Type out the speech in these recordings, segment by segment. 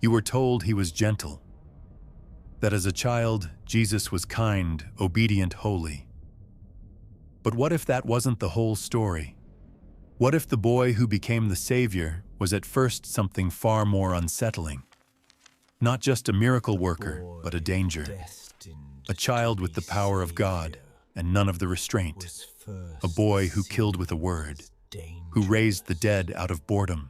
You were told he was gentle, that as a child, Jesus was kind, obedient, holy. But what if that wasn't the whole story? What if the boy who became the Savior was at first something far more unsettling? Not just a miracle worker, but a danger. A child with the power of God and none of the restraint. A boy who killed with a word, who raised the dead out of boredom,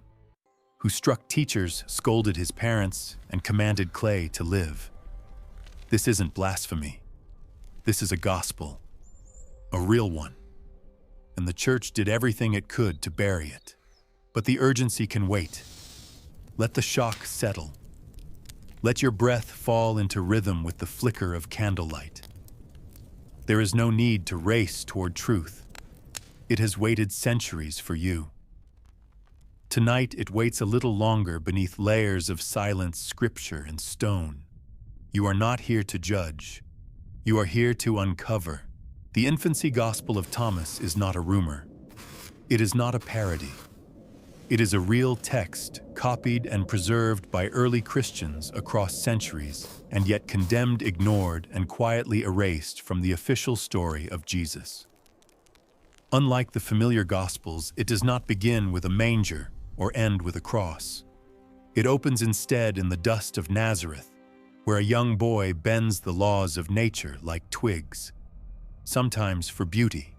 who struck teachers, scolded his parents, and commanded clay to live. This isn't blasphemy. This is a gospel, a real one. And the church did everything it could to bury it. But the urgency can wait. Let the shock settle. Let your breath fall into rhythm with the flicker of candlelight. There is no need to race toward truth. It has waited centuries for you. Tonight it waits a little longer beneath layers of silent scripture and stone. You are not here to judge. You are here to uncover. The Infancy Gospel of Thomas is not a rumor. It is not a parody. It is a real text, copied and preserved by early Christians across centuries, and yet condemned, ignored, and quietly erased from the official story of Jesus. Unlike the familiar Gospels, it does not begin with a manger or end with a cross. It opens instead in the dust of Nazareth, where a young boy bends the laws of nature like twigs, sometimes for beauty,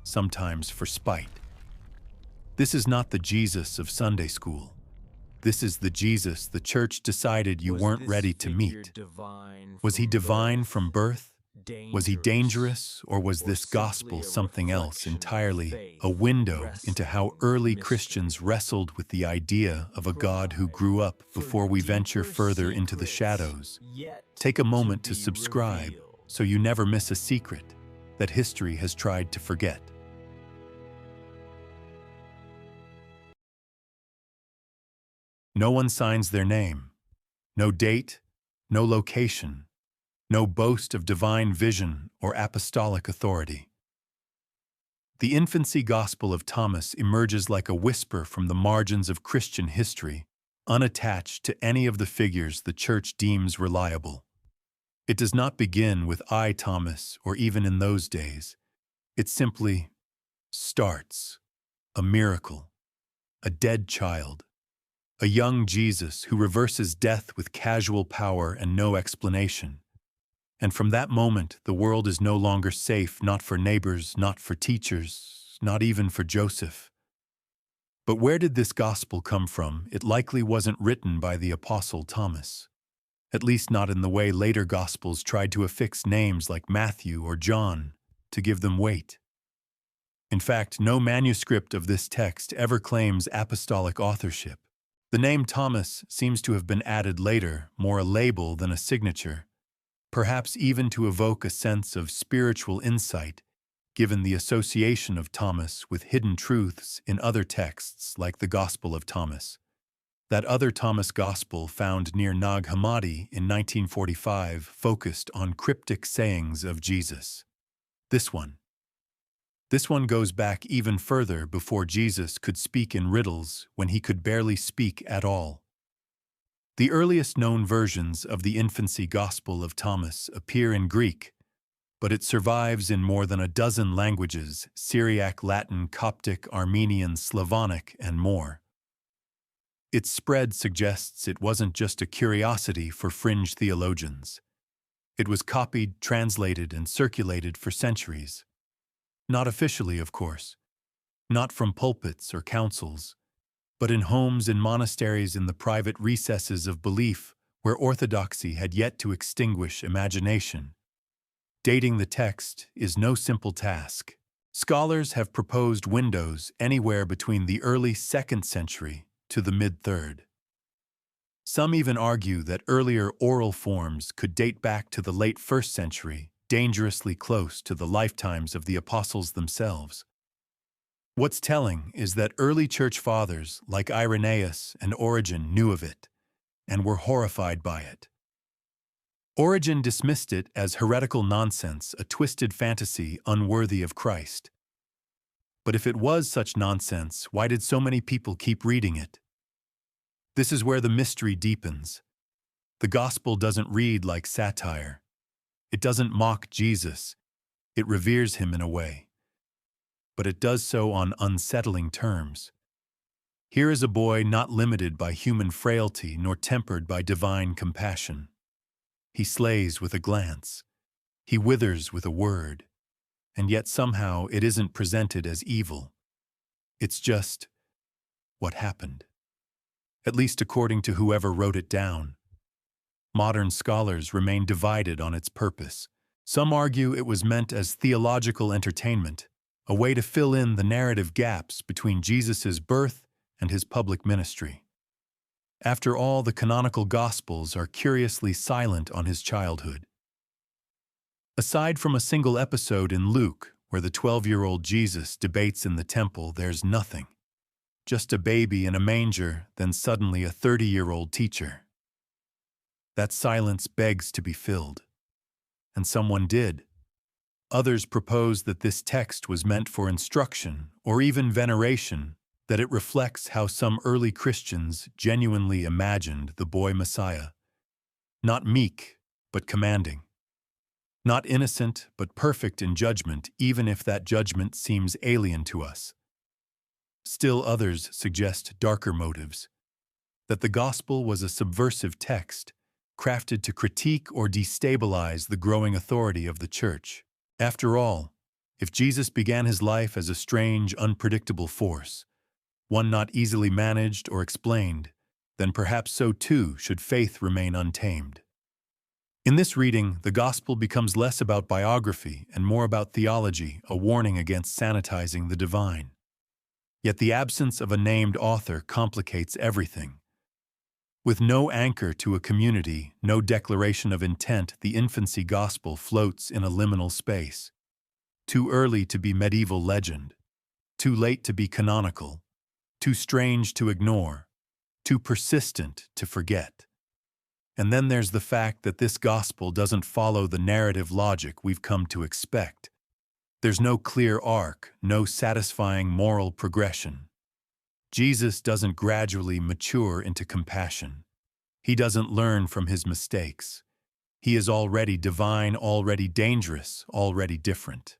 sometimes for spite. This is not the Jesus of Sunday school. This is the Jesus the church decided you weren't ready to meet. Was he divine from birth? Was he dangerous, or was this gospel something else entirely, a window into how early Christians wrestled with the idea of a God who grew up before we venture further into the shadows? Take a moment to subscribe so you never miss a secret that history has tried to forget. No one signs their name. No date, no location, no boast of divine vision or apostolic authority. The Infancy Gospel of Thomas emerges like a whisper from the margins of Christian history, unattached to any of the figures the Church deems reliable. It does not begin with I, Thomas, or even in those days. It simply starts. A miracle. A dead child. A young Jesus who reverses death with casual power and no explanation. And from that moment, the world is no longer safe, not for neighbors, not for teachers, not even for Joseph. But where did this gospel come from? It likely wasn't written by the Apostle Thomas. At least not in the way later gospels tried to affix names like Matthew or John to give them weight. In fact, no manuscript of this text ever claims apostolic authorship. The name Thomas seems to have been added later, more a label than a signature, perhaps even to evoke a sense of spiritual insight, given the association of Thomas with hidden truths in other texts like the Gospel of Thomas. That other Thomas Gospel found near Nag Hammadi in 1945 focused on cryptic sayings of Jesus. This one goes back even further before Jesus could speak in riddles when he could barely speak at all. The earliest known versions of the Infancy Gospel of Thomas appear in Greek, but it survives in more than a dozen languages: Syriac, Latin, Coptic, Armenian, Slavonic, and more. Its spread suggests it wasn't just a curiosity for fringe theologians. It was copied, translated, and circulated for centuries. Not officially, of course. Not from pulpits or councils, but in homes and monasteries, in the private recesses of belief where orthodoxy had yet to extinguish imagination. Dating the text is no simple task. Scholars have proposed windows anywhere between the early 2nd century to the mid-3rd. Some even argue that earlier oral forms could date back to the late 1st century, dangerously close to the lifetimes of the apostles themselves. What's telling is that early church fathers like Irenaeus and Origen knew of it and were horrified by it. Origen dismissed it as heretical nonsense, a twisted fantasy unworthy of Christ. But if it was such nonsense, why did so many people keep reading it? This is where the mystery deepens. The gospel doesn't read like satire. It doesn't mock Jesus. It reveres him in a way. But it does so on unsettling terms. Here is a boy not limited by human frailty nor tempered by divine compassion. He slays with a glance. He withers with a word. And yet somehow it isn't presented as evil. It's just what happened. At least according to whoever wrote it down. Modern scholars remain divided on its purpose. Some argue it was meant as theological entertainment, a way to fill in the narrative gaps between Jesus' birth and his public ministry. After all, the canonical Gospels are curiously silent on his childhood. Aside from a single episode in Luke, where the 12-year-old Jesus debates in the temple, there's nothing. Just a baby in a manger, then suddenly a 30-year-old teacher. That silence begs to be filled. And someone did. Others propose that this text was meant for instruction or even veneration, that it reflects how some early Christians genuinely imagined the boy Messiah. Not meek, but commanding. Not innocent, but perfect in judgment, even if that judgment seems alien to us. Still others suggest darker motives, that the gospel was a subversive text, crafted to critique or destabilize the growing authority of the church. After all, if Jesus began his life as a strange, unpredictable force, one not easily managed or explained, then perhaps so too should faith remain untamed. In this reading, the gospel becomes less about biography and more about theology, a warning against sanitizing the divine. Yet the absence of a named author complicates everything. With no anchor to a community, no declaration of intent, the Infancy Gospel floats in a liminal space. Too early to be medieval legend, too late to be canonical, too strange to ignore, too persistent to forget. And then there's the fact that this gospel doesn't follow the narrative logic we've come to expect. There's no clear arc, no satisfying moral progression. Jesus doesn't gradually mature into compassion. He doesn't learn from his mistakes. He is already divine, already dangerous, already different.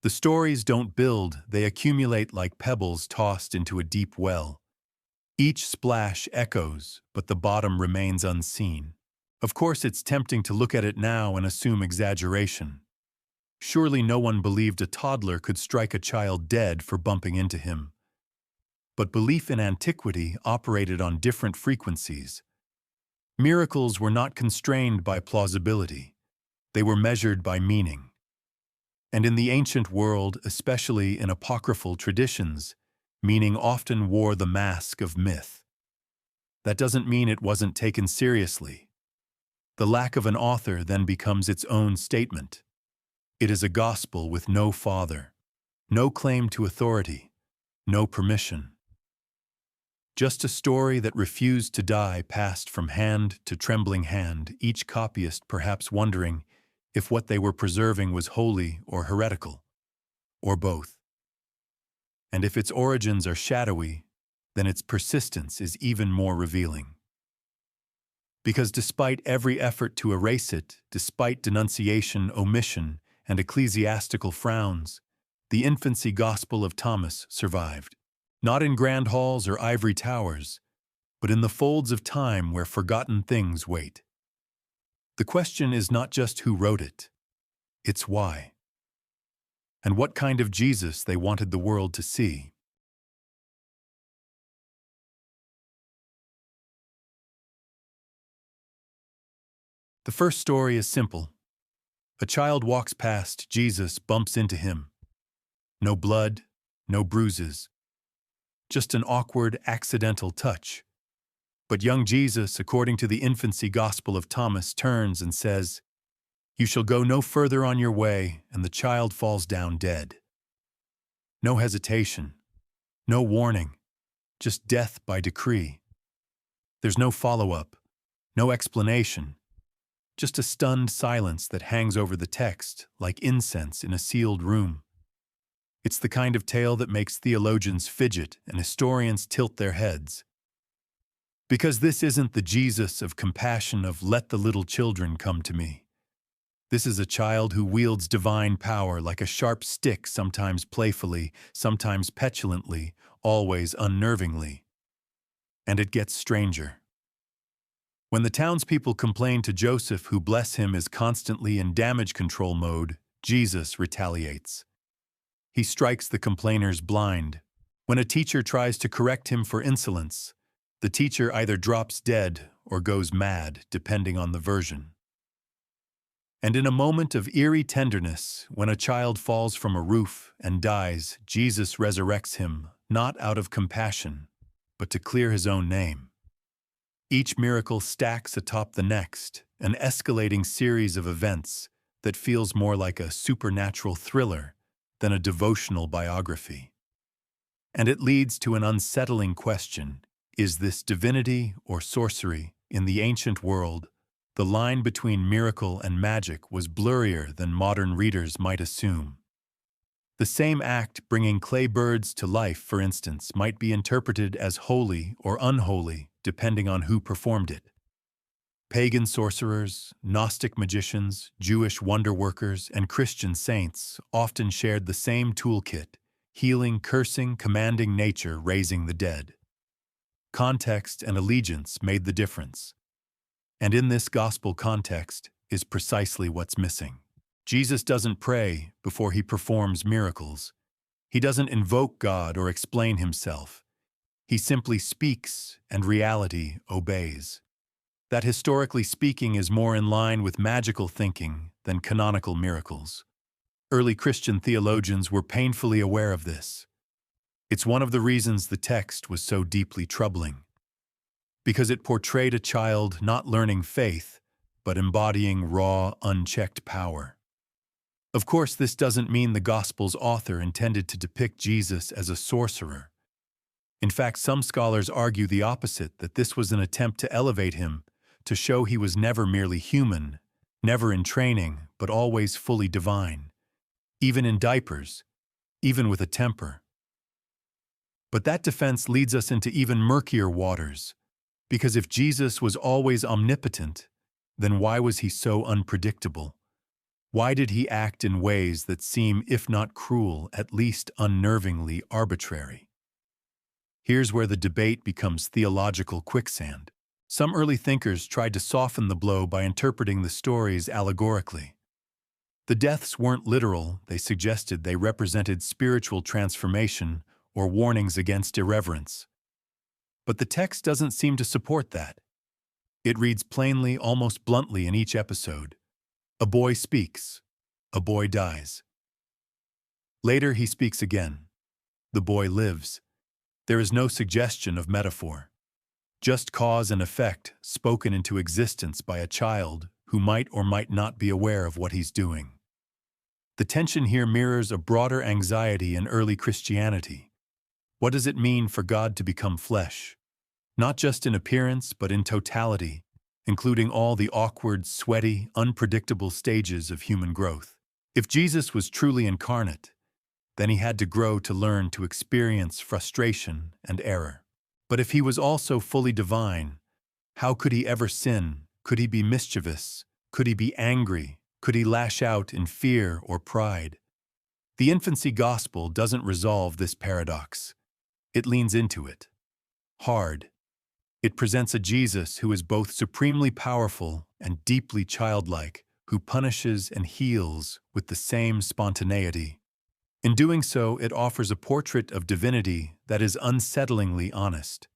The stories don't build, they accumulate like pebbles tossed into a deep well. Each splash echoes, but the bottom remains unseen. Of course, it's tempting to look at it now and assume exaggeration. Surely no one believed a toddler could strike a child dead for bumping into him. But belief in antiquity operated on different frequencies. Miracles were not constrained by plausibility. They were measured by meaning. And in the ancient world, especially in apocryphal traditions, meaning often wore the mask of myth. That doesn't mean it wasn't taken seriously. The lack of an author then becomes its own statement. It is a gospel with no father, no claim to authority, no permission. Just a story that refused to die passed from hand to trembling hand, each copyist perhaps wondering if what they were preserving was holy or heretical, or both. And if its origins are shadowy, then its persistence is even more revealing. Because despite every effort to erase it, despite denunciation, omission, and ecclesiastical frowns, the Infancy Gospel of Thomas survived. Not in grand halls or ivory towers, but in the folds of time where forgotten things wait. The question is not just who wrote it, it's why. And what kind of Jesus they wanted the world to see. The first story is simple. A child walks past, Jesus bumps into him. No blood, no bruises. Just an awkward, accidental touch. But young Jesus, according to the Infancy Gospel of Thomas, turns and says, "You shall go no further on your way," and the child falls down dead. No hesitation, no warning, just death by decree. There's no follow-up, no explanation, just a stunned silence that hangs over the text like incense in a sealed room. It's the kind of tale that makes theologians fidget and historians tilt their heads. Because this isn't the Jesus of compassion of let the little children come to me. This is a child who wields divine power like a sharp stick, sometimes playfully, sometimes petulantly, always unnervingly. And it gets stranger. When the townspeople complain to Joseph, who bless him is constantly in damage control mode, Jesus retaliates. He strikes the complainers blind. When a teacher tries to correct him for insolence, the teacher either drops dead or goes mad, depending on the version. And in a moment of eerie tenderness, when a child falls from a roof and dies, Jesus resurrects him, not out of compassion, but to clear his own name. Each miracle stacks atop the next, an escalating series of events that feels more like a supernatural thriller than a devotional biography. And it leads to an unsettling question: is this divinity or sorcery? In the ancient world, the line between miracle and magic was blurrier than modern readers might assume. The same act, bringing clay birds to life, for instance, might be interpreted as holy or unholy, depending on who performed it. Pagan sorcerers, Gnostic magicians, Jewish wonder workers, and Christian saints often shared the same toolkit: healing, cursing, commanding nature, raising the dead. Context and allegiance made the difference. And in this gospel context is precisely what's missing. Jesus doesn't pray before he performs miracles. He doesn't invoke God or explain himself. He simply speaks, and reality obeys. That, historically speaking, is more in line with magical thinking than canonical miracles. Early Christian theologians were painfully aware of this. It's one of the reasons the text was so deeply troubling, because it portrayed a child not learning faith, but embodying raw, unchecked power. Of course, this doesn't mean the Gospel's author intended to depict Jesus as a sorcerer. In fact, some scholars argue the opposite, that this was an attempt to elevate him, to show he was never merely human, never in training, but always fully divine, even in diapers, even with a temper. But that defense leads us into even murkier waters, because if Jesus was always omnipotent, then why was he so unpredictable? Why did he act in ways that seem, if not cruel, at least unnervingly arbitrary? Here's where the debate becomes theological quicksand. Some early thinkers tried to soften the blow by interpreting the stories allegorically. The deaths weren't literal, they suggested they represented spiritual transformation or warnings against irreverence. But the text doesn't seem to support that. It reads plainly, almost bluntly in each episode: a boy speaks, a boy dies. Later he speaks again. The boy lives. There is no suggestion of metaphor. Just cause and effect spoken into existence by a child who might or might not be aware of what he's doing. The tension here mirrors a broader anxiety in early Christianity. What does it mean for God to become flesh? Not just in appearance, but in totality, including all the awkward, sweaty, unpredictable stages of human growth. If Jesus was truly incarnate, then he had to grow to learn to experience frustration and error. But if he was also fully divine, how could he ever sin? Could he be mischievous? Could he be angry? Could he lash out in fear or pride? The Infancy Gospel doesn't resolve this paradox. It leans into it hard. It presents a Jesus who is both supremely powerful and deeply childlike, who punishes and heals with the same spontaneity. In doing so, it offers a portrait of divinity that is unsettlingly honest.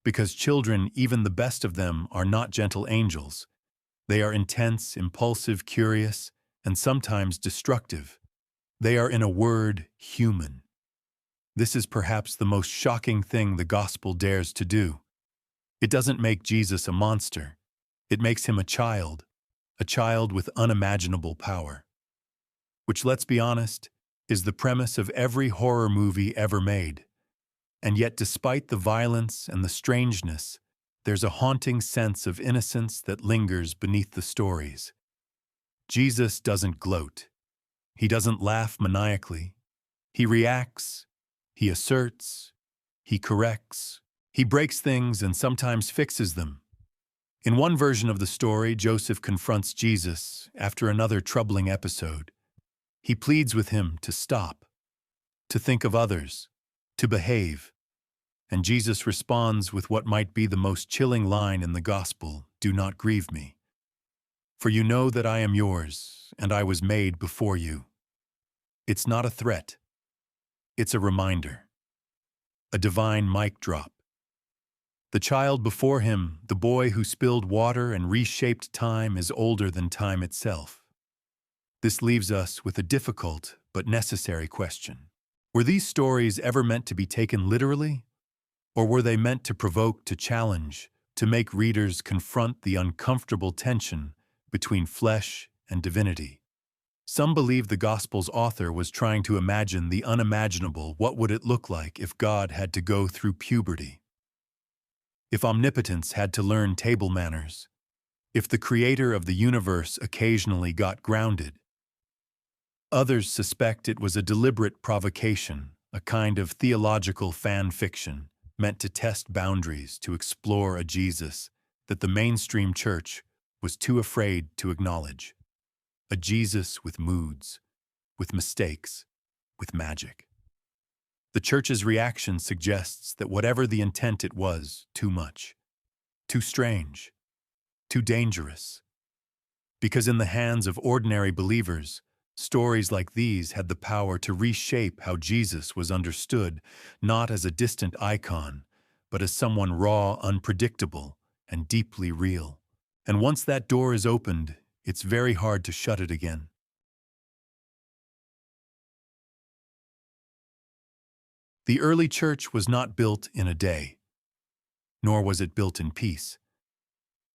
Because children, even the best of them, are not gentle angels. They are intense, impulsive, curious, and sometimes destructive. They are, in a word, human. This is perhaps the most shocking thing the Gospel dares to do. It doesn't make Jesus a monster. It makes him a child with unimaginable power. Which, let's be honest, is the premise of every horror movie ever made. And yet, despite the violence and the strangeness, there's a haunting sense of innocence that lingers beneath the stories. Jesus doesn't gloat. He doesn't laugh maniacally. He reacts. He asserts. He corrects. He breaks things and sometimes fixes them. In one version of the story, Joseph confronts Jesus after another troubling episode. He pleads with him to stop, to think of others, to behave. And Jesus responds with what might be the most chilling line in the gospel: "Do not grieve me. For you know that I am yours, and I was made before you." It's not a threat. It's a reminder. A divine mic drop. The child before him, the boy who spilled water and reshaped time, is older than time itself. This leaves us with a difficult but necessary question. Were these stories ever meant to be taken literally? Or were they meant to provoke, to challenge, to make readers confront the uncomfortable tension between flesh and divinity? Some believe the Gospel's author was trying to imagine the unimaginable. What would it look like if God had to go through puberty? If omnipotence had to learn table manners? If the creator of the universe occasionally got grounded? Others suspect it was a deliberate provocation, a kind of theological fan fiction, meant to test boundaries, to explore a Jesus that the mainstream church was too afraid to acknowledge. A Jesus with moods, with mistakes, with magic. The church's reaction suggests that whatever the intent, it was too much, too strange, too dangerous. Because in the hands of ordinary believers, stories like these had the power to reshape how Jesus was understood, not as a distant icon, but as someone raw, unpredictable, and deeply real. And once that door is opened, it's very hard to shut it again. The early church was not built in a day, nor was it built in peace.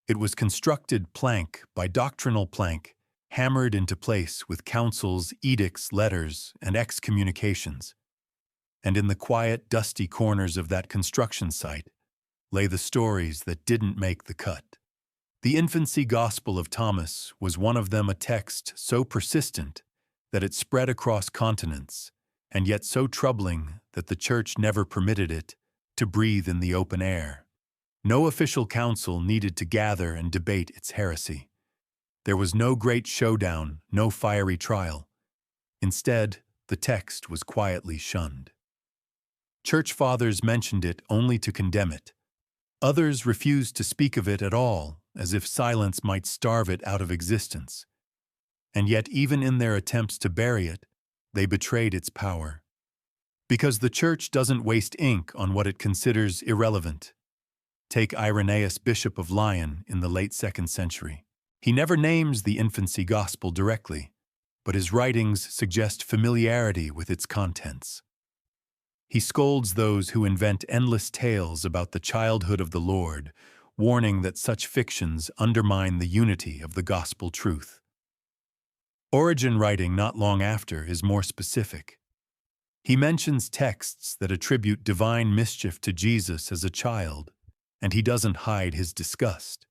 It was constructed plank by doctrinal plank, hammered into place with councils, edicts, letters, and excommunications. And in the quiet, dusty corners of that construction site lay the stories that didn't make the cut. The Infancy Gospel of Thomas was one of them, a text so persistent that it spread across continents, and yet so troubling that the church never permitted it to breathe in the open air. No official council needed to gather and debate its heresy. There was no great showdown, no fiery trial. Instead, the text was quietly shunned. Church fathers mentioned it only to condemn it. Others refused to speak of it at all, as if silence might starve it out of existence. And yet, even in their attempts to bury it, they betrayed its power. Because the church doesn't waste ink on what it considers irrelevant. Take Irenaeus, Bishop of Lyon, in the late 2nd century. He never names the Infancy Gospel directly, but his writings suggest familiarity with its contents. He scolds those who invent endless tales about the childhood of the Lord, warning that such fictions undermine the unity of the gospel truth. Origen, writing not long after, is more specific. He mentions texts that attribute divine mischief to Jesus as a child, and he doesn't hide his disgust.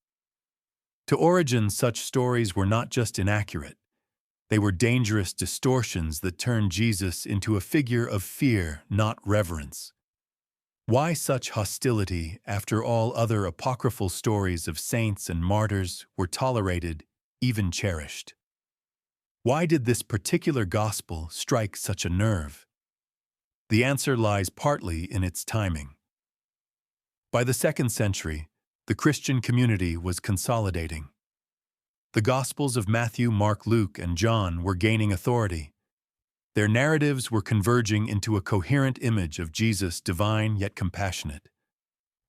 To Origen, such stories were not just inaccurate, they were dangerous distortions that turned Jesus into a figure of fear, not reverence. Why such hostility after all other apocryphal stories of saints and martyrs were tolerated, even cherished? Why did this particular gospel strike such a nerve? The answer lies partly in its timing. By the 2nd century, the Christian community was consolidating. The Gospels of Matthew, Mark, Luke, and John were gaining authority. Their narratives were converging into a coherent image of Jesus, divine yet compassionate,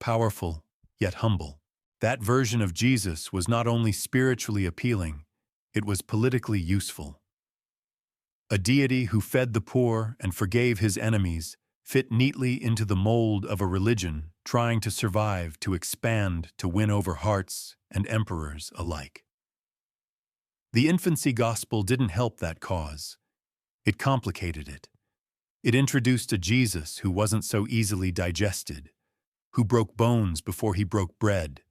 powerful yet humble. That version of Jesus was not only spiritually appealing, it was politically useful. A deity who fed the poor and forgave his enemies fit neatly into the mold of a religion trying to survive, to expand, to win over hearts and emperors alike. The Infancy Gospel didn't help that cause. It complicated it. It introduced a Jesus who wasn't so easily digested, who broke bones before he broke bread,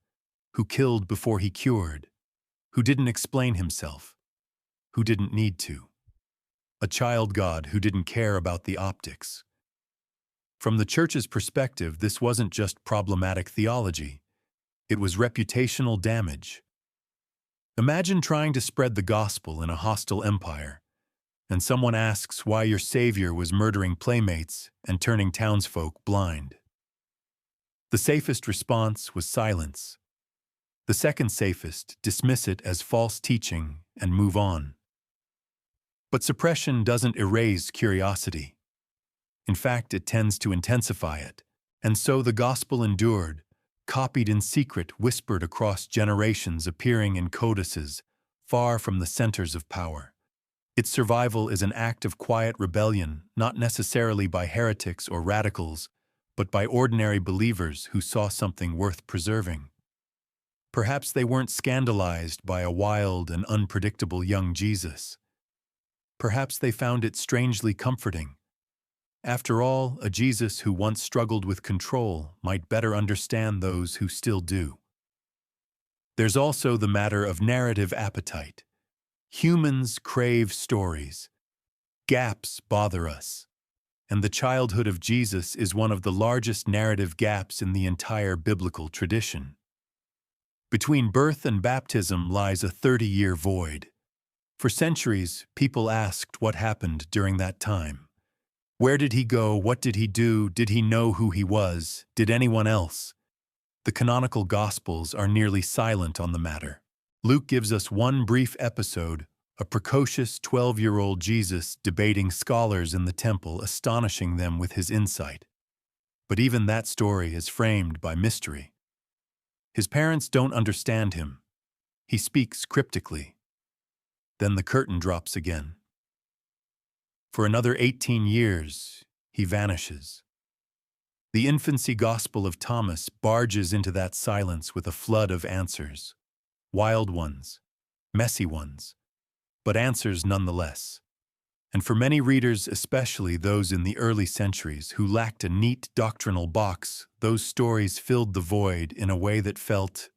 who killed before he cured, who didn't explain himself, who didn't need to. A child God who didn't care about the optics. From the church's perspective, this wasn't just problematic theology. It was reputational damage. Imagine trying to spread the gospel in a hostile empire, and someone asks why your savior was murdering playmates and turning townsfolk blind. The safest response was silence. The second safest, dismiss it as false teaching and move on. But suppression doesn't erase curiosity. In fact, it tends to intensify it. And so the gospel endured, copied in secret, whispered across generations, appearing in codices, far from the centers of power. Its survival is an act of quiet rebellion, not necessarily by heretics or radicals, but by ordinary believers who saw something worth preserving. Perhaps they weren't scandalized by a wild and unpredictable young Jesus. Perhaps they found it strangely comforting. After all, a Jesus who once struggled with control might better understand those who still do. There's also the matter of narrative appetite. Humans crave stories. Gaps bother us. And the childhood of Jesus is one of the largest narrative gaps in the entire biblical tradition. Between birth and baptism lies a 30-year void. For centuries, people asked what happened during that time. Where did he go? What did he do? Did he know who he was? Did anyone else? The canonical Gospels are nearly silent on the matter. Luke gives us one brief episode, a precocious 12-year-old Jesus debating scholars in the temple, astonishing them with his insight. But even that story is framed by mystery. His parents don't understand him. He speaks cryptically. Then the curtain drops again. For another 18 years, he vanishes. The Infancy Gospel of Thomas barges into that silence with a flood of answers. Wild ones, messy ones, but answers nonetheless. And for many readers, especially those in the early centuries who lacked a neat doctrinal box, those stories filled the void in a way that felt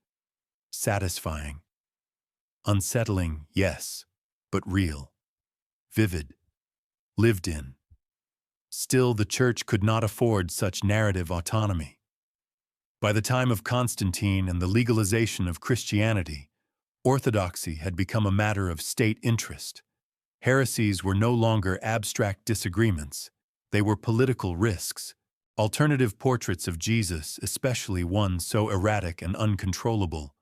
satisfying. Unsettling, yes, but real. Vivid. Lived in. Still, the Church could not afford such narrative autonomy. By the time of Constantine and the legalization of Christianity, orthodoxy had become a matter of state interest. Heresies were no longer abstract disagreements, they were political risks. Alternative portraits of Jesus, especially one so erratic and uncontrollable,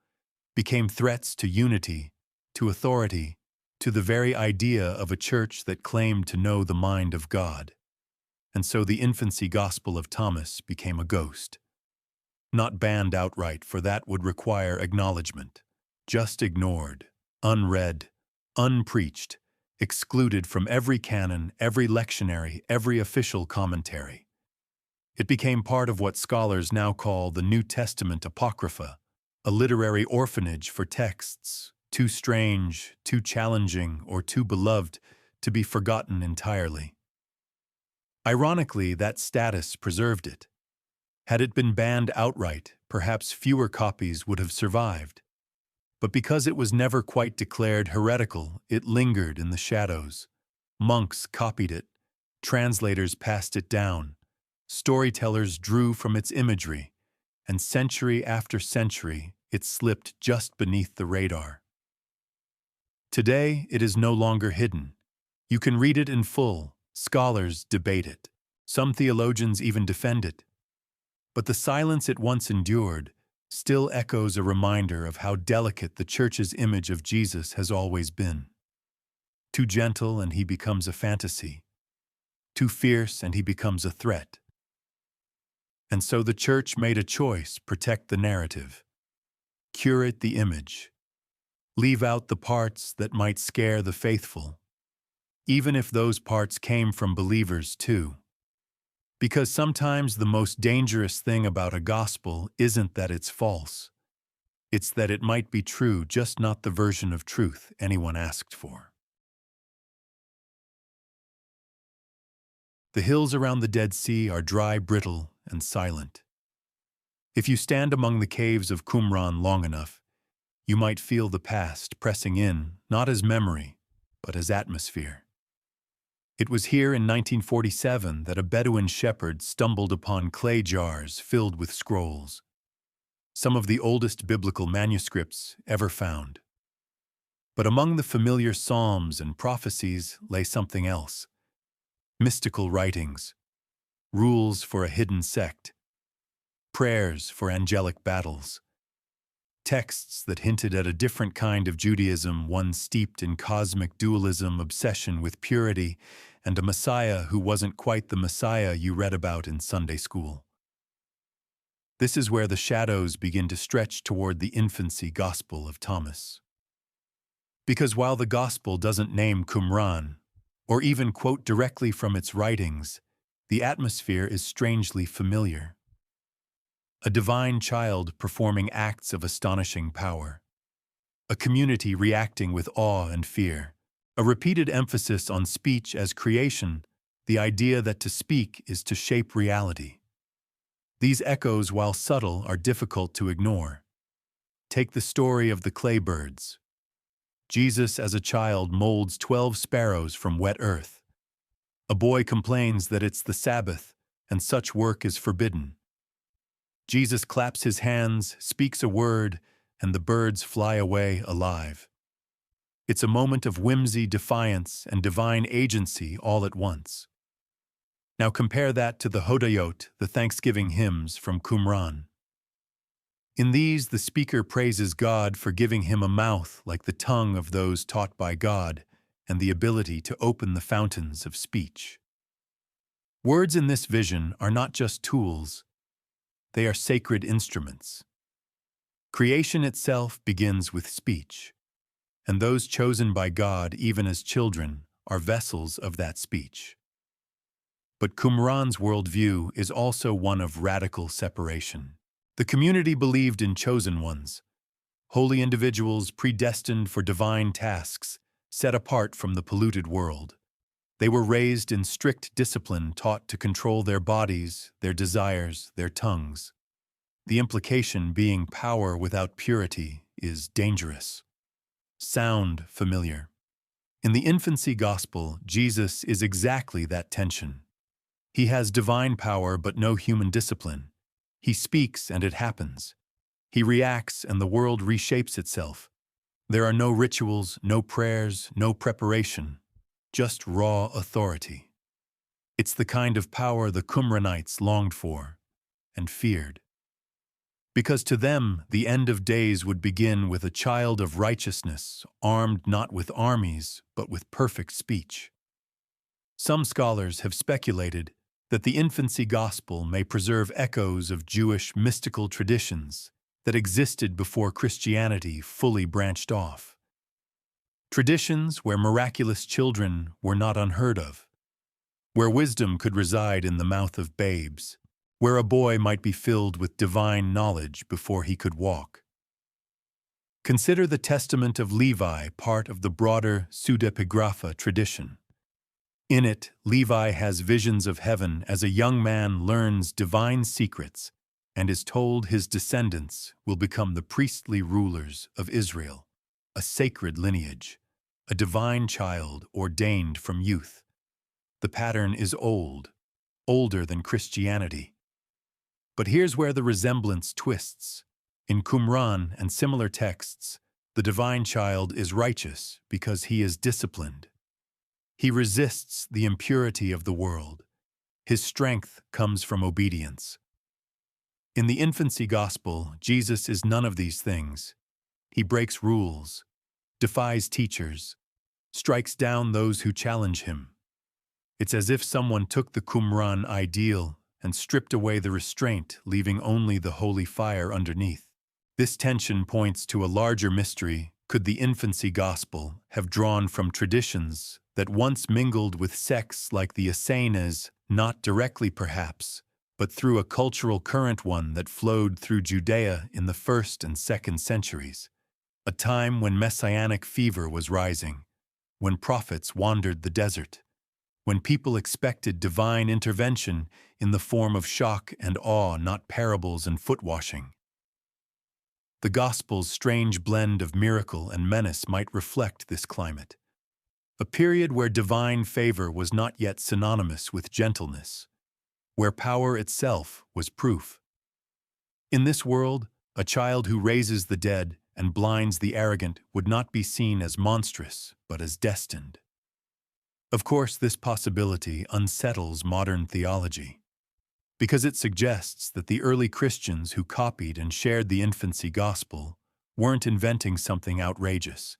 became threats to unity, to authority, to the very idea of a church that claimed to know the mind of God. And so the Infancy Gospel of Thomas became a ghost. Not banned outright, for that would require acknowledgement. Just ignored, unread, unpreached, excluded from every canon, every lectionary, every official commentary. It became part of what scholars now call the New Testament apocrypha, a literary orphanage for texts too strange, too challenging, or too beloved to be forgotten entirely. Ironically, that status preserved it. Had it been banned outright, perhaps fewer copies would have survived. But because it was never quite declared heretical, it lingered in the shadows. Monks copied it, translators passed it down, storytellers drew from its imagery, and century after century, it slipped just beneath the radar. Today, it is no longer hidden. You can read it in full. Scholars debate it. Some theologians even defend it. But the silence it once endured still echoes a reminder of how delicate the Church's image of Jesus has always been. Too gentle and he becomes a fantasy. Too fierce and he becomes a threat. And so the Church made a choice: protect the narrative, curate the image, leave out the parts that might scare the faithful, even if those parts came from believers too. Because sometimes the most dangerous thing about a gospel isn't that it's false. It's that it might be true, just not the version of truth anyone asked for. The hills around the Dead Sea are dry, brittle, and silent. If you stand among the caves of Qumran long enough, you might feel the past pressing in, not as memory, but as atmosphere. It was here in 1947 that a Bedouin shepherd stumbled upon clay jars filled with scrolls, some of the oldest biblical manuscripts ever found. But among the familiar psalms and prophecies lay something else: mystical writings, rules for a hidden sect, prayers for angelic battles, texts that hinted at a different kind of Judaism, one steeped in cosmic dualism, obsession with purity, and a Messiah who wasn't quite the Messiah you read about in Sunday school. This is where the shadows begin to stretch toward the Infancy Gospel of Thomas. Because while the Gospel doesn't name Qumran, or even quote directly from its writings, the atmosphere is strangely familiar. A divine child performing acts of astonishing power. A community reacting with awe and fear. A repeated emphasis on speech as creation, the idea that to speak is to shape reality. These echoes, while subtle, are difficult to ignore. Take the story of the clay birds. Jesus, as a child, molds 12 sparrows from wet earth. A boy complains that it's the Sabbath, and such work is forbidden. Jesus claps his hands, speaks a word, and the birds fly away alive. It's a moment of whimsy, defiance, and divine agency all at once. Now compare that to the Hodayot, the Thanksgiving hymns from Qumran. In these, the speaker praises God for giving him a mouth like the tongue of those taught by God and the ability to open the fountains of speech. Words in this vision are not just tools, they are sacred instruments. Creation itself begins with speech, and those chosen by God, even as children, are vessels of that speech. But Qumran's worldview is also one of radical separation. The community believed in chosen ones, holy individuals predestined for divine tasks, set apart from the polluted world. They were raised in strict discipline, taught to control their bodies, their desires, their tongues. The implication being power without purity is dangerous. Sound familiar. In the Infancy Gospel, Jesus is exactly that tension. He has divine power but no human discipline. He speaks and it happens. He reacts and the world reshapes itself. There are no rituals, no prayers, no preparation, just raw authority. It's the kind of power the Qumranites longed for and feared. Because to them, the end of days would begin with a child of righteousness, armed not with armies, but with perfect speech. Some scholars have speculated that the Infancy Gospel may preserve echoes of Jewish mystical traditions that existed before Christianity fully branched off. Traditions where miraculous children were not unheard of, where wisdom could reside in the mouth of babes, where a boy might be filled with divine knowledge before he could walk. Consider the Testament of Levi, part of the broader pseudepigrapha tradition. In it, Levi has visions of heaven as a young man learns divine secrets and is told his descendants will become the priestly rulers of Israel, a sacred lineage, a divine child ordained from youth. The pattern is old, older than Christianity. But here's where the resemblance twists. In Qumran and similar texts, the divine child is righteous because he is disciplined. He resists the impurity of the world. His strength comes from obedience. In the Infancy Gospel, Jesus is none of these things. He breaks rules, defies teachers, strikes down those who challenge him. It's as if someone took the Qumran ideal and stripped away the restraint, leaving only the holy fire underneath. This tension points to a larger mystery. Could the Infancy Gospel have drawn from traditions that once mingled with sects like the Essenes, not directly perhaps, but through a cultural current, one that flowed through Judea in the 1st and 2nd centuries, a time when messianic fever was rising, when prophets wandered the desert, when people expected divine intervention in the form of shock and awe, not parables and foot-washing. The Gospel's strange blend of miracle and menace might reflect this climate. a period where divine favor was not yet synonymous with gentleness, where power itself was proof. In this world, a child who raises the dead and blinds the arrogant would not be seen as monstrous, but as destined. Of course, this possibility unsettles modern theology, because it suggests that the early Christians who copied and shared the Infancy Gospel weren't inventing something outrageous.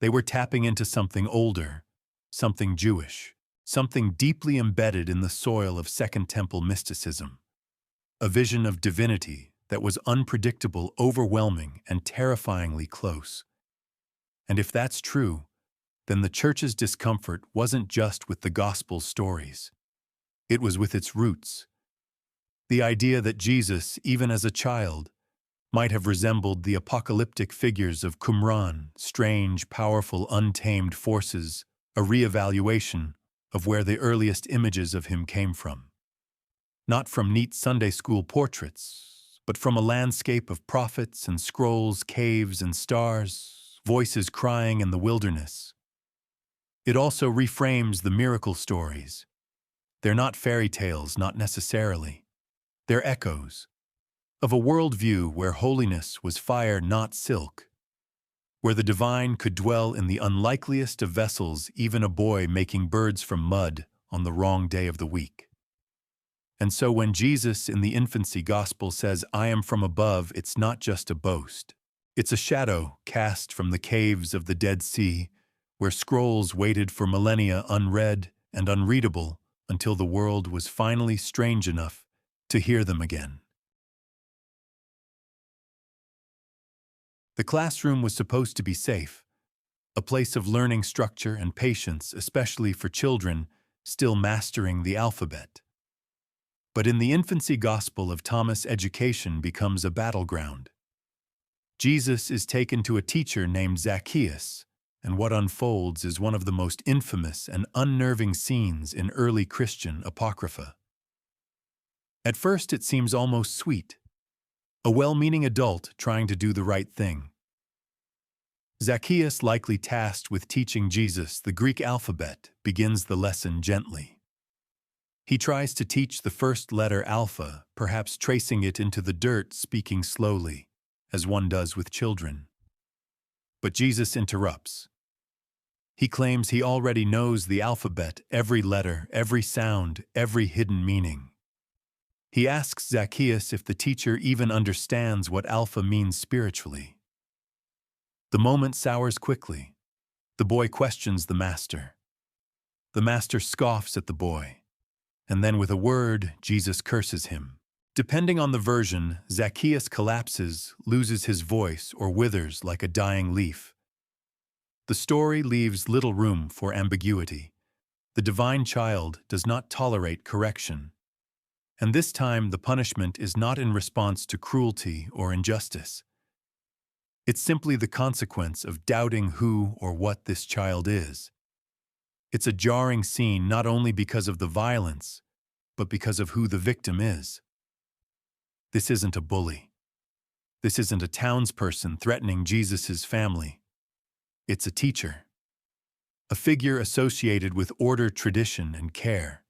They were tapping into something older, something Jewish, something deeply embedded in the soil of Second Temple mysticism, a vision of divinity that was unpredictable, overwhelming, and terrifyingly close. And if that's true, then the Church's discomfort wasn't just with the Gospel stories. It was with its roots. The idea that Jesus, even as a child, might have resembled the apocalyptic figures of Qumran, strange, powerful, untamed forces, a re-evaluation of where the earliest images of him came from. Not from neat Sunday school portraits, but from a landscape of prophets and scrolls, caves and stars, voices crying in the wilderness. It also reframes the miracle stories. They're not fairy tales, not necessarily. They're echoes of a worldview where holiness was fire, not silk, where the divine could dwell in the unlikeliest of vessels, even a boy making birds from mud on the wrong day of the week. And so when Jesus in the Infancy Gospel says, "I am from above," it's not just a boast. It's a shadow cast from the caves of the Dead Sea, where scrolls waited for millennia unread and unreadable until the world was finally strange enough to hear them again. The classroom was supposed to be safe, a place of learning structure and patience, especially for children still mastering the alphabet. But in the Infancy Gospel of Thomas, education becomes a battleground. Jesus is taken to a teacher named Zakius, and what unfolds is one of the most infamous and unnerving scenes in early Christian apocrypha. At first it seems almost sweet, a well-meaning adult trying to do the right thing. Zakius, likely tasked with teaching Jesus the Greek alphabet, begins the lesson gently. He tries to teach the first letter alpha, perhaps tracing it into the dirt, speaking slowly, as one does with children. But Jesus interrupts. He claims he already knows the alphabet, every letter, every sound, every hidden meaning. He asks Zakius if the teacher even understands what alpha means spiritually. The moment sours quickly. The boy questions the master. The master scoffs at the boy. And then with a word, Jesus curses him. Depending on the version, Zakius collapses, loses his voice, or withers like a dying leaf. The story leaves little room for ambiguity. The divine child does not tolerate correction. And this time the punishment is not in response to cruelty or injustice. It's simply the consequence of doubting who or what this child is. It's a jarring scene not only because of the violence, but because of who the victim is. This isn't a bully. This isn't a townsperson threatening Jesus' family. It's a teacher, a figure associated with order, tradition, and care.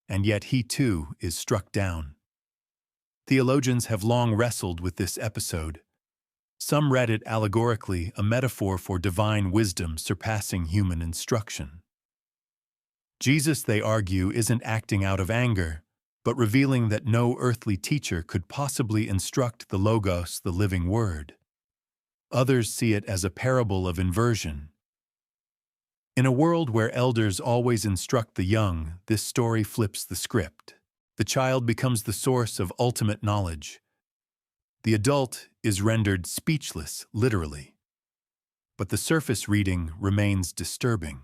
And yet he too is struck down. Theologians have long wrestled with this episode. Some read it allegorically, a metaphor for divine wisdom surpassing human instruction. Jesus, they argue, isn't acting out of anger, but revealing that no earthly teacher could possibly instruct the Logos, the living Word. Others see it as a parable of inversion. In a world where elders always instruct the young, this story flips the script. The child becomes the source of ultimate knowledge. The adult is rendered speechless, literally. But the surface reading remains disturbing.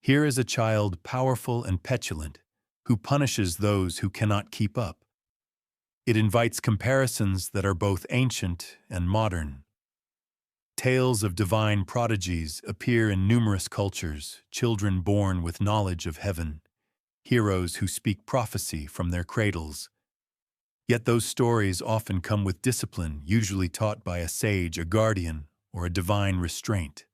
Here is a child powerful and petulant, who punishes those who cannot keep up. It invites comparisons that are both ancient and modern. Tales of divine prodigies appear in numerous cultures, children born with knowledge of heaven, heroes who speak prophecy from their cradles. Yet those stories often come with discipline, usually taught by a sage, a guardian, or a divine restraint.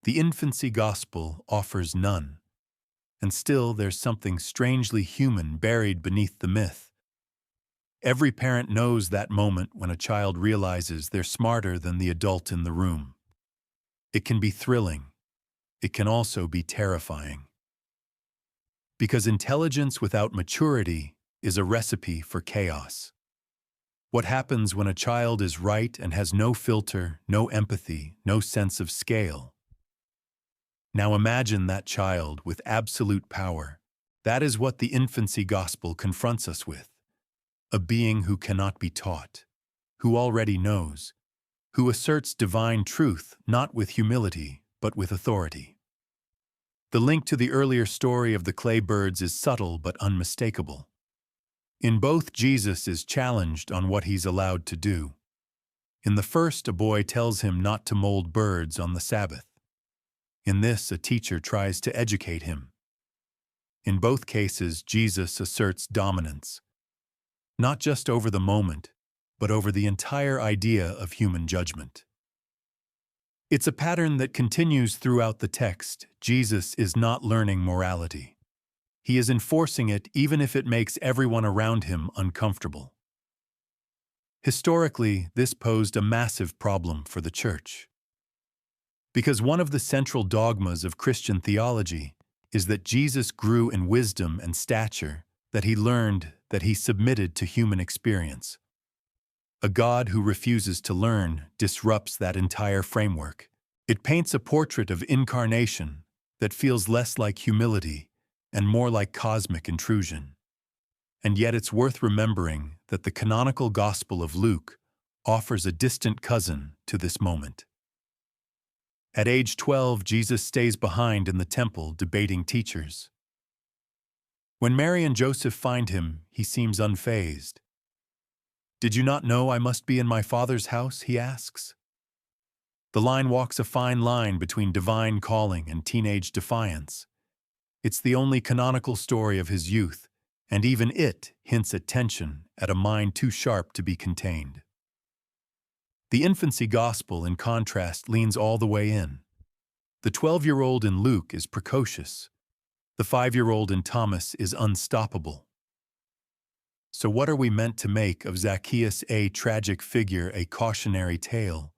The Infancy Gospel offers none. And still there's something strangely human buried beneath the myth. Every parent knows that moment when a child realizes they're smarter than the adult in the room. It can be thrilling. It can also be terrifying. Because intelligence without maturity is a recipe for chaos. What happens when a child is right and has no filter, no empathy, no sense of scale? Now imagine that child with absolute power. That is what the Infancy Gospel confronts us with. A being who cannot be taught, who already knows, who asserts divine truth not with humility, but with authority. The link to the earlier story of the clay birds is subtle but unmistakable. In both, Jesus is challenged on what he's allowed to do. In the first, a boy tells him not to mold birds on the Sabbath. In this, a teacher tries to educate him. In both cases, Jesus asserts dominance, not just over the moment, but over the entire idea of human judgment. It's a pattern that continues throughout the text. Jesus is not learning morality. He is enforcing it even if it makes everyone around him uncomfortable. Historically, this posed a massive problem for the Church. Because one of the central dogmas of Christian theology is that Jesus grew in wisdom and stature, that he learned, that he submitted to human experience. A God who refuses to learn disrupts that entire framework. It paints a portrait of incarnation that feels less like humility and more like cosmic intrusion. And yet it's worth remembering that the canonical Gospel of Luke offers a distant cousin to this moment. At age 12, Jesus stays behind in the temple debating teachers. When Mary and Joseph find him, he seems unfazed. "Did you not know I must be in my Father's house?" he asks. The line walks a fine line between divine calling and teenage defiance. It's the only canonical story of his youth, and even it hints at tension, at a mind too sharp to be contained. The Infancy Gospel, in contrast, leans all the way in. The 12-year-old in Luke is precocious. The 5-year-old in Thomas is unstoppable. So what are we meant to make of Zakius, a tragic figure, a cautionary tale?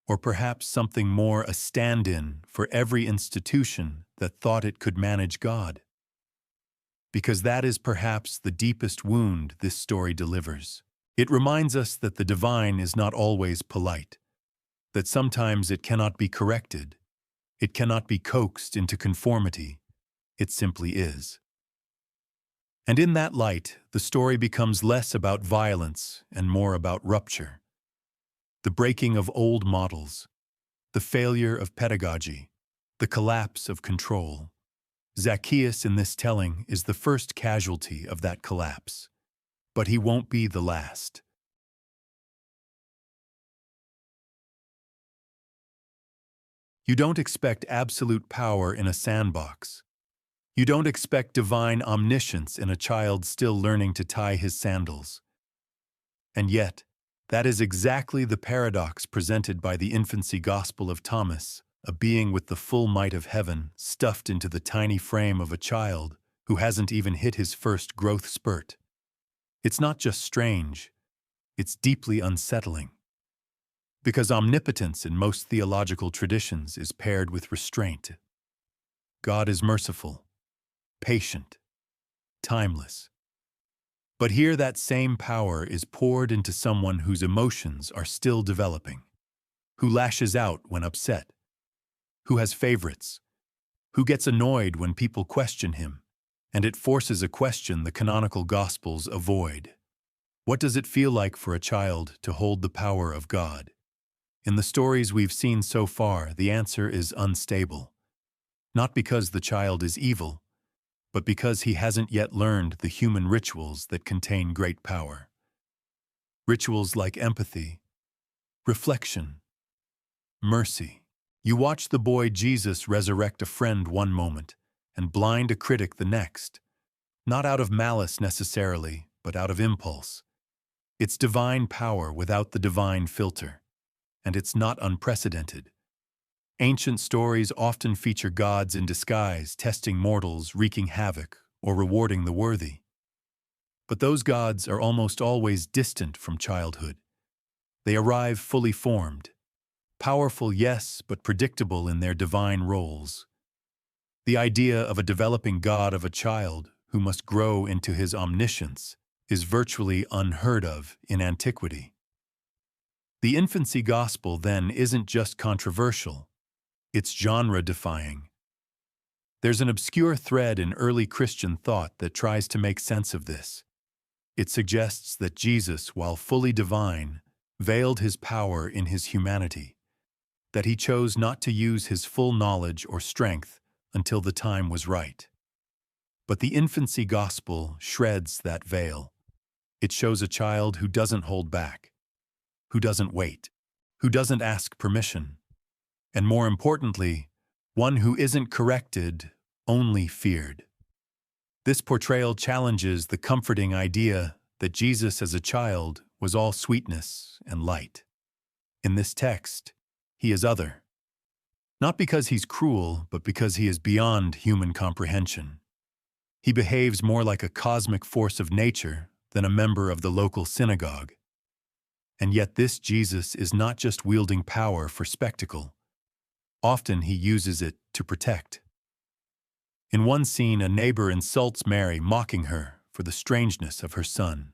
Or perhaps something more, a stand-in for every institution that thought it could manage God? Because that is perhaps the deepest wound this story delivers. It reminds us that the divine is not always polite, that sometimes it cannot be corrected, it cannot be coaxed into conformity, it simply is. And in that light, the story becomes less about violence and more about rupture. The breaking of old models, the failure of pedagogy, the collapse of control. Zakius in this telling is the first casualty of that collapse. But he won't be the last. You don't expect absolute power in a sandbox. You don't expect divine omniscience in a child still learning to tie his sandals. And yet, that is exactly the paradox presented by the Infancy Gospel of Thomas, a being with the full might of heaven stuffed into the tiny frame of a child who hasn't even hit his first growth spurt. It's not just strange, it's deeply unsettling. Because omnipotence in most theological traditions is paired with restraint. God is merciful, patient, timeless. But here that same power is poured into someone whose emotions are still developing, who lashes out when upset, who has favorites, who gets annoyed when people question him, and it forces a question the canonical Gospels avoid. What does it feel like for a child to hold the power of God? In the stories we've seen so far, the answer is unstable. Not because the child is evil, but because he hasn't yet learned the human rituals that contain great power. Rituals like empathy, reflection, mercy. You watch the boy Jesus resurrect a friend one moment and blind a critic the next, not out of malice necessarily, but out of impulse. It's divine power without the divine filter, and it's not unprecedented. Ancient stories often feature gods in disguise, testing mortals, wreaking havoc, or rewarding the worthy. But those gods are almost always distant from childhood. They arrive fully formed, powerful, yes, but predictable in their divine roles. The idea of a developing god of a child who must grow into his omniscience is virtually unheard of in antiquity. The Infancy Gospel, then, isn't just controversial, it's genre-defying. There's an obscure thread in early Christian thought that tries to make sense of this. It suggests that Jesus, while fully divine, veiled his power in his humanity, that he chose not to use his full knowledge or strength until the time was right. But the Infancy Gospel shreds that veil. It shows a child who doesn't hold back, who doesn't wait, who doesn't ask permission, and more importantly, one who isn't corrected, only feared. This portrayal challenges the comforting idea that Jesus as a child was all sweetness and light. In this text, he is other. Not because he's cruel, but because he is beyond human comprehension. He behaves more like a cosmic force of nature than a member of the local synagogue. And yet this Jesus is not just wielding power for spectacle. Often he uses it to protect. In one scene, a neighbor insults Mary, mocking her for the strangeness of her son.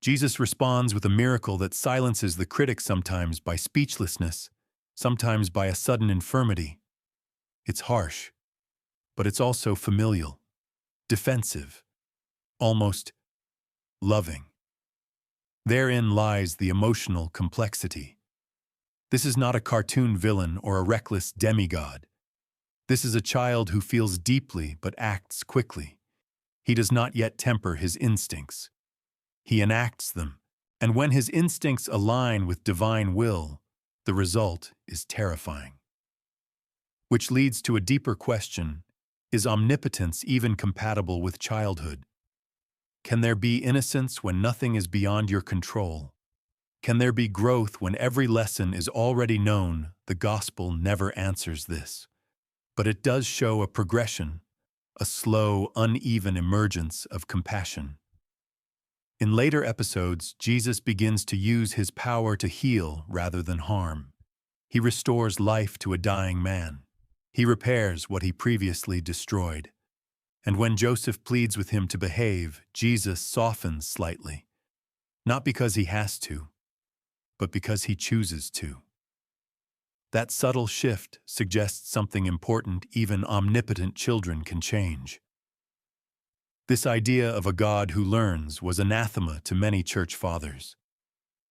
Jesus responds with a miracle that silences the critic, sometimes by speechlessness, sometimes by a sudden infirmity. It's harsh, but it's also familial, defensive, almost loving. Therein lies the emotional complexity. This is not a cartoon villain or a reckless demigod. This is a child who feels deeply but acts quickly. He does not yet temper his instincts. He enacts them, and when his instincts align with divine will, the result is terrifying. Which leads to a deeper question: is omnipotence even compatible with childhood? Can there be innocence when nothing is beyond your control? Can there be growth when every lesson is already known? The gospel never answers this. But it does show a progression, a slow, uneven emergence of compassion. In later episodes, Jesus begins to use his power to heal rather than harm. He restores life to a dying man. He repairs what he previously destroyed. And when Joseph pleads with him to behave, Jesus softens slightly, not because he has to, but because he chooses to. That subtle shift suggests something important even omnipotent children can change. This idea of a God who learns was anathema to many church fathers.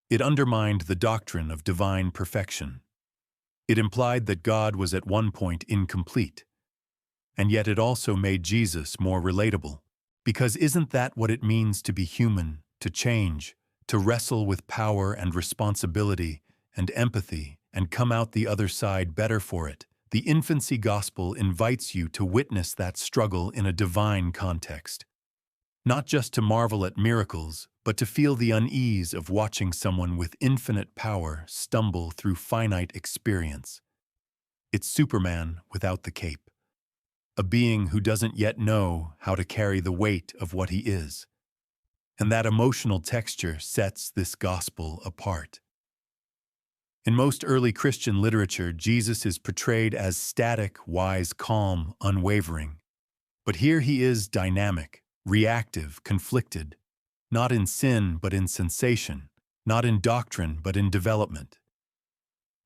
It undermined the doctrine of divine perfection. It implied that God was at one point incomplete. And yet it also made Jesus more relatable. Because isn't that what it means to be human, to change, to wrestle with power and responsibility and empathy and come out the other side better for it? The Infancy Gospel invites you to witness that struggle in a divine context. Not just to marvel at miracles, but to feel the unease of watching someone with infinite power stumble through finite experience. It's Superman without the cape. A being who doesn't yet know how to carry the weight of what he is. And that emotional texture sets this gospel apart. In most early Christian literature, Jesus is portrayed as static, wise, calm, unwavering. But here he is dynamic, reactive, conflicted, not in sin but in sensation, not in doctrine but in development.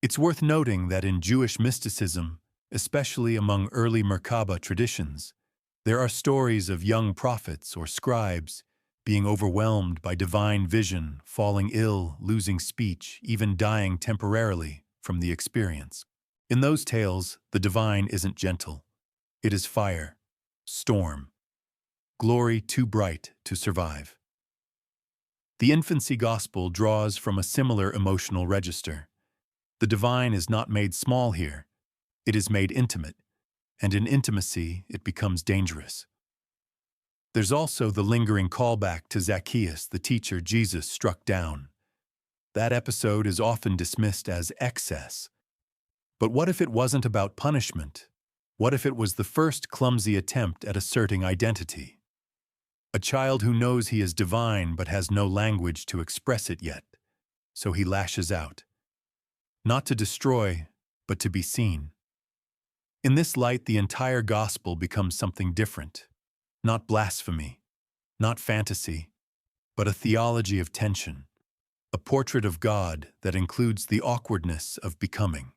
It's worth noting that in Jewish mysticism, especially among early Merkabah traditions, there are stories of young prophets or scribes being overwhelmed by divine vision, falling ill, losing speech, even dying temporarily from the experience. In those tales, the divine isn't gentle. It is fire, storm, glory too bright to survive. The Infancy Gospel draws from a similar emotional register. The divine is not made small here. It is made intimate, and in intimacy it becomes dangerous. There's also the lingering callback to Zakius, the teacher Jesus struck down. That episode is often dismissed as excess, But what if it wasn't about punishment? What if it was the first clumsy attempt at asserting identity? A child who knows he is divine but has no language to express it yet, so he lashes out. Not to destroy, but to be seen. In this light, the entire gospel becomes something different. Not blasphemy, not fantasy, but a theology of tension. A portrait of God that includes the awkwardness of becoming.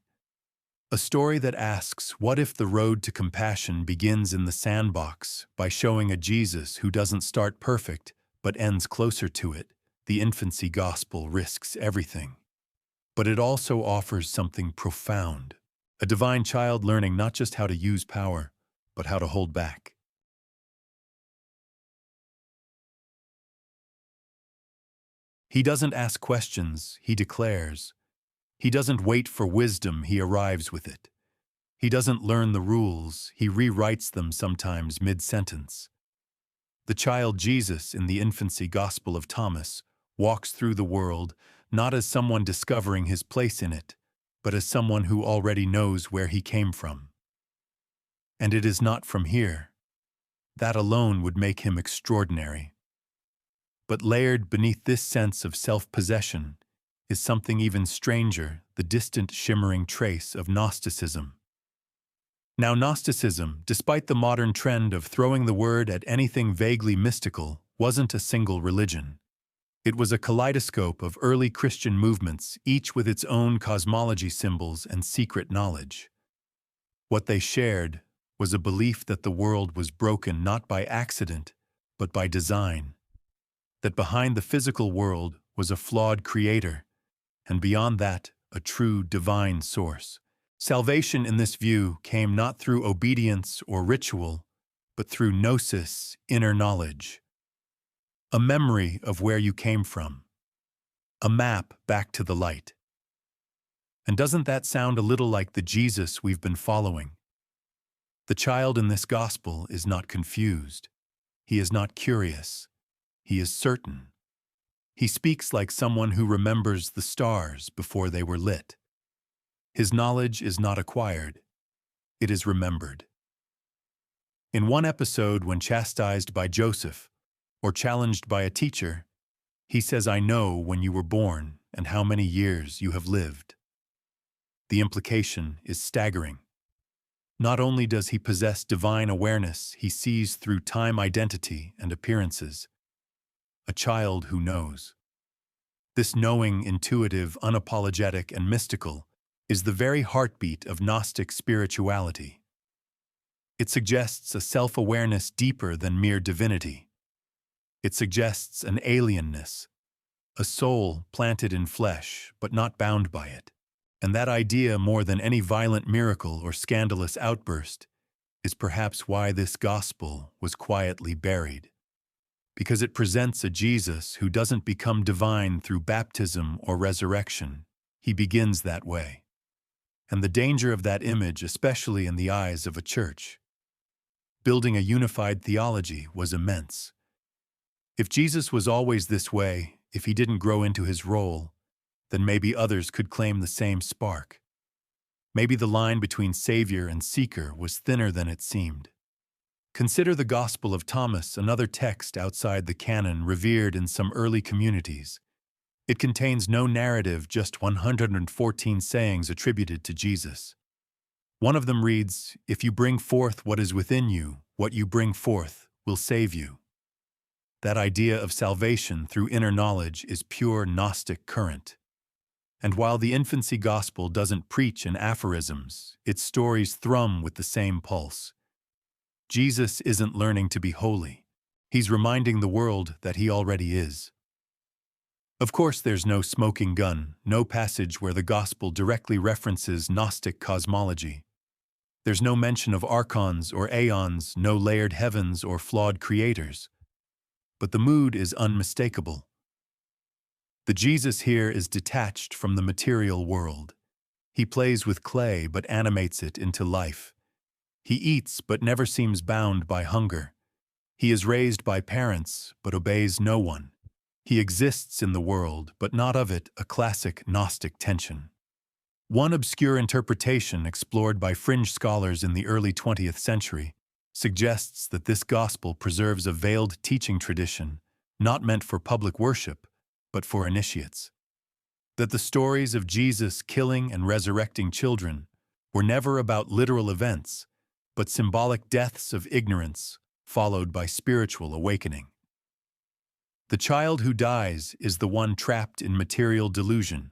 A story that asks, what if the road to compassion begins in the sandbox by showing a Jesus who doesn't start perfect but ends closer to it? The Infancy Gospel risks everything. But it also offers something profound. A divine child learning not just how to use power, but how to hold back. He doesn't ask questions, he declares. He doesn't wait for wisdom, he arrives with it. He doesn't learn the rules, he rewrites them sometimes mid-sentence. The child Jesus in the Infancy Gospel of Thomas walks through the world not as someone discovering his place in it, but as someone who already knows where he came from. And it is not from here. That alone would make him extraordinary. But layered beneath this sense of self-possession is something even stranger, the distant shimmering trace of Gnosticism. Now, Gnosticism, despite the modern trend of throwing the word at anything vaguely mystical, wasn't a single religion. It was a kaleidoscope of early Christian movements, each with its own cosmology symbols and secret knowledge. What they shared was a belief that the world was broken not by accident, but by design. That behind the physical world was a flawed creator, and beyond that, a true divine source. Salvation in this view came not through obedience or ritual, but through gnosis, inner knowledge. A memory of where you came from. A map back to the light. And doesn't that sound a little like the Jesus we've been following? The child in this gospel is not confused. He is not curious. He is certain. He speaks like someone who remembers the stars before they were lit. His knowledge is not acquired. It is remembered. In one episode, when chastised by Joseph, or challenged by a teacher, he says, "I know when you were born and how many years you have lived." The implication is staggering. Not only does he possess divine awareness, he sees through time, identity, and appearances. A child who knows. This knowing, intuitive, unapologetic, and mystical is the very heartbeat of Gnostic spirituality. It suggests a self-awareness deeper than mere divinity. It suggests an alienness, a soul planted in flesh but not bound by it. And that idea, more than any violent miracle or scandalous outburst, is perhaps why this gospel was quietly buried. Because it presents a Jesus who doesn't become divine through baptism or resurrection. He begins that way. And the danger of that image, especially in the eyes of a church, building a unified theology, was immense. If Jesus was always this way, if he didn't grow into his role, then maybe others could claim the same spark. Maybe the line between Savior and Seeker was thinner than it seemed. Consider the Gospel of Thomas, another text outside the canon revered in some early communities. It contains no narrative, just 114 sayings attributed to Jesus. One of them reads, "If you bring forth what is within you, what you bring forth will save you." That idea of salvation through inner knowledge is pure Gnostic current. And while the Infancy Gospel doesn't preach in aphorisms, its stories thrum with the same pulse. Jesus isn't learning to be holy. He's reminding the world that he already is. Of course, there's no smoking gun, no passage where the Gospel directly references Gnostic cosmology. There's no mention of archons or aeons, no layered heavens or flawed creators. But the mood is unmistakable. The Jesus here is detached from the material world. He plays with clay but animates it into life. He eats but never seems bound by hunger. He is raised by parents but obeys no one. He exists in the world but not of it, a classic Gnostic tension. One obscure interpretation explored by fringe scholars in the early 20th century suggests that this gospel preserves a veiled teaching tradition not meant for public worship, but for initiates. That the stories of Jesus killing and resurrecting children were never about literal events, but symbolic deaths of ignorance followed by spiritual awakening. The child who dies is the one trapped in material delusion.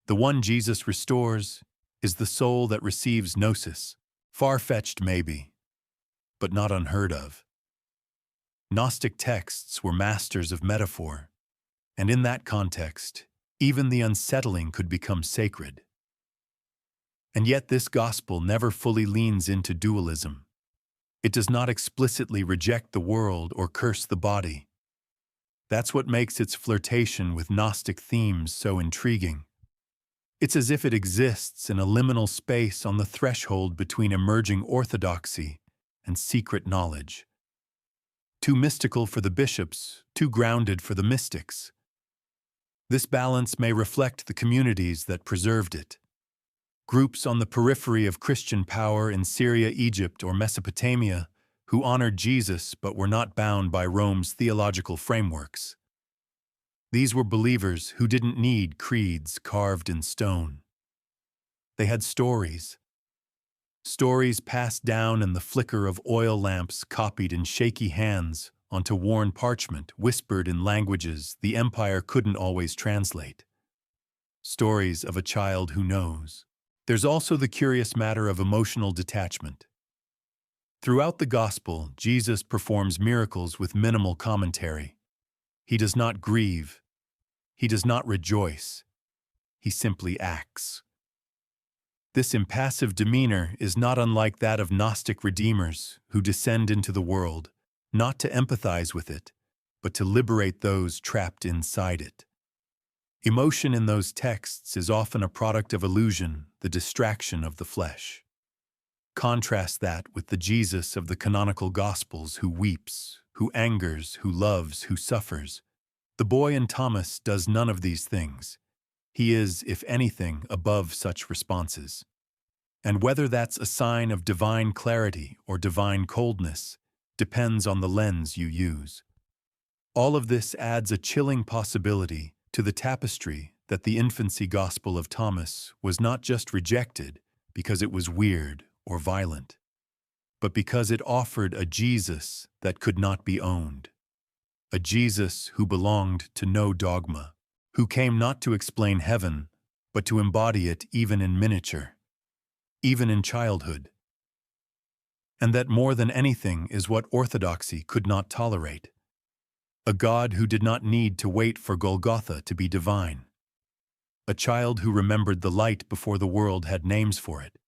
The one Jesus restores is the soul that receives gnosis, far-fetched maybe, but not unheard of. Gnostic texts were masters of metaphor, and in that context, even the unsettling could become sacred. And yet this gospel never fully leans into dualism. It does not explicitly reject the world or curse the body. That's what makes its flirtation with Gnostic themes so intriguing. It's as if it exists in a liminal space on the threshold between emerging orthodoxy and secret knowledge. Too mystical for the bishops, too grounded for the mystics. This balance may reflect the communities that preserved it. Groups on the periphery of Christian power in Syria, Egypt, or Mesopotamia who honored Jesus but were not bound by Rome's theological frameworks. These were believers who didn't need creeds carved in stone. They had stories. Stories passed down in the flicker of oil lamps copied in shaky hands onto worn parchment, whispered in languages the empire couldn't always translate. Stories of a child who knows. There's also the curious matter of emotional detachment. Throughout the Gospel, Jesus performs miracles with minimal commentary. He does not grieve. He does not rejoice. He simply acts. This impassive demeanor is not unlike that of Gnostic redeemers who descend into the world, not to empathize with it, but to liberate those trapped inside it. Emotion in those texts is often a product of illusion, the distraction of the flesh. Contrast that with the Jesus of the canonical Gospels who weeps, who angers, who loves, who suffers. The boy in Thomas does none of these things. He is, if anything, above such responses. And whether that's a sign of divine clarity or divine coldness depends on the lens you use. All of this adds a chilling possibility to the tapestry that the Infancy Gospel of Thomas was not just rejected because it was weird or violent, but because it offered a Jesus that could not be owned. A Jesus who belonged to no dogma, who came not to explain heaven, but to embody it even in miniature, even in childhood. And that more than anything is what orthodoxy could not tolerate. A God who did not need to wait for Golgotha to be divine. A child who remembered the light before the world had names for it.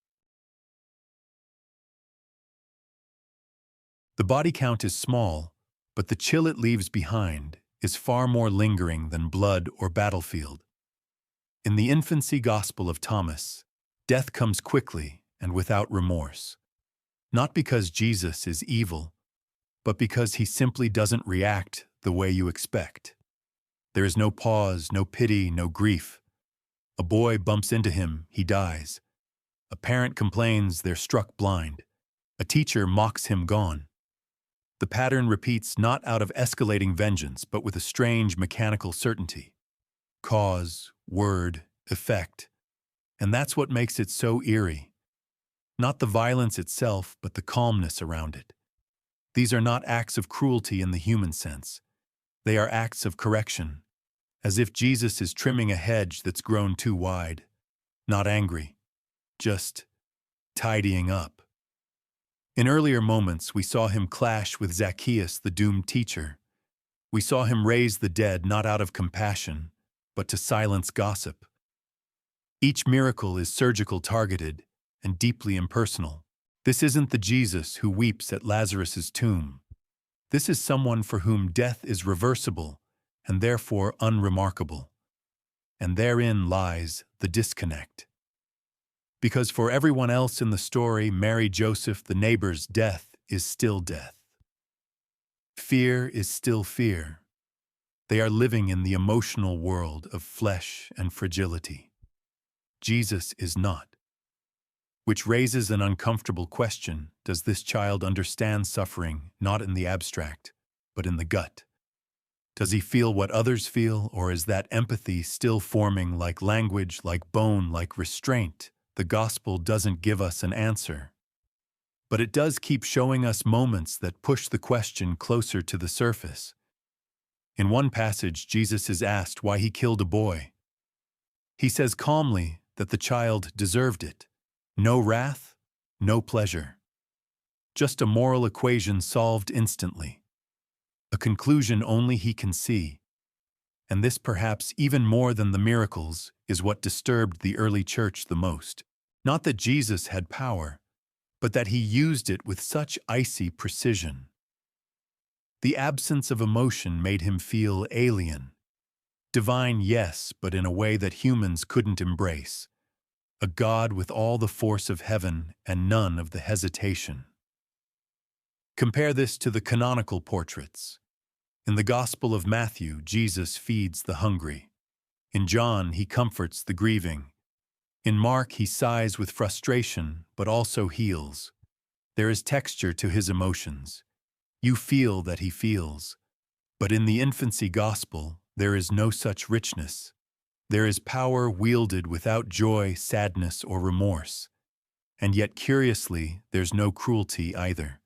The body count is small, but the chill it leaves behind is far more lingering than blood or battlefield. In the Infancy Gospel of Thomas, death comes quickly and without remorse. Not because Jesus is evil, but because he simply doesn't react the way you expect. There is no pause, no pity, no grief. A boy bumps into him, he dies. A parent complains they're struck blind. A teacher mocks him gone. The pattern repeats not out of escalating vengeance, but with a strange mechanical certainty. Cause, word, effect. And that's what makes it so eerie. Not the violence itself, but the calmness around it. These are not acts of cruelty in the human sense. They are acts of correction, as if Jesus is trimming a hedge that's grown too wide. Not angry, just tidying up. In earlier moments, we saw him clash with Zakius, the doomed teacher. We saw him raise the dead not out of compassion, but to silence gossip. Each miracle is surgical targeted and deeply impersonal. This isn't the Jesus who weeps at Lazarus's tomb. This is someone for whom death is reversible and therefore unremarkable. And therein lies the disconnect. Because for everyone else in the story, Mary, Joseph, the neighbor's death is still death. Fear is still fear. They are living in the emotional world of flesh and fragility. Jesus is not. Which raises an uncomfortable question: does this child understand suffering not in the abstract, but in the gut? Does he feel what others feel, or is that empathy still forming like language, like bone, like restraint? The gospel doesn't give us an answer, but it does keep showing us moments that push the question closer to the surface. In one passage, Jesus is asked why he killed a boy. He says calmly that the child deserved it. No wrath, no pleasure. Just a moral equation solved instantly. A conclusion only he can see. And this, perhaps even more than the miracles, is what disturbed the early church the most. Not that Jesus had power, but that he used it with such icy precision. The absence of emotion made him feel alien. Divine, yes, but in a way that humans couldn't embrace. A God with all the force of heaven and none of the hesitation. Compare this to the canonical portraits. In the Gospel of Matthew, Jesus feeds the hungry. In John, he comforts the grieving. In Mark, he sighs with frustration, but also heals. There is texture to his emotions. You feel that he feels. But in the Infancy Gospel, there is no such richness. There is power wielded without joy, sadness, or remorse. And yet, curiously, there's no cruelty either.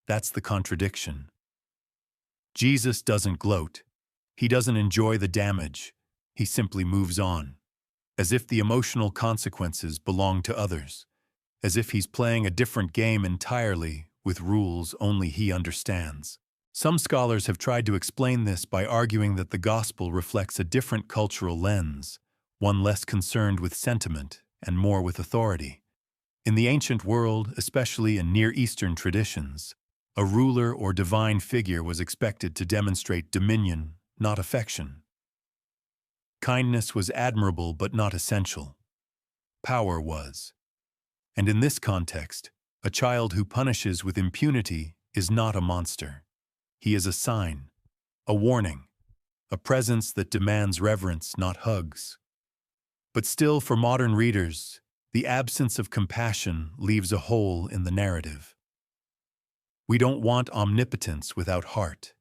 That's the contradiction. Jesus doesn't gloat. He doesn't enjoy the damage. He simply moves on, as if the emotional consequences belong to others, as if he's playing a different game entirely with rules only he understands. Some scholars have tried to explain this by arguing that the gospel reflects a different cultural lens, one less concerned with sentiment and more with authority. In the ancient world, especially in Near Eastern traditions, a ruler or divine figure was expected to demonstrate dominion, not affection. Kindness was admirable but not essential. Power was. And in this context, a child who punishes with impunity is not a monster. He is a sign, a warning, a presence that demands reverence, not hugs. But still, for modern readers, the absence of compassion leaves a hole in the narrative. We don't want omnipotence without heart.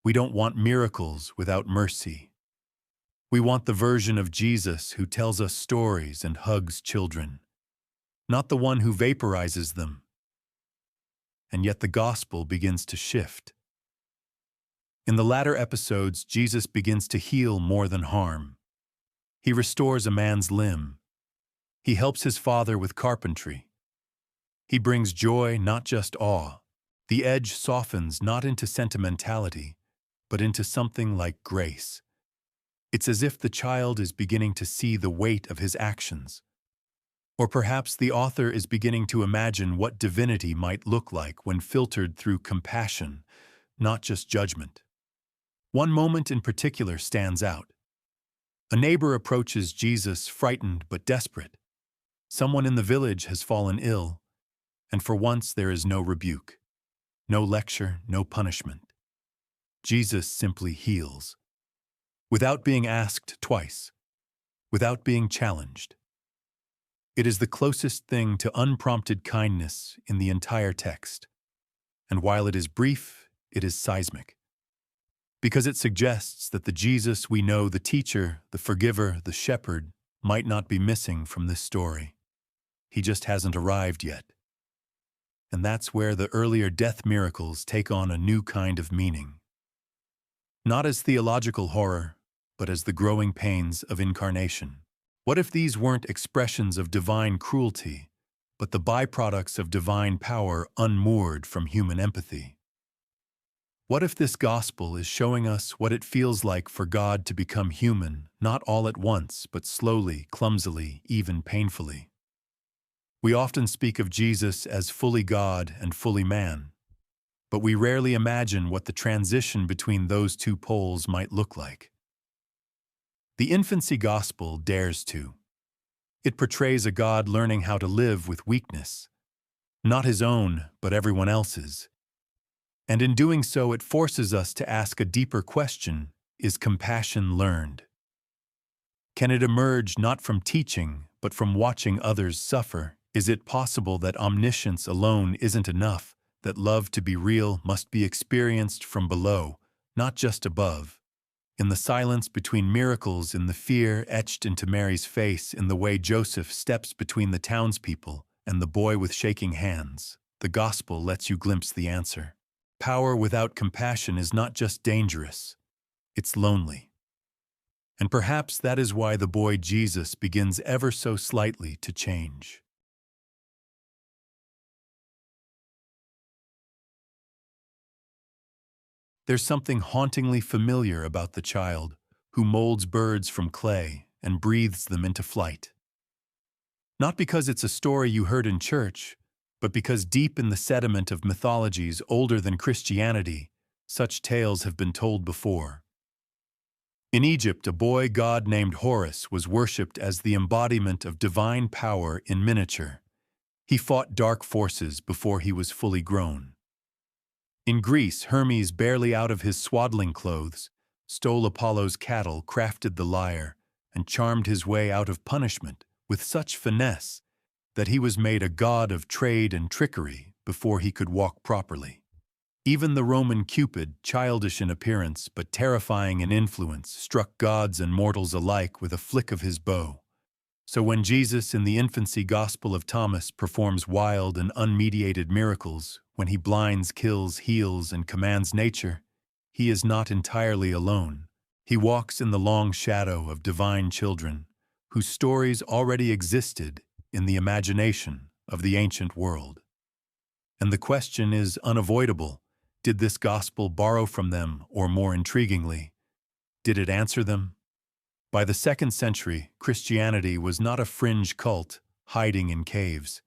We don't want miracles without mercy. We want the version of Jesus who tells us stories and hugs children, not the one who vaporizes them. And yet the gospel begins to shift. In the latter episodes, Jesus begins to heal more than harm. He restores a man's limb. He helps his father with carpentry. He brings joy, not just awe. The edge softens not into sentimentality, but into something like grace. It's as if the child is beginning to see the weight of his actions. Or perhaps the author is beginning to imagine what divinity might look like when filtered through compassion, not just judgment. One moment in particular stands out. A neighbor approaches Jesus frightened but desperate. Someone in the village has fallen ill, and for once there is no rebuke, no lecture, no punishment. Jesus simply heals, without being asked twice, without being challenged. It is the closest thing to unprompted kindness in the entire text, and while it is brief, it is seismic. Because it suggests that the Jesus we know, the teacher, the forgiver, the shepherd, might not be missing from this story. He just hasn't arrived yet. And that's where the earlier death miracles take on a new kind of meaning. Not as theological horror, but as the growing pains of incarnation. What if these weren't expressions of divine cruelty, but the byproducts of divine power unmoored from human empathy? What if this gospel is showing us what it feels like for God to become human, not all at once, but slowly, clumsily, even painfully? We often speak of Jesus as fully God and fully man, but we rarely imagine what the transition between those two poles might look like. The Infancy Gospel dares to. It portrays a God learning how to live with weakness, not his own, but everyone else's. And in doing so, it forces us to ask a deeper question: is compassion learned? Can it emerge not from teaching, but from watching others suffer. Is it possible that omniscience alone isn't enough, that love to be real must be experienced from below, not just above? In the silence between miracles, in the fear etched into Mary's face, in the way Joseph steps between the townspeople and the boy with shaking hands, the gospel lets you glimpse the answer. Power without compassion is not just dangerous, it's lonely. And perhaps that is why the boy Jesus begins ever so slightly to change. There's something hauntingly familiar about the child who molds birds from clay and breathes them into flight. Not because it's a story you heard in church, but because deep in the sediment of mythologies older than Christianity, such tales have been told before. In Egypt, a boy god named Horus was worshipped as the embodiment of divine power in miniature. He fought dark forces before he was fully grown. In Greece, Hermes, barely out of his swaddling clothes, stole Apollo's cattle, crafted the lyre, and charmed his way out of punishment with such finesse that he was made a god of trade and trickery before he could walk properly. Even the Roman Cupid, childish in appearance but terrifying in influence, struck gods and mortals alike with a flick of his bow. So when Jesus in the Infancy Gospel of Thomas performs wild and unmediated miracles, when he blinds, kills, heals, and commands nature, he is not entirely alone. He walks in the long shadow of divine children, whose stories already existed in the imagination of the ancient world. And the question is unavoidable. Did this gospel borrow from them, or more intriguingly, did it answer them? By the 2nd century, Christianity was not a fringe cult hiding in caves.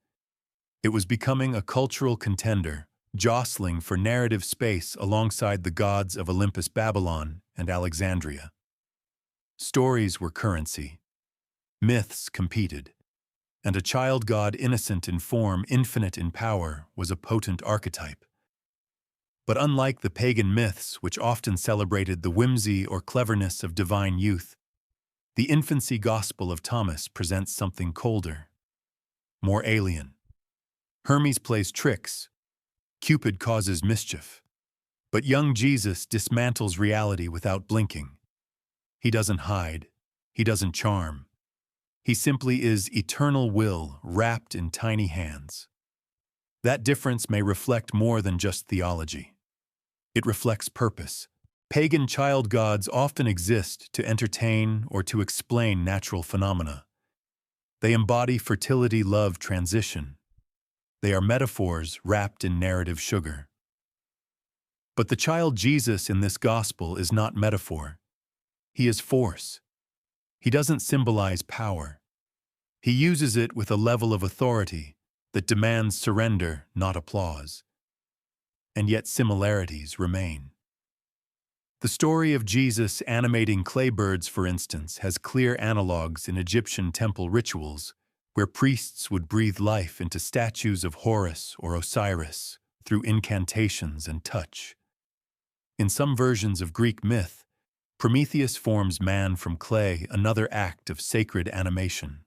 It was becoming a cultural contender, jostling for narrative space alongside the gods of Olympus, Babylon, and Alexandria. Stories were currency. Myths competed. And a child god innocent in form, infinite in power, was a potent archetype. But unlike the pagan myths, which often celebrated the whimsy or cleverness of divine youth, the Infancy Gospel of Thomas presents something colder, more alien. Hermes plays tricks, Cupid causes mischief, but young Jesus dismantles reality without blinking. He doesn't hide, he doesn't charm. He simply is eternal will wrapped in tiny hands. That difference may reflect more than just theology. It reflects purpose. Pagan child gods often exist to entertain or to explain natural phenomena. They embody fertility, love, transition. They are metaphors wrapped in narrative sugar. But the child Jesus in this gospel is not metaphor. He is force. He doesn't symbolize power. He uses it with a level of authority that demands surrender, not applause. And yet similarities remain. The story of Jesus animating clay birds, for instance, has clear analogues in Egyptian temple rituals, where priests would breathe life into statues of Horus or Osiris through incantations and touch. In some versions of Greek myth, Prometheus forms man from clay, another act of sacred animation.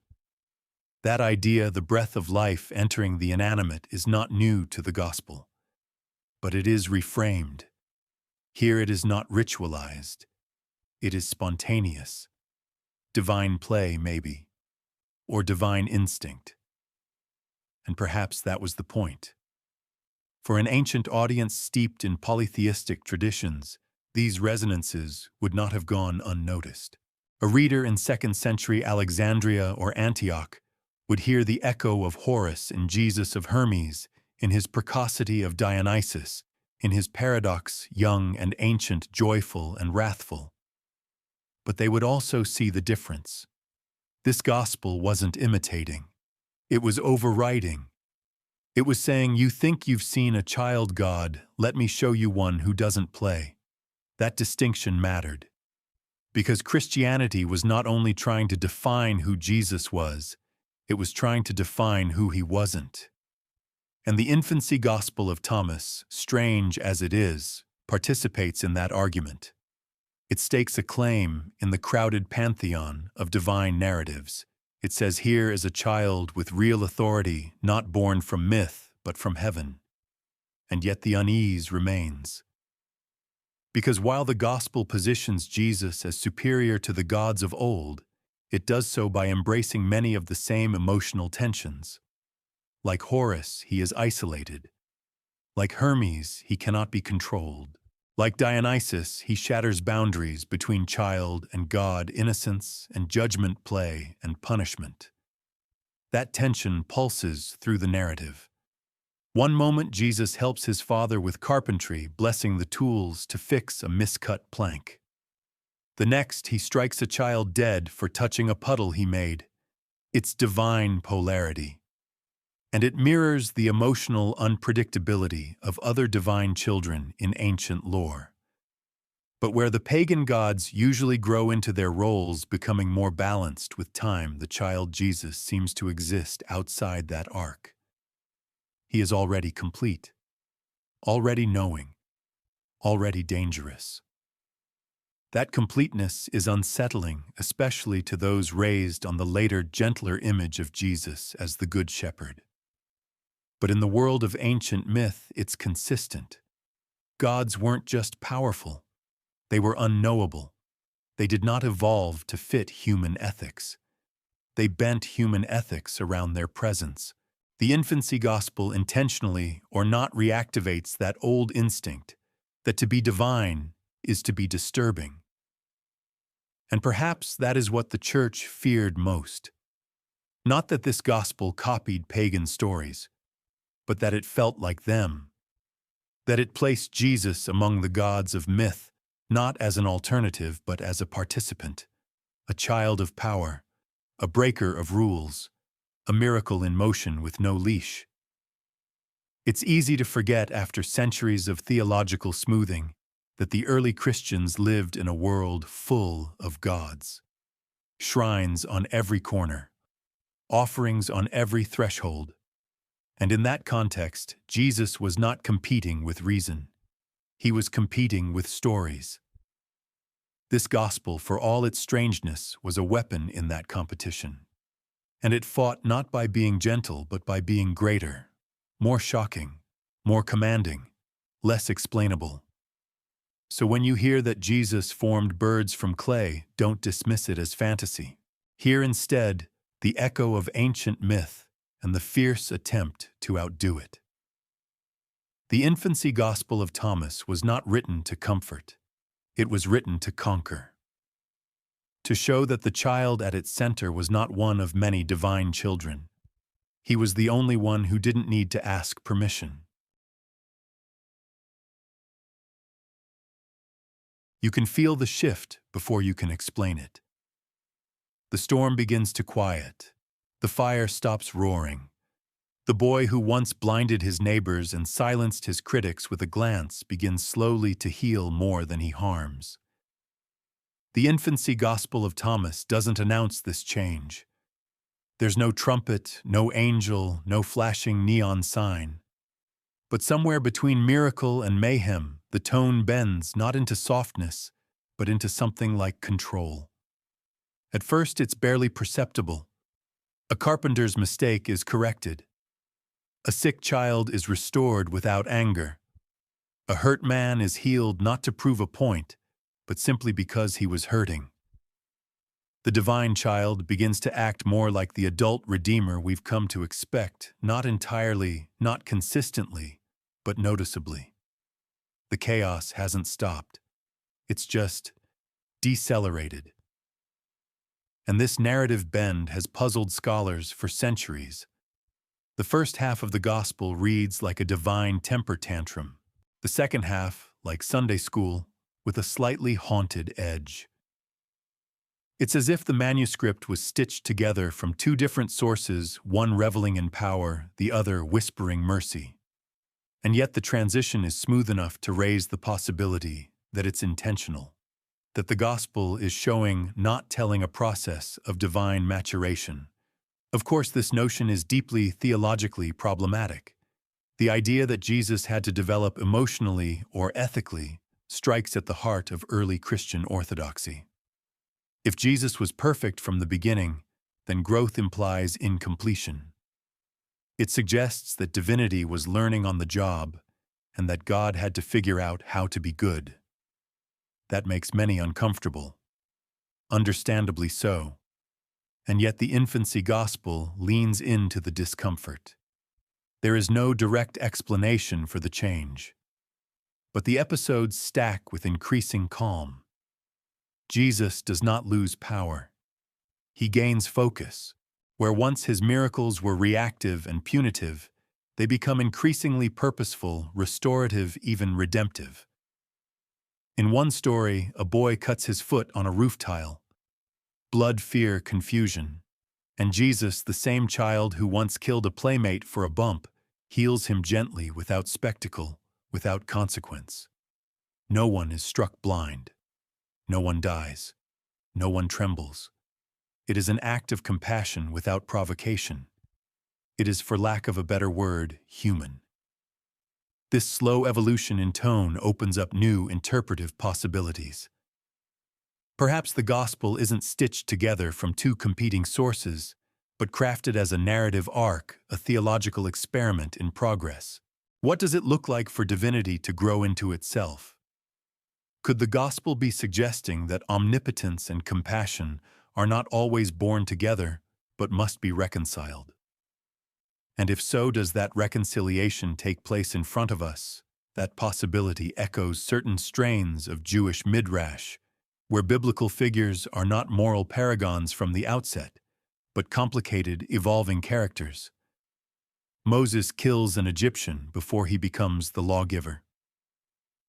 That idea, the breath of life entering the inanimate, is not new to the gospel, but it is reframed. Here it is not ritualized. It is spontaneous. Divine play, maybe, or divine instinct. And perhaps that was the point. For an ancient audience steeped in polytheistic traditions, these resonances would not have gone unnoticed. A reader in 2nd century Alexandria or Antioch would hear the echo of Horus in Jesus of Hermes, in his precocity of Dionysus, in his paradox, young and ancient, joyful and wrathful. But they would also see the difference. This gospel wasn't imitating. It was overriding. It was saying, you think you've seen a child God, let me show you one who doesn't play. That distinction mattered. Because Christianity was not only trying to define who Jesus was, it was trying to define who he wasn't. And the Infancy Gospel of Thomas, strange as it is, participates in that argument. It stakes a claim in the crowded pantheon of divine narratives. It says here is a child with real authority, not born from myth, but from heaven. And yet the unease remains. Because while the gospel positions Jesus as superior to the gods of old, it does so by embracing many of the same emotional tensions. Like Horus, he is isolated. Like Hermes, he cannot be controlled. Like Dionysus, he shatters boundaries between child and God, innocence and judgment, play and punishment. That tension pulses through the narrative. One moment, Jesus helps his father with carpentry, blessing the tools to fix a miscut plank. The next, he strikes a child dead for touching a puddle he made. It's divine polarity. And it mirrors the emotional unpredictability of other divine children in ancient lore. But where the pagan gods usually grow into their roles, becoming more balanced with time, the child Jesus seems to exist outside that arc. He is already complete, already knowing, already dangerous. That completeness is unsettling, especially to those raised on the later, gentler image of Jesus as the Good Shepherd. But in the world of ancient myth, it's consistent. Gods weren't just powerful. They were unknowable. They did not evolve to fit human ethics. They bent human ethics around their presence. The Infancy Gospel intentionally or not reactivates that old instinct that to be divine is to be disturbing. And perhaps that is what the Church feared most. Not that this gospel copied pagan stories, but that it felt like them. That it placed Jesus among the gods of myth, not as an alternative, but as a participant, a child of power, a breaker of rules, a miracle in motion with no leash. It's easy to forget after centuries of theological smoothing that the early Christians lived in a world full of gods. Shrines on every corner, offerings on every threshold. And in that context, Jesus was not competing with reason. He was competing with stories. This gospel, for all its strangeness, was a weapon in that competition. And it fought not by being gentle, but by being greater, more shocking, more commanding, less explainable. So when you hear that Jesus formed birds from clay, don't dismiss it as fantasy. Hear instead the echo of ancient myth and the fierce attempt to outdo it. The Infancy Gospel of Thomas was not written to comfort. It was written to conquer. To show that the child at its center was not one of many divine children. He was the only one who didn't need to ask permission. You can feel the shift before you can explain it. The storm begins to quiet. The fire stops roaring. The boy who once blinded his neighbors and silenced his critics with a glance begins slowly to heal more than he harms. The Infancy Gospel of Thomas doesn't announce this change. There's no trumpet, no angel, no flashing neon sign. But somewhere between miracle and mayhem, the tone bends not into softness, but into something like control. At first, it's barely perceptible. A carpenter's mistake is corrected. A sick child is restored without anger. A hurt man is healed not to prove a point, but simply because he was hurting. The divine child begins to act more like the adult redeemer we've come to expect, not entirely, not consistently, but noticeably. The chaos hasn't stopped. It's just decelerated. And this narrative bend has puzzled scholars for centuries. The first half of the gospel reads like a divine temper tantrum. The second half, like Sunday school, with a slightly haunted edge. It's as if the manuscript was stitched together from two different sources, one reveling in power, the other whispering mercy. And yet the transition is smooth enough to raise the possibility that it's intentional, that the gospel is showing, not telling, a process of divine maturation. Of course, this notion is deeply theologically problematic. The idea that Jesus had to develop emotionally or ethically strikes at the heart of early Christian orthodoxy. If Jesus was perfect from the beginning, then growth implies incompletion. It suggests that divinity was learning on the job and that God had to figure out how to be good. That makes many uncomfortable. Understandably so. And yet the Infancy Gospel leans into the discomfort. There is no direct explanation for the change. But the episodes stack with increasing calm. Jesus does not lose power. He gains focus. Where once his miracles were reactive and punitive, they become increasingly purposeful, restorative, even redemptive. In one story, a boy cuts his foot on a roof tile. Blood, fear, confusion. And Jesus, the same child who once killed a playmate for a bump, heals him gently, without spectacle, without consequence. No one is struck blind. No one dies. No one trembles. It is an act of compassion without provocation. It is, for lack of a better word, human. This slow evolution in tone opens up new interpretive possibilities. Perhaps the gospel isn't stitched together from two competing sources, but crafted as a narrative arc, a theological experiment in progress. What does it look like for divinity to grow into itself? Could the gospel be suggesting that omnipotence and compassion are not always born together, but must be reconciled? And if so, does that reconciliation take place in front of us? That possibility echoes certain strains of Jewish midrash, where biblical figures are not moral paragons from the outset, but complicated, evolving characters. Moses kills an Egyptian before he becomes the lawgiver.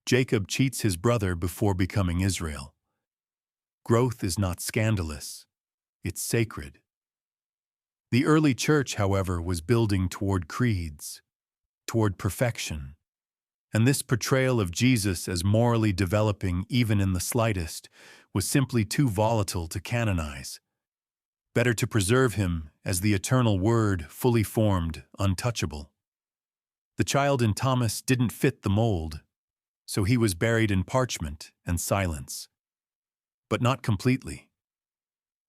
Jacob cheats his brother before becoming Israel. Growth is not scandalous, it's sacred. The early church, however, was building toward creeds, toward perfection, and this portrayal of Jesus as morally developing even in the slightest was simply too volatile to canonize. Better to preserve him as the eternal Word, fully formed, untouchable. The child in Thomas didn't fit the mold, so he was buried in parchment and silence. But not completely.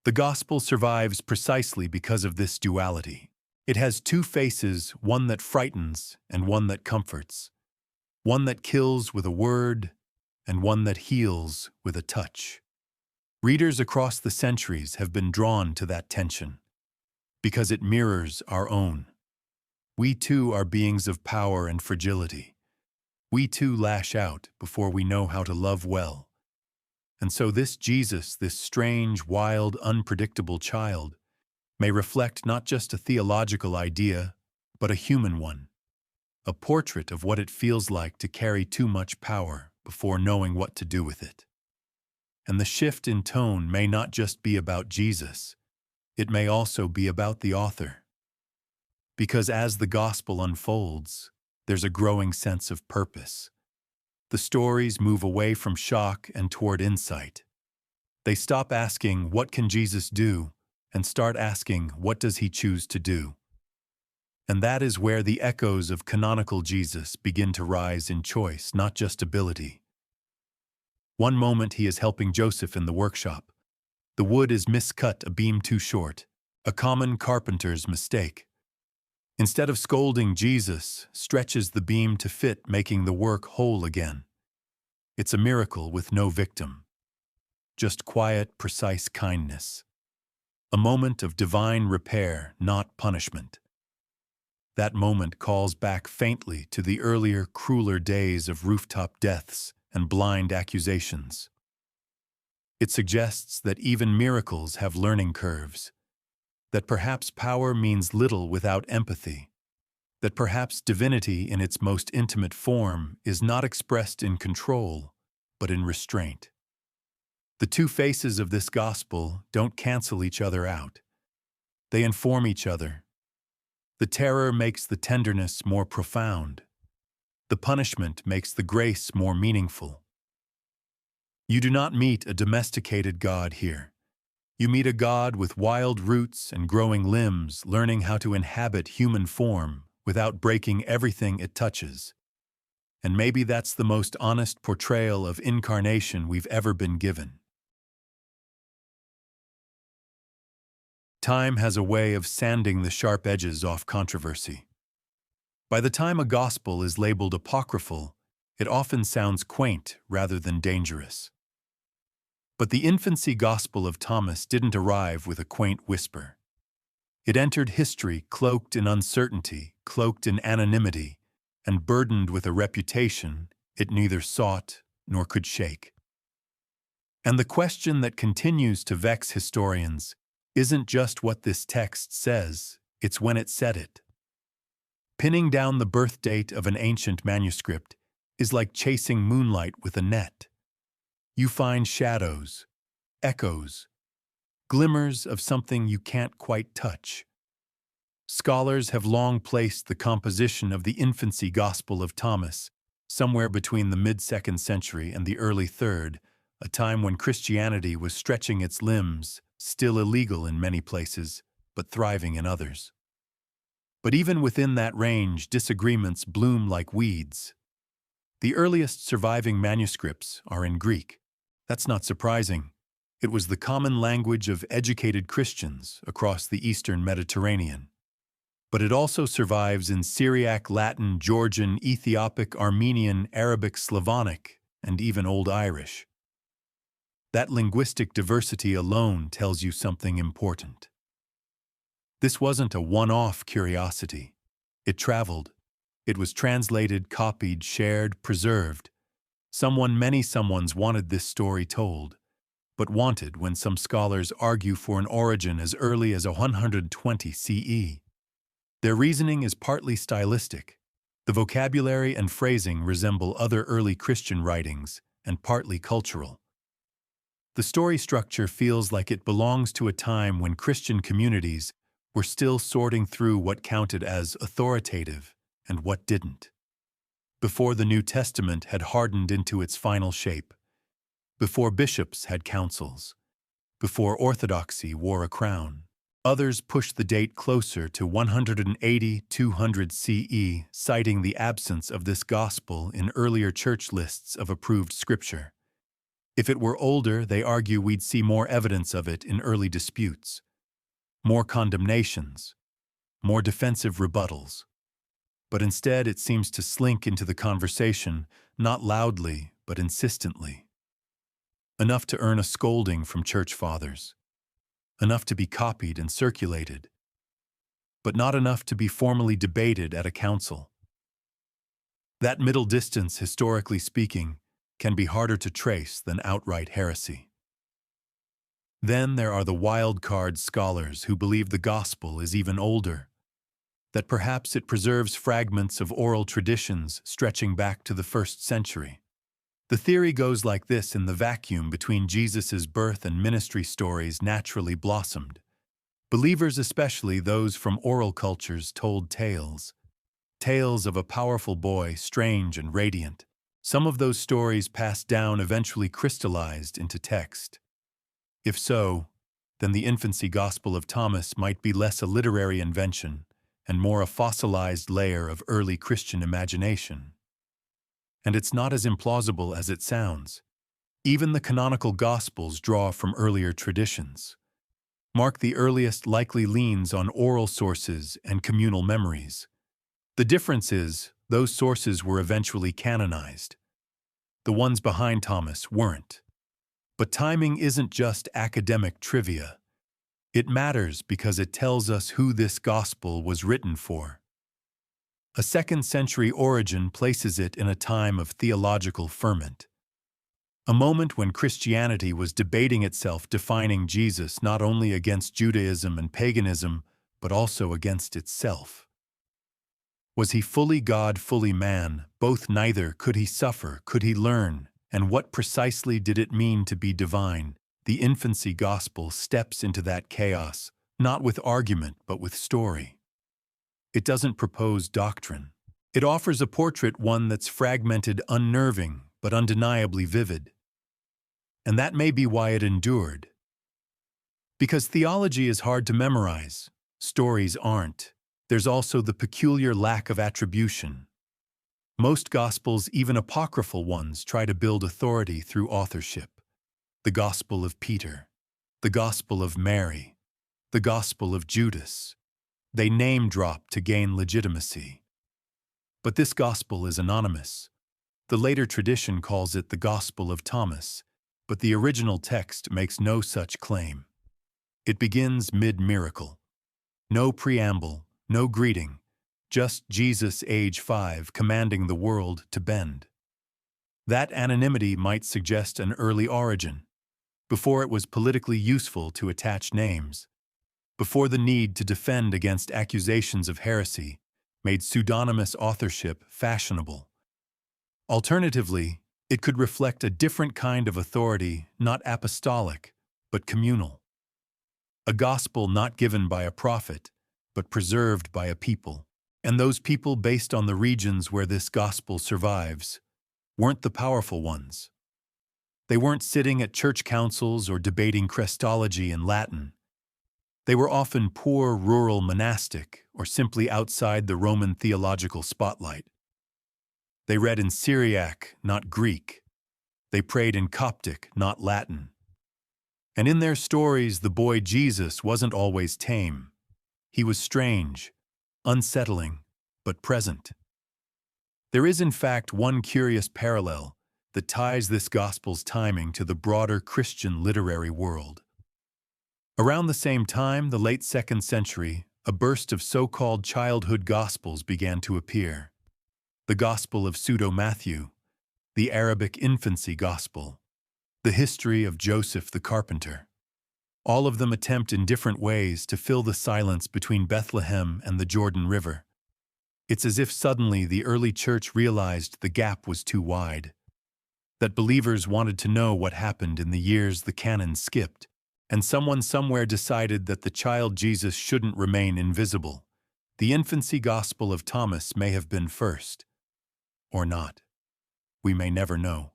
The gospel survives precisely because of this duality. It has two faces, one that frightens and one that comforts, one that kills with a word and one that heals with a touch. Readers across the centuries have been drawn to that tension because it mirrors our own. We too are beings of power and fragility. We too lash out before we know how to love well. And so this Jesus, this strange, wild, unpredictable child, may reflect not just a theological idea, but a human one, a portrait of what it feels like to carry too much power before knowing what to do with it. And the shift in tone may not just be about Jesus, it may also be about the author. Because as the gospel unfolds, there's a growing sense of purpose. The stories move away from shock and toward insight. They stop asking, "What can Jesus do?" and start asking, "What does he choose to do?" And that is where the echoes of canonical Jesus begin to rise in choice, not just ability. One moment he is helping Joseph in the workshop. The wood is miscut a beam too short, a common carpenter's mistake. Instead of scolding, Jesus stretches the beam to fit, making the work whole again. It's a miracle with no victim. Just quiet, precise kindness. A moment of divine repair, not punishment. That moment calls back faintly to the earlier, crueler days of rooftop deaths and blind accusations. It suggests that even miracles have learning curves, that perhaps power means little without empathy, that perhaps divinity in its most intimate form is not expressed in control, but in restraint. The two faces of this gospel don't cancel each other out. They inform each other. The terror makes the tenderness more profound. The punishment makes the grace more meaningful. You do not meet a domesticated God here. You meet a God with wild roots and growing limbs, learning how to inhabit human form without breaking everything it touches. And maybe that's the most honest portrayal of incarnation we've ever been given. Time has a way of sanding the sharp edges off controversy. By the time a gospel is labeled apocryphal, it often sounds quaint rather than dangerous. But the Infancy Gospel of Thomas didn't arrive with a quaint whisper. It entered history cloaked in uncertainty, cloaked in anonymity, and burdened with a reputation it neither sought nor could shake. And the question that continues to vex historians isn't just what this text says, it's when it said it. Pinning down the birth date of an ancient manuscript is like chasing moonlight with a net. You find shadows, echoes, glimmers of something you can't quite touch. Scholars have long placed the composition of the Infancy Gospel of Thomas somewhere between the mid-2nd century and the early 3rd, a time when Christianity was stretching its limbs, still illegal in many places, but thriving in others. But even within that range, disagreements bloom like weeds. The earliest surviving manuscripts are in Greek. That's not surprising. It was the common language of educated Christians across the Eastern Mediterranean. But it also survives in Syriac, Latin, Georgian, Ethiopic, Armenian, Arabic, Slavonic, and even Old Irish. That linguistic diversity alone tells you something important. This wasn't a one-off curiosity. It traveled. It was translated, copied, shared, preserved. Many someones wanted this story told, but wanted when some scholars argue for an origin as early as 120 CE. Their reasoning is partly stylistic. The vocabulary and phrasing resemble other early Christian writings, and partly cultural. The story structure feels like it belongs to a time when Christian communities were still sorting through what counted as authoritative and what didn't. Before the New Testament had hardened into its final shape, before bishops had councils, before orthodoxy wore a crown. Others pushed the date closer to 180–200 CE, citing the absence of this gospel in earlier church lists of approved scripture. If it were older, they argue we'd see more evidence of it in early disputes, more condemnations, more defensive rebuttals. But instead it seems to slink into the conversation, not loudly, but insistently. Enough to earn a scolding from church fathers. Enough to be copied and circulated, but not enough to be formally debated at a council. That middle distance, historically speaking, can be harder to trace than outright heresy. Then there are the wild-card scholars who believe the gospel is even older, that perhaps it preserves fragments of oral traditions stretching back to the 1st century. The theory goes like this: in the vacuum between Jesus' birth and ministry, stories naturally blossomed. Believers, especially those from oral cultures, told tales. Tales of a powerful boy, strange and radiant. Some of those stories passed down, eventually crystallized into text. If so, then the Infancy Gospel of Thomas might be less a literary invention and more a fossilized layer of early Christian imagination. And it's not as implausible as it sounds. Even the canonical Gospels draw from earlier traditions. Mark the earliest likely leans on oral sources and communal memories. The difference is, those sources were eventually canonized. The ones behind Thomas weren't. But timing isn't just academic trivia. It matters because it tells us who this gospel was written for. A 2nd century origin places it in a time of theological ferment. A moment when Christianity was debating itself, defining Jesus not only against Judaism and paganism, but also against itself. Was he fully God, fully man? Both neither. Could he suffer? Could he learn? And what precisely did it mean to be divine? The Infancy Gospel steps into that chaos, not with argument, but with story. It doesn't propose doctrine. It offers a portrait, one that's fragmented, unnerving, but undeniably vivid. And that may be why it endured. Because theology is hard to memorize, stories aren't. There's also the peculiar lack of attribution. Most Gospels, even apocryphal ones, try to build authority through authorship. The Gospel of Peter, the Gospel of Mary, the Gospel of Judas. They name-drop to gain legitimacy. But this gospel is anonymous. The later tradition calls it the Gospel of Thomas, but the original text makes no such claim. It begins mid-miracle. No preamble, no greeting, just Jesus, age 5, commanding the world to bend. That anonymity might suggest an early origin, before it was politically useful to attach names, before the need to defend against accusations of heresy made pseudonymous authorship fashionable. Alternatively, it could reflect a different kind of authority, not apostolic, but communal. A gospel not given by a prophet, but preserved by a people. And those people based on the regions where this gospel survives weren't the powerful ones. They weren't sitting at church councils or debating Christology in Latin. They were often poor rural monastic or simply outside the Roman theological spotlight. They read in Syriac, not Greek. They prayed in Coptic, not Latin. And in their stories, the boy Jesus wasn't always tame. He was strange, unsettling, but present. There is in fact one curious parallel that ties this gospel's timing to the broader Christian literary world. Around the same time, the late 2nd century, a burst of so-called childhood gospels began to appear. The Gospel of Pseudo-Matthew, the Arabic Infancy Gospel, the history of Joseph the carpenter. All of them attempt in different ways to fill the silence between Bethlehem and the Jordan River. It's as if suddenly the early church realized the gap was too wide, that believers wanted to know what happened in the years the canon skipped, and someone somewhere decided that the child Jesus shouldn't remain invisible. The Infancy Gospel of Thomas may have been first. Or not. We may never know.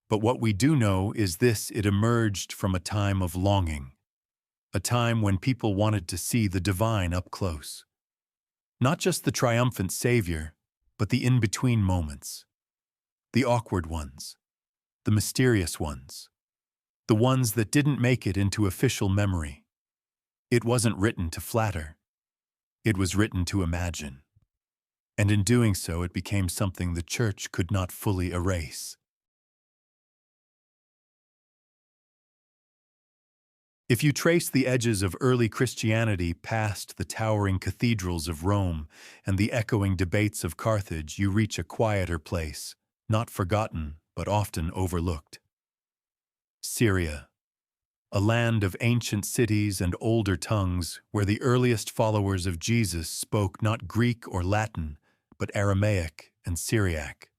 But what we do know is this: it emerged from a time of longing, a time when people wanted to see the divine up close. Not just the triumphant Savior, but the in-between moments. The awkward ones. The mysterious ones. The ones that didn't make it into official memory. It wasn't written to flatter. It was written to imagine. And in doing so, it became something the church could not fully erase. If you trace the edges of early Christianity past the towering cathedrals of Rome and the echoing debates of Carthage, you reach a quieter place, not forgotten, but often overlooked. Syria, a land of ancient cities and older tongues where the earliest followers of Jesus spoke not Greek or Latin, but Aramaic and Syriac.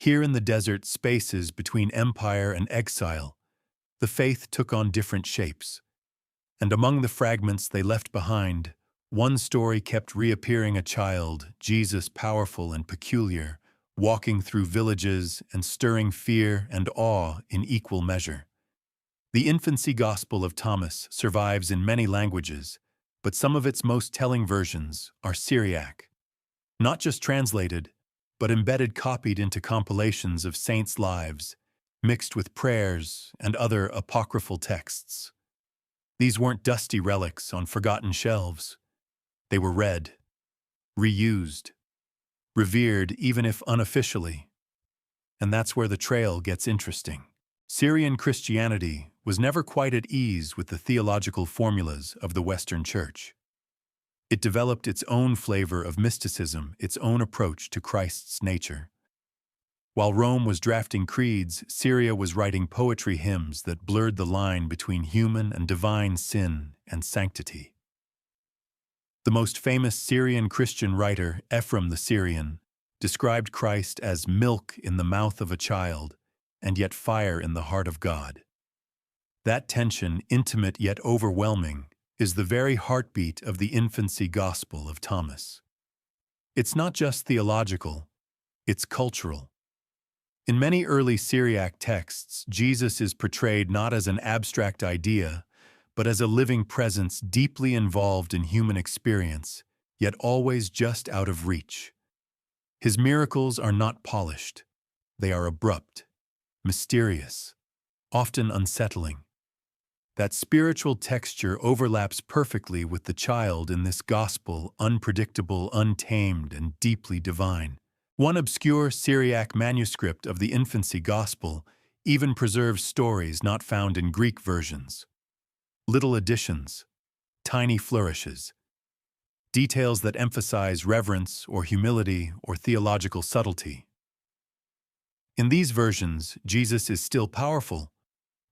Here in the desert spaces between empire and exile, the faith took on different shapes, and among the fragments they left behind, one story kept reappearing: a child, Jesus, powerful and peculiar, walking through villages and stirring fear and awe in equal measure. The Infancy Gospel of Thomas survives in many languages, but some of its most telling versions are Syriac. Not just translated, but embedded, copied into compilations of saints' lives, mixed with prayers and other apocryphal texts. These weren't dusty relics on forgotten shelves. They were read, reused, revered even if unofficially. And that's where the trail gets interesting. Syrian Christianity was never quite at ease with the theological formulas of the Western Church. It developed its own flavor of mysticism, its own approach to Christ's nature. While Rome was drafting creeds, Syria was writing poetry hymns that blurred the line between human and divine sin and sanctity. The most famous Syrian Christian writer, Ephraim the Syrian, described Christ as milk in the mouth of a child and yet fire in the heart of God. That tension, intimate yet overwhelming, is the very heartbeat of the Infancy Gospel of Thomas. It's not just theological, it's cultural. In many early Syriac texts, Jesus is portrayed not as an abstract idea, but as a living presence deeply involved in human experience, yet always just out of reach. His miracles are not polished. They are abrupt, mysterious, often unsettling. That spiritual texture overlaps perfectly with the child in this gospel, unpredictable, untamed, and deeply divine. One obscure Syriac manuscript of the Infancy Gospel even preserves stories not found in Greek versions. Little additions, tiny flourishes, details that emphasize reverence or humility or theological subtlety. In these versions, Jesus is still powerful,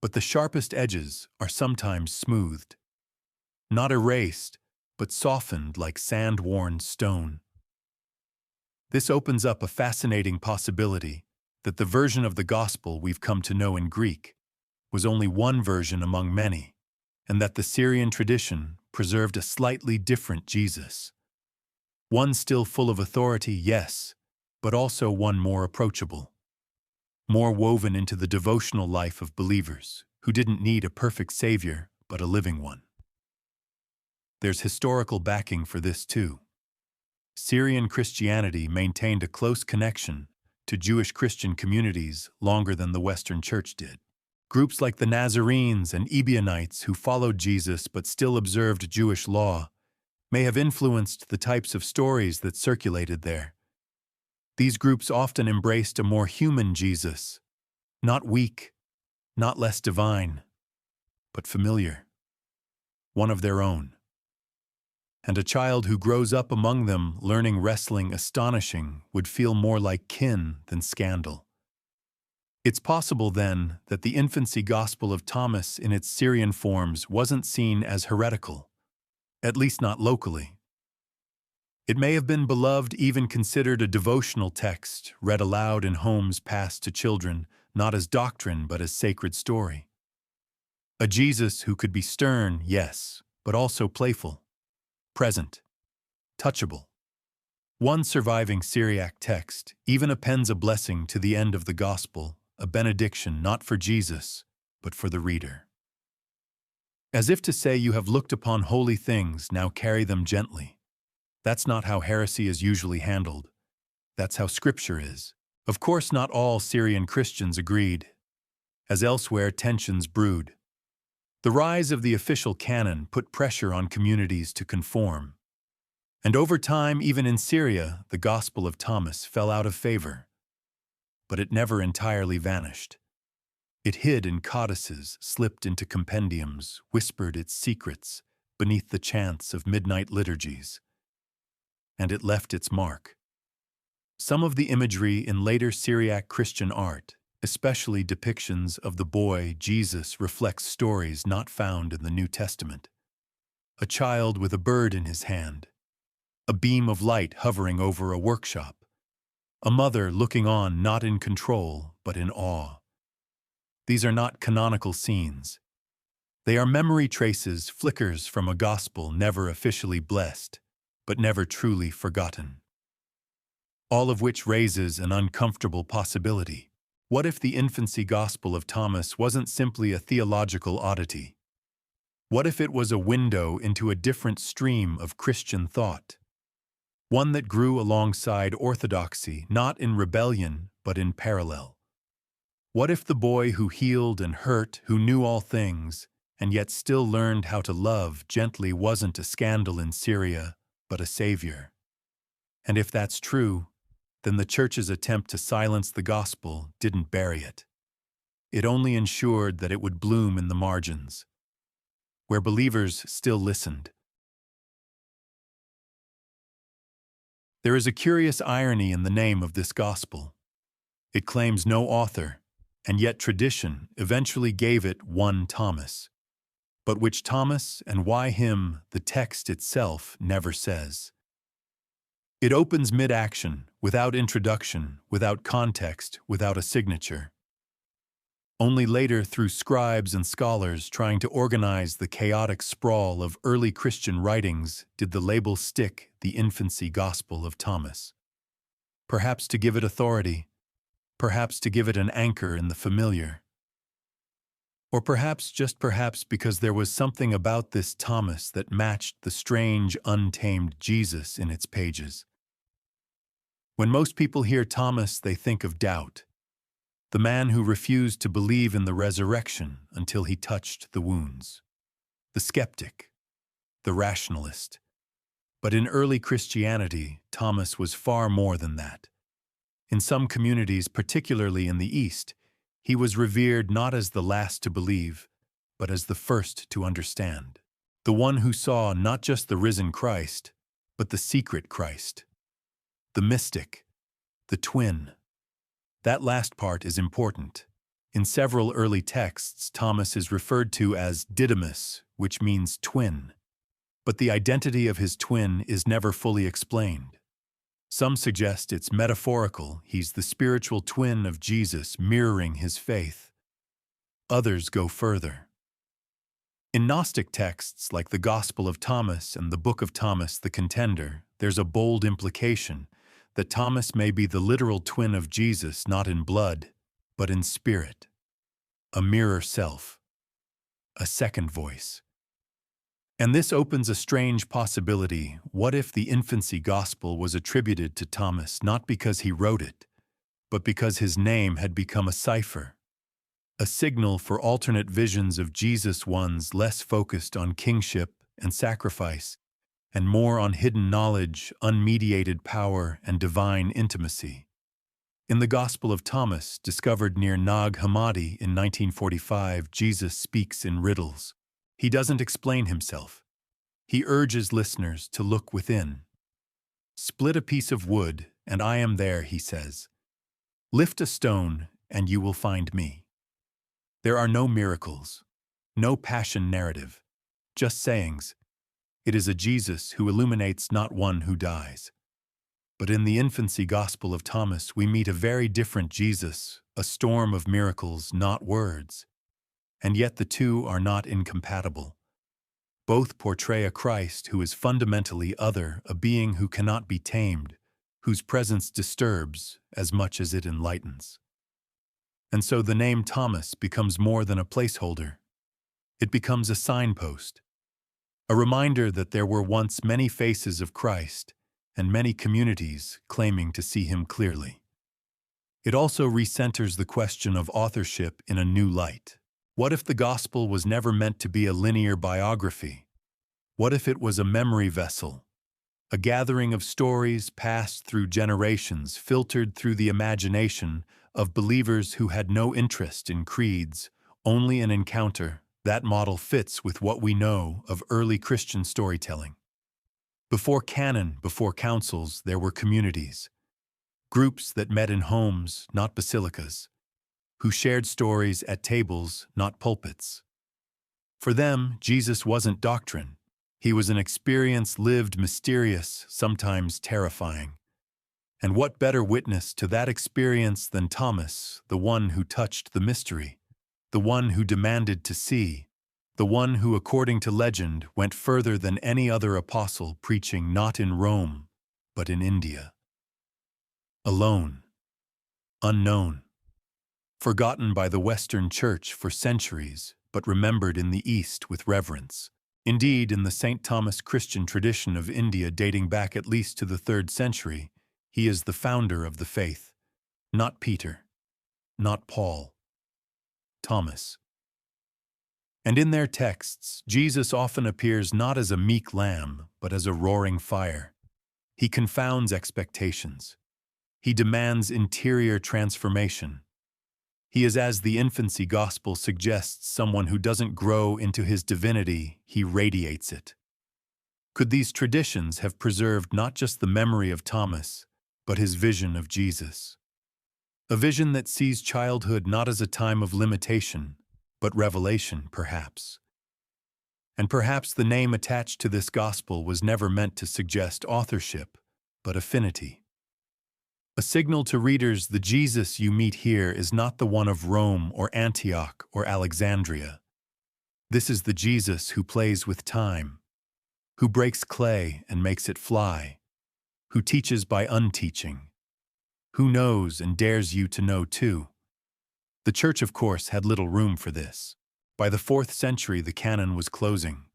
but the sharpest edges are sometimes smoothed. Not erased, but softened like sand-worn stone. This opens up a fascinating possibility that the version of the gospel we've come to know in Greek was only one version among many, and that the Syrian tradition preserved a slightly different Jesus. One still full of authority, yes, but also one more approachable, more woven into the devotional life of believers who didn't need a perfect savior but a living one. There's historical backing for this too. Syrian Christianity maintained a close connection to Jewish Christian communities longer than the Western Church did. Groups like the Nazarenes and Ebionites, who followed Jesus but still observed Jewish law, may have influenced the types of stories that circulated there. These groups often embraced a more human Jesus, not weak, not less divine, but familiar, one of their own. And a child who grows up among them learning wrestling astonishing would feel more like kin than scandal. It's possible, then, that the Infancy Gospel of Thomas in its Syrian forms wasn't seen as heretical, at least not locally. It may have been beloved, even considered a devotional text, read aloud in homes passed to children, not as doctrine but as sacred story. A Jesus who could be stern, yes, but also playful, present, touchable. One surviving Syriac text even appends a blessing to the end of the Gospel, a benediction not for Jesus, but for the reader. As if to say, you have looked upon holy things, now carry them gently. That's not how heresy is usually handled. That's how Scripture is. Of course, not all Syrian Christians agreed. As elsewhere, tensions brewed. The rise of the official canon put pressure on communities to conform. And over time, even in Syria, the Gospel of Thomas fell out of favor. But it never entirely vanished. It hid in codices, slipped into compendiums, whispered its secrets beneath the chants of midnight liturgies. And it left its mark. Some of the imagery in later Syriac Christian art, especially depictions of the boy Jesus, reflects stories not found in the New Testament. A child with a bird in his hand, a beam of light hovering over a workshop, a mother looking on not in control but in awe. These are not canonical scenes. They are memory traces, flickers from a gospel never officially blessed, but never truly forgotten. All of which raises an uncomfortable possibility. What if the Infancy Gospel of Thomas wasn't simply a theological oddity? What if it was a window into a different stream of Christian thought? One that grew alongside orthodoxy, not in rebellion, but in parallel. What if the boy who healed and hurt, who knew all things, and yet still learned how to love gently, wasn't a scandal in Syria, but a savior? And if that's true, then the Church's attempt to silence the gospel didn't bury it. It only ensured that it would bloom in the margins, where believers still listened. There is a curious irony in the name of this gospel. It claims no author, and yet tradition eventually gave it one Thomas. But which Thomas and why him, the text itself never says. It opens mid-action, without introduction, without context, without a signature. Only later, through scribes and scholars trying to organize the chaotic sprawl of early Christian writings, did the label stick, the Infancy Gospel of Thomas. Perhaps to give it authority, perhaps to give it an anchor in the familiar. Or perhaps, just perhaps, because there was something about this Thomas that matched the strange, untamed Jesus in its pages. When most people hear Thomas, they think of doubt. the man who refused to believe in the resurrection until he touched the wounds, the skeptic, the rationalist. But in early Christianity, Thomas was far more than that. In some communities, particularly in the East, he was revered not as the last to believe, but as the first to understand. The one who saw not just the risen Christ, but the secret Christ, the mystic, the twin. That last part is important. In several early texts, Thomas is referred to as Didymus, which means twin. But the identity of his twin is never fully explained. Some suggest it's metaphorical, he's the spiritual twin of Jesus mirroring his faith. Others go further. In Gnostic texts like the Gospel of Thomas and the Book of Thomas the Contender, there's a bold implication that Thomas may be the literal twin of Jesus not in blood, but in spirit. A mirror self. A second voice. And this opens a strange possibility. What if the Infancy Gospel was attributed to Thomas not because he wrote it, but because his name had become a cipher? A signal for alternate visions of Jesus, ones less focused on kingship and sacrifice, and more on hidden knowledge, unmediated power, and divine intimacy. In the Gospel of Thomas, discovered near Nag Hammadi in 1945, Jesus speaks in riddles. He doesn't explain himself. He urges listeners to look within. Split a piece of wood, and I am there, he says. Lift a stone, and you will find me. There are no miracles, no passion narrative, just sayings. It is a Jesus who illuminates, not one who dies. But in the Infancy Gospel of Thomas, we meet a very different Jesus, a storm of miracles, not words. And yet the two are not incompatible. Both portray a Christ who is fundamentally other, a being who cannot be tamed, whose presence disturbs as much as it enlightens. And so the name Thomas becomes more than a placeholder. It becomes a signpost, a reminder that there were once many faces of Christ and many communities claiming to see him clearly. It also recenters the question of authorship in a new light. What if the gospel was never meant to be a linear biography? What if it was a memory vessel, a gathering of stories passed through generations, filtered through the imagination of believers who had no interest in creeds, only an encounter? That model fits with what we know of early Christian storytelling. Before canon, before councils, there were communities, groups that met in homes, not basilicas, who shared stories at tables, not pulpits. For them, Jesus wasn't doctrine. He was an experience lived, mysterious, sometimes terrifying. And what better witness to that experience than Thomas, the one who touched the mystery, the one who demanded to see, the one who, according to legend, went further than any other apostle, preaching not in Rome, but in India. Alone, unknown, forgotten by the Western Church for centuries, but remembered in the East with reverence. Indeed, in the St. Thomas Christian tradition of India dating back at least to the 3rd century, he is the founder of the faith. Not Peter, not Paul, Thomas. And in their texts, Jesus often appears not as a meek lamb, but as a roaring fire. He confounds expectations. He demands interior transformation. He is, as the Infancy Gospel suggests, someone who doesn't grow into his divinity, he radiates it. Could these traditions have preserved not just the memory of Thomas, but his vision of Jesus? A vision that sees childhood not as a time of limitation, but revelation, perhaps. And perhaps the name attached to this gospel was never meant to suggest authorship, but affinity. A signal to readers: the Jesus you meet here is not the one of Rome or Antioch or Alexandria. This is the Jesus who plays with time, who breaks clay and makes it fly, who teaches by unteaching, who knows and dares you to know too. The Church, of course, had little room for this. By the 4th century, the canon was closing.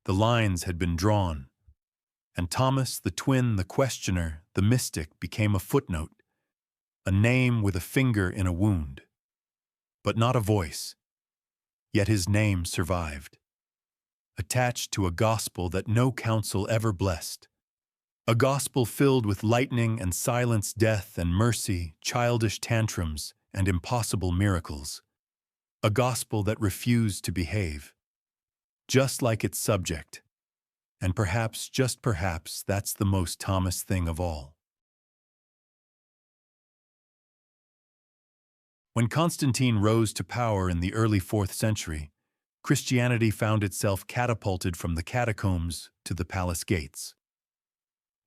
The lines had been drawn. And Thomas, the twin, the questioner, the mystic, became a footnote, a name with a finger in a wound, but not a voice. Yet his name survived, attached to a gospel that no council ever blessed, a gospel filled with lightning and silence, death and mercy, childish tantrums and impossible miracles, a gospel that refused to behave, just like its subject. And perhaps, just perhaps, that's the most Thomas thing of all. When Constantine rose to power in the early 4th century, Christianity found itself catapulted from the catacombs to the palace gates.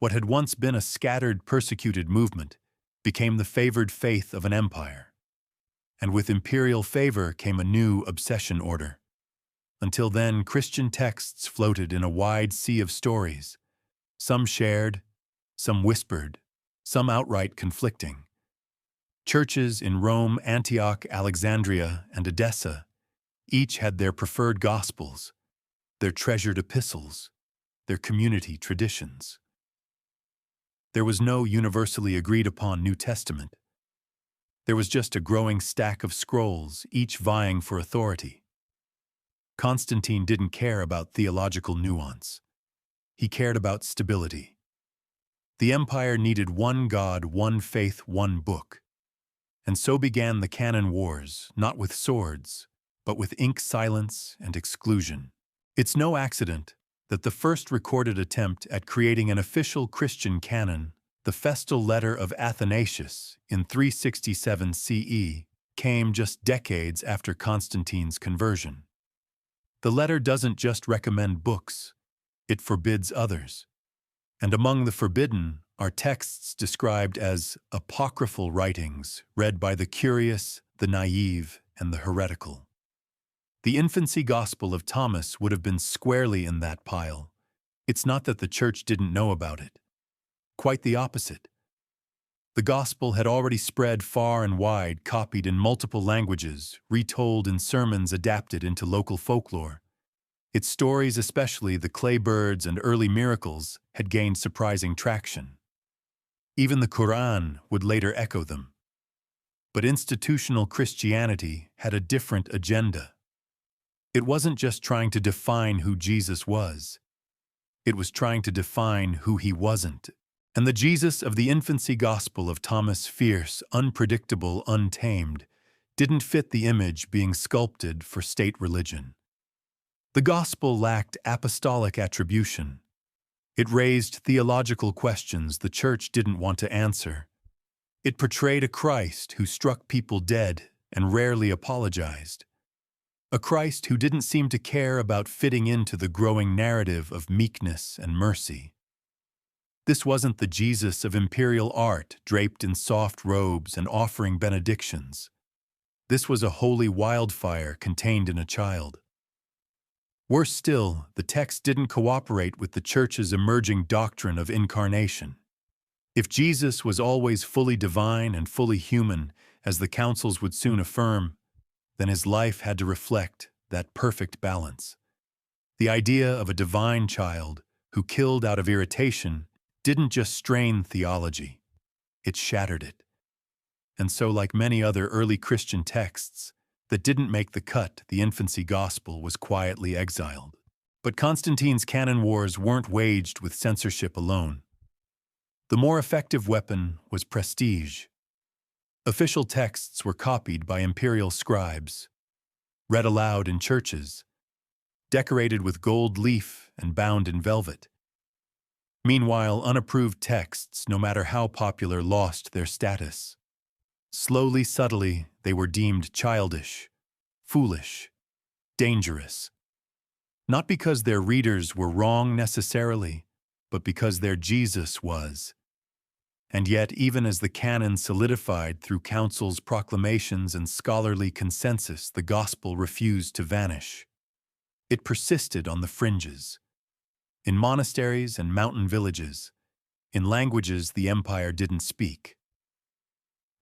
What had once been a scattered, persecuted movement became the favored faith of an empire. And with imperial favor came a new obsession order. Until then, Christian texts floated in a wide sea of stories, some shared, some whispered, some outright conflicting. Churches in Rome, Antioch, Alexandria, and Edessa each had their preferred gospels, their treasured epistles, their community traditions. There was no universally agreed upon New Testament. There was just a growing stack of scrolls, each vying for authority. Constantine didn't care about theological nuance. He cared about stability. The empire needed one God, one faith, one book. And so began the canon wars, not with swords, but with ink, silence, and exclusion. It's no accident that the first recorded attempt at creating an official Christian canon, the Festal Letter of Athanasius in 367 CE, came just decades after Constantine's conversion. The letter doesn't just recommend books, it forbids others. And among the forbidden are texts described as apocryphal writings read by the curious, the naive, and the heretical. The Infancy Gospel of Thomas would have been squarely in that pile. It's not that the church didn't know about it. Quite the opposite. The gospel had already spread far and wide, copied in multiple languages, retold in sermons adapted into local folklore. Its stories, especially the clay birds and early miracles, had gained surprising traction. Even the Quran would later echo them. But institutional Christianity had a different agenda. It wasn't just trying to define who Jesus was. It was trying to define who he wasn't. And the Jesus of the Infancy Gospel of Thomas, fierce, unpredictable, untamed, didn't fit the image being sculpted for state religion. The gospel lacked apostolic attribution. It raised theological questions the church didn't want to answer. It portrayed a Christ who struck people dead and rarely apologized. A Christ who didn't seem to care about fitting into the growing narrative of meekness and mercy. This wasn't the Jesus of imperial art draped in soft robes and offering benedictions. This was a holy wildfire contained in a child. Worse still, the text didn't cooperate with the church's emerging doctrine of incarnation. If Jesus was always fully divine and fully human, as the councils would soon affirm, then his life had to reflect that perfect balance. The idea of a divine child who killed out of irritation didn't just strain theology, it shattered it. And so, like many other early Christian texts that didn't make the cut, the Infancy Gospel was quietly exiled. But Constantine's canon wars weren't waged with censorship alone. The more effective weapon was prestige. Official texts were copied by imperial scribes, read aloud in churches, decorated with gold leaf and bound in velvet. Meanwhile, unapproved texts, no matter how popular, lost their status. Slowly, subtly, they were deemed childish, foolish, dangerous. Not because their readers were wrong necessarily, but because their Jesus was. And yet, even as the canon solidified through councils, proclamations, and scholarly consensus, the gospel refused to vanish. It persisted on the fringes. In monasteries and mountain villages, in languages the empire didn't speak.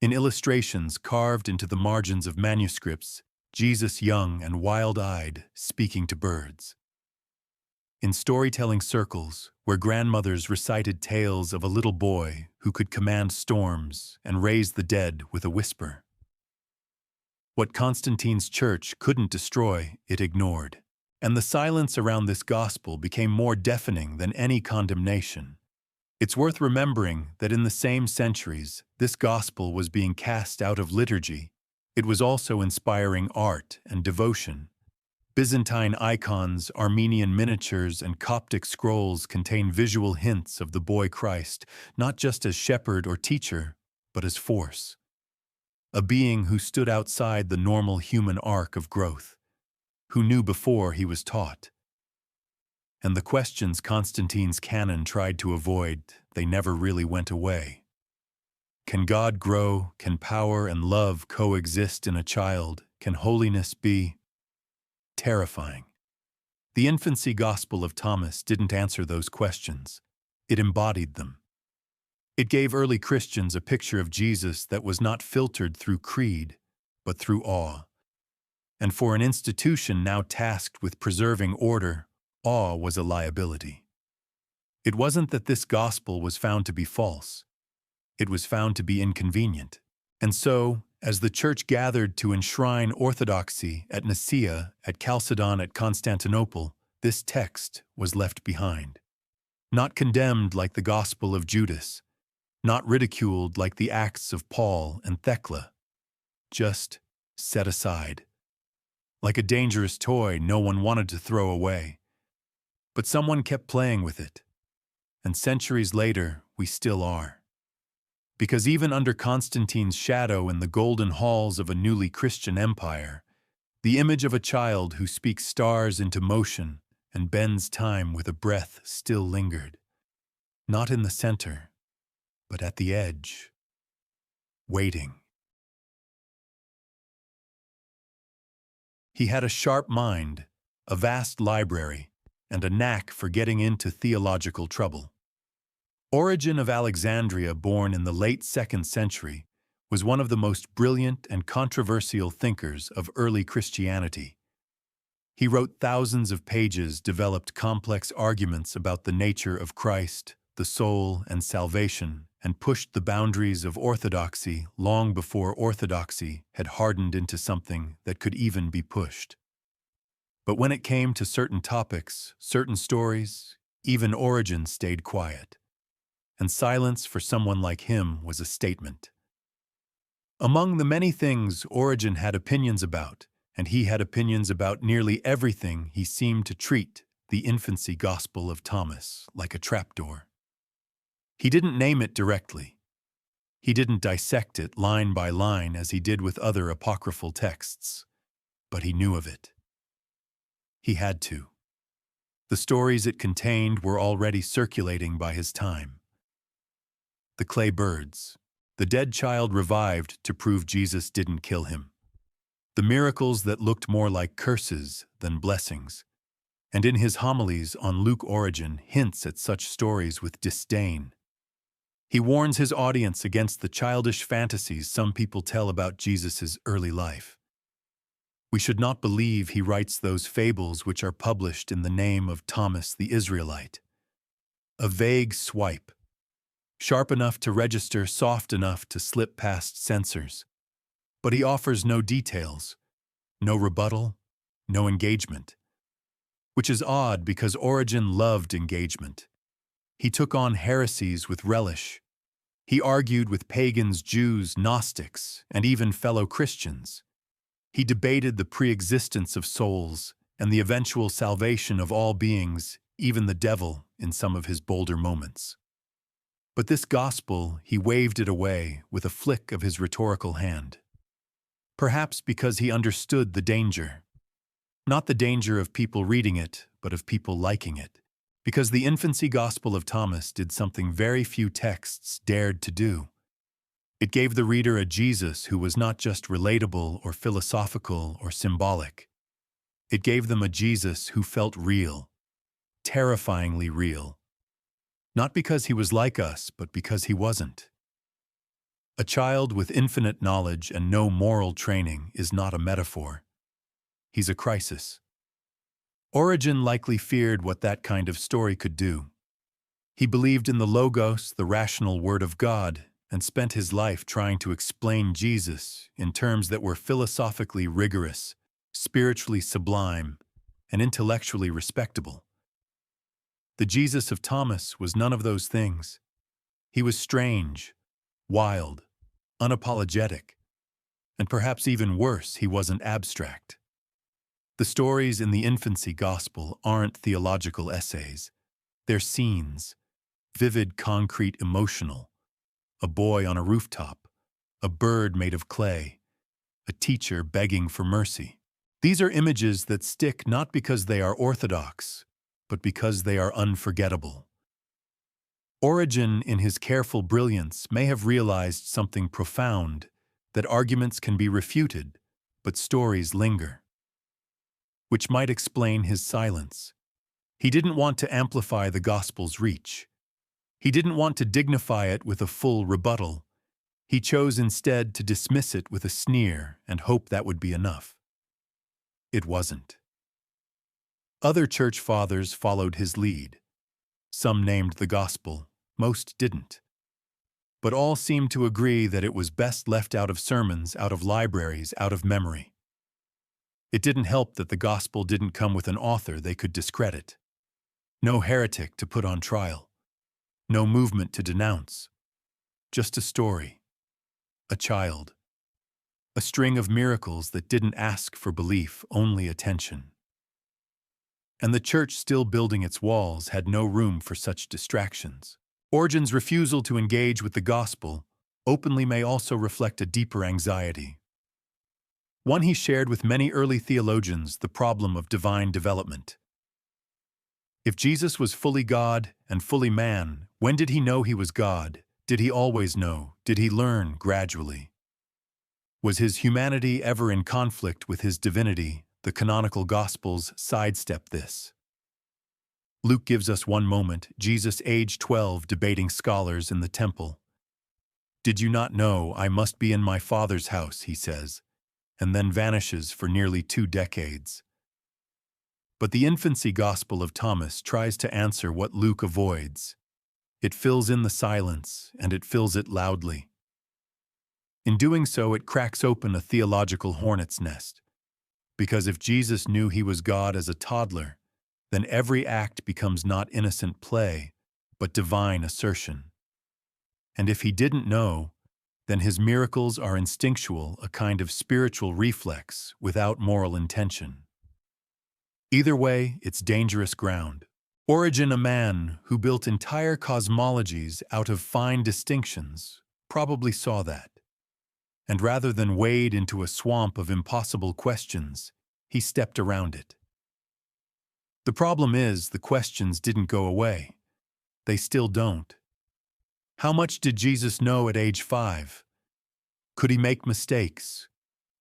In illustrations carved into the margins of manuscripts, Jesus young and wild-eyed, speaking to birds. In storytelling circles, where grandmothers recited tales of a little boy who could command storms and raise the dead with a whisper. What Constantine's church couldn't destroy, it ignored. And the silence around this gospel became more deafening than any condemnation. It's worth remembering that in the same centuries, this gospel was being cast out of liturgy. It was also inspiring art and devotion. Byzantine icons, Armenian miniatures, and Coptic scrolls contain visual hints of the boy Christ, not just as shepherd or teacher, but as force. A being who stood outside the normal human arc of growth, who knew before he was taught. And the questions Constantine's canon tried to avoid, they never really went away. Can God grow? Can power and love coexist in a child? Can holiness be terrifying? The Infancy Gospel of Thomas didn't answer those questions. It embodied them. It gave early Christians a picture of Jesus that was not filtered through creed, but through awe. And for an institution now tasked with preserving order, awe was a liability. It wasn't that this gospel was found to be false. It was found to be inconvenient. And so, as the church gathered to enshrine orthodoxy at Nicaea, at Chalcedon, at Constantinople, this text was left behind. Not condemned like the Gospel of Judas, not ridiculed like the Acts of Paul and Thecla, just set aside. Like a dangerous toy no one wanted to throw away. But someone kept playing with it. And centuries later, we still are. Because even under Constantine's shadow in the golden halls of a newly Christian empire, the image of a child who speaks stars into motion and bends time with a breath still lingered. Not in the center, but at the edge, waiting. He had a sharp mind, a vast library, and a knack for getting into theological trouble. Origen of Alexandria, born in the late 2nd century, was one of the most brilliant and controversial thinkers of early Christianity. He wrote thousands of pages, developed complex arguments about the nature of Christ, the soul, and salvation, and pushed the boundaries of orthodoxy long before orthodoxy had hardened into something that could even be pushed. But when it came to certain topics, certain stories, even Origen stayed quiet. And silence for someone like him was a statement. Among the many things Origen had opinions about, and he had opinions about nearly everything, he seemed to treat the Infancy Gospel of Thomas like a trapdoor. He didn't name it directly. He didn't dissect it line by line as he did with other apocryphal texts, but he knew of it. He had to. The stories it contained were already circulating by his time. The clay birds, the dead child revived to prove Jesus didn't kill him, the miracles that looked more like curses than blessings, and in his homilies on Luke, Origen hints at such stories with disdain. He warns his audience against the childish fantasies some people tell about Jesus' early life. We should not believe he writes those fables which are published in the name of Thomas the Israelite. A vague swipe, sharp enough to register, soft enough to slip past censors. But he offers no details, no rebuttal, no engagement. Which is odd because Origen loved engagement. He took on heresies with relish. He argued with pagans, Jews, Gnostics, and even fellow Christians. He debated the pre-existence of souls and the eventual salvation of all beings, even the devil, in some of his bolder moments. But this gospel, he waved it away with a flick of his rhetorical hand. Perhaps because he understood the danger. Not the danger of people reading it, but of people liking it. Because the Infancy Gospel of Thomas did something very few texts dared to do. It gave the reader a Jesus who was not just relatable or philosophical or symbolic. It gave them a Jesus who felt real, terrifyingly real. Not because he was like us, but because he wasn't. A child with infinite knowledge and no moral training is not a metaphor. He's a crisis. Origen likely feared what that kind of story could do. He believed in the Logos, the rational Word of God, and spent his life trying to explain Jesus in terms that were philosophically rigorous, spiritually sublime, and intellectually respectable. The Jesus of Thomas was none of those things. He was strange, wild, unapologetic, and perhaps even worse, he wasn't abstract. The stories in the Infancy Gospel aren't theological essays. They're scenes, vivid, concrete, emotional. A boy on a rooftop, a bird made of clay, a teacher begging for mercy. These are images that stick not because they are orthodox, but because they are unforgettable. Origen, in his careful brilliance, may have realized something profound, that arguments can be refuted, but stories linger. Which might explain his silence. He didn't want to amplify the gospel's reach. He didn't want to dignify it with a full rebuttal. He chose instead to dismiss it with a sneer and hope that would be enough. It wasn't. Other church fathers followed his lead. Some named the gospel, most didn't. But all seemed to agree that it was best left out of sermons, out of libraries, out of memory. It didn't help that the gospel didn't come with an author they could discredit. No heretic to put on trial. No movement to denounce. Just a story. A child. A string of miracles that didn't ask for belief, only attention. And the church, still building its walls, had no room for such distractions. Origen's refusal to engage with the gospel openly may also reflect a deeper anxiety. One he shared with many early theologians, the problem of divine development. If Jesus was fully God and fully man, when did he know he was God? Did he always know? Did he learn gradually? Was his humanity ever in conflict with his divinity? The canonical Gospels sidestep this. Luke gives us one moment, Jesus, age 12, debating scholars in the temple. "Did you not know I must be in my Father's house," he says, and then vanishes for nearly 2 decades. But the Infancy Gospel of Thomas tries to answer what Luke avoids. It fills in the silence, and it fills it loudly. In doing so, it cracks open a theological hornet's nest. Because if Jesus knew he was God as a toddler, then every act becomes not innocent play, but divine assertion. And if he didn't know, then his miracles are instinctual, a kind of spiritual reflex without moral intention. Either way, it's dangerous ground. Origen, a man who built entire cosmologies out of fine distinctions, probably saw that. And rather than wade into a swamp of impossible questions, he stepped around it. The problem is, the questions didn't go away. They still don't. How much did Jesus know at age 5? Could he make mistakes?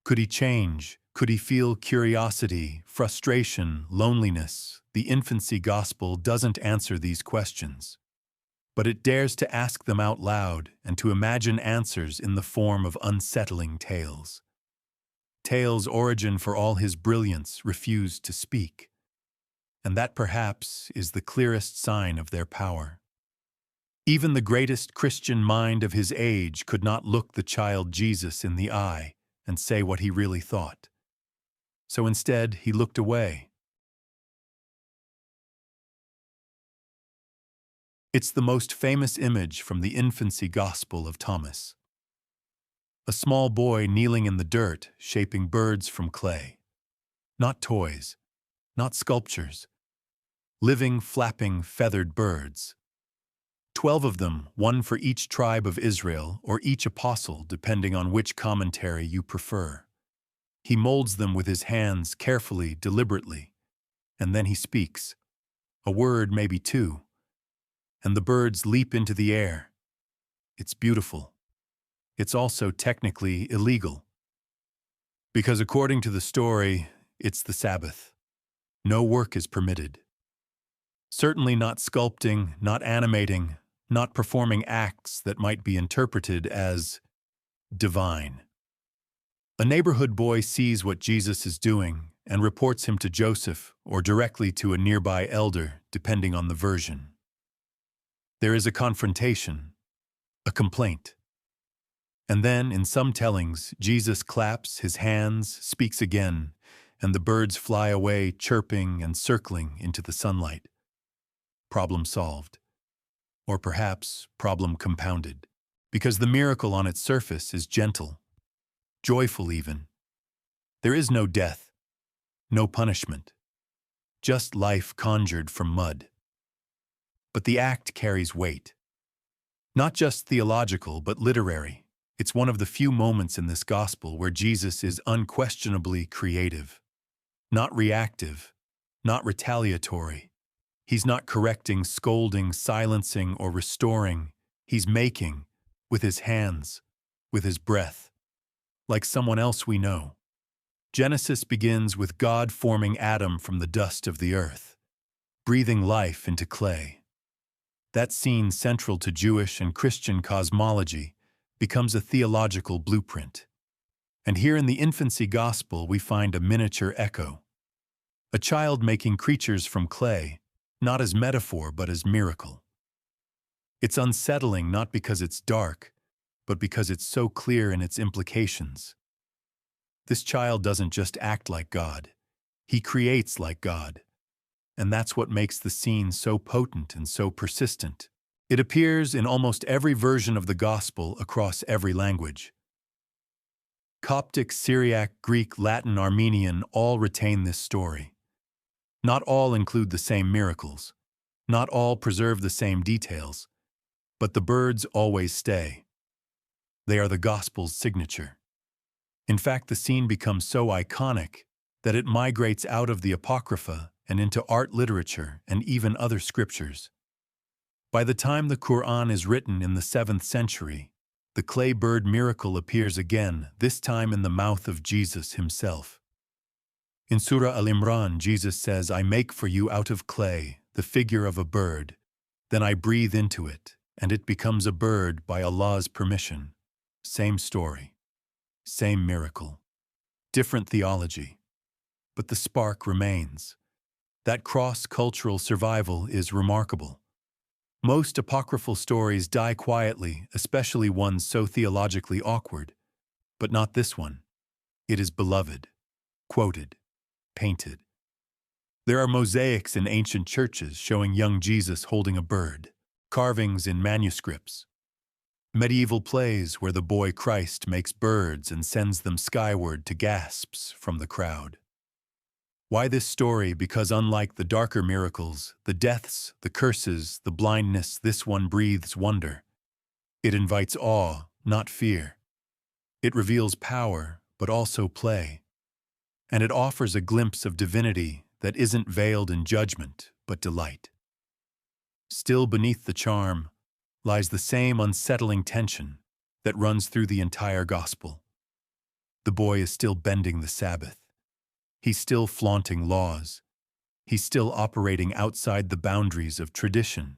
Could he change? Could he feel curiosity, frustration, loneliness? The Infancy Gospel doesn't answer these questions, but it dares to ask them out loud and to imagine answers in the form of unsettling tales. Tales Origen, for all his brilliance, refused to speak. And that perhaps is the clearest sign of their power. Even the greatest Christian mind of his age could not look the child Jesus in the eye and say what he really thought. So instead, he looked away. It's the most famous image from the Infancy Gospel of Thomas. A small boy kneeling in the dirt, shaping birds from clay. Not toys, not sculptures. Living, flapping, feathered birds. 12 of them, one for each tribe of Israel, or each apostle, depending on which commentary you prefer. He molds them with his hands carefully, deliberately, and then he speaks. A word, maybe 2. And the birds leap into the air. It's beautiful. It's also technically illegal. Because according to the story, it's the Sabbath. No work is permitted. Certainly not sculpting, not animating, not performing acts that might be interpreted as divine. A neighborhood boy sees what Jesus is doing and reports him to Joseph or directly to a nearby elder, depending on the version. There is a confrontation, a complaint. And then, in some tellings, Jesus claps his hands, speaks again, and the birds fly away, chirping and circling into the sunlight. Problem solved. Or perhaps problem compounded, because the miracle on its surface is gentle, joyful even. There is no death, no punishment, just life conjured from mud. But the act carries weight. Not just theological, but literary. It's one of the few moments in this gospel where Jesus is unquestionably creative. Not reactive, not retaliatory. He's not correcting, scolding, silencing, or restoring. He's making, with his hands, with his breath, like someone else we know. Genesis begins with God forming Adam from the dust of the earth, breathing life into clay. That scene, central to Jewish and Christian cosmology, becomes a theological blueprint. And here in the Infancy Gospel we find a miniature echo. A child making creatures from clay, not as metaphor but as miracle. It's unsettling not because it's dark, but because it's so clear in its implications. This child doesn't just act like God, he creates like God. And that's what makes the scene so potent and so persistent. It appears in almost every version of the Gospel across every language. Coptic, Syriac, Greek, Latin, Armenian all retain this story. Not all include the same miracles. Not all preserve the same details. But the birds always stay. They are the Gospel's signature. In fact, the scene becomes so iconic that it migrates out of the apocrypha and into art literature and even other scriptures. By the time the Quran is written in the 7th century, the clay bird miracle appears again, this time in the mouth of Jesus himself. In Surah Al-Imran, Jesus says, "I make for you out of clay the figure of a bird, then I breathe into it, and it becomes a bird by Allah's permission." Same story, same miracle, different theology, but the spark remains. That cross-cultural survival is remarkable. Most apocryphal stories die quietly, especially ones so theologically awkward, but not this one. It is beloved, quoted, painted. There are mosaics in ancient churches showing young Jesus holding a bird, carvings in manuscripts, medieval plays where the boy Christ makes birds and sends them skyward to gasps from the crowd. Why this story? Because unlike the darker miracles, the deaths, the curses, the blindness, this one breathes wonder. It invites awe, not fear. It reveals power, but also play. And it offers a glimpse of divinity that isn't veiled in judgment, but delight. Still beneath the charm lies the same unsettling tension that runs through the entire gospel. The boy is still bending the Sabbath. He's still flaunting laws. He's still operating outside the boundaries of tradition.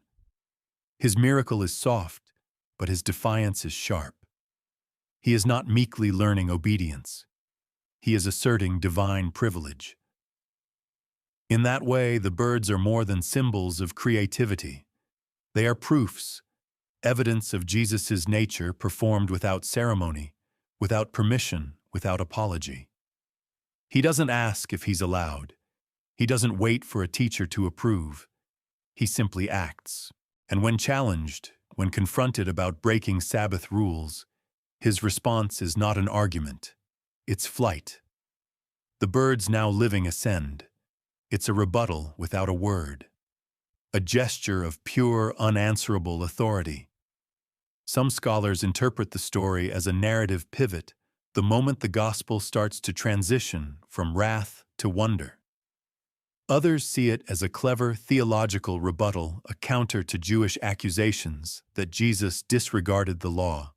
His miracle is soft, but his defiance is sharp. He is not meekly learning obedience. He is asserting divine privilege. In that way, the birds are more than symbols of creativity. They are proofs, evidence of Jesus' nature performed without ceremony, without permission, without apology. He doesn't ask if he's allowed. He doesn't wait for a teacher to approve. He simply acts. And when challenged, when confronted about breaking Sabbath rules, his response is not an argument. It's flight. The birds now living ascend. It's a rebuttal without a word. A gesture of pure, unanswerable authority. Some scholars interpret the story as a narrative pivot, the moment the gospel starts to transition from wrath to wonder. Others see it as a clever theological rebuttal, a counter to Jewish accusations that Jesus disregarded the law.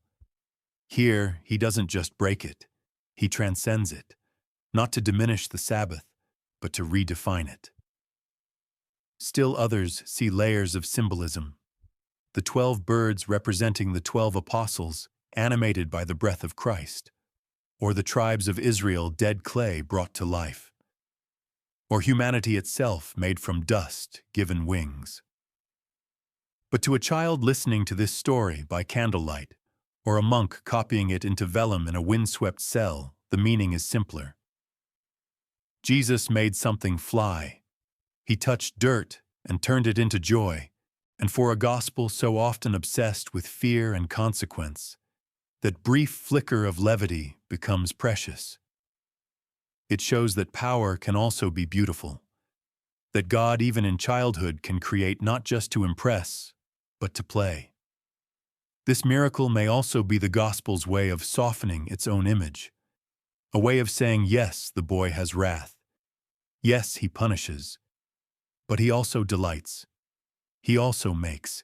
Here, he doesn't just break it, he transcends it, not to diminish the Sabbath, but to redefine it. Still others see layers of symbolism. The 12 birds representing the 12 apostles, animated by the breath of Christ, or the tribes of Israel, dead clay brought to life. or humanity itself made from dust given wings. But to a child listening to this story by candlelight, or a monk copying it into vellum in a windswept cell, the meaning is simpler. Jesus made something fly. He touched dirt and turned it into joy, and for a gospel so often obsessed with fear and consequence, that brief flicker of levity becomes precious. It shows that power can also be beautiful, that God even in childhood can create not just to impress, but to play. This miracle may also be the gospel's way of softening its own image, a way of saying, yes, the boy has wrath. Yes, he punishes, but he also delights. He also makes.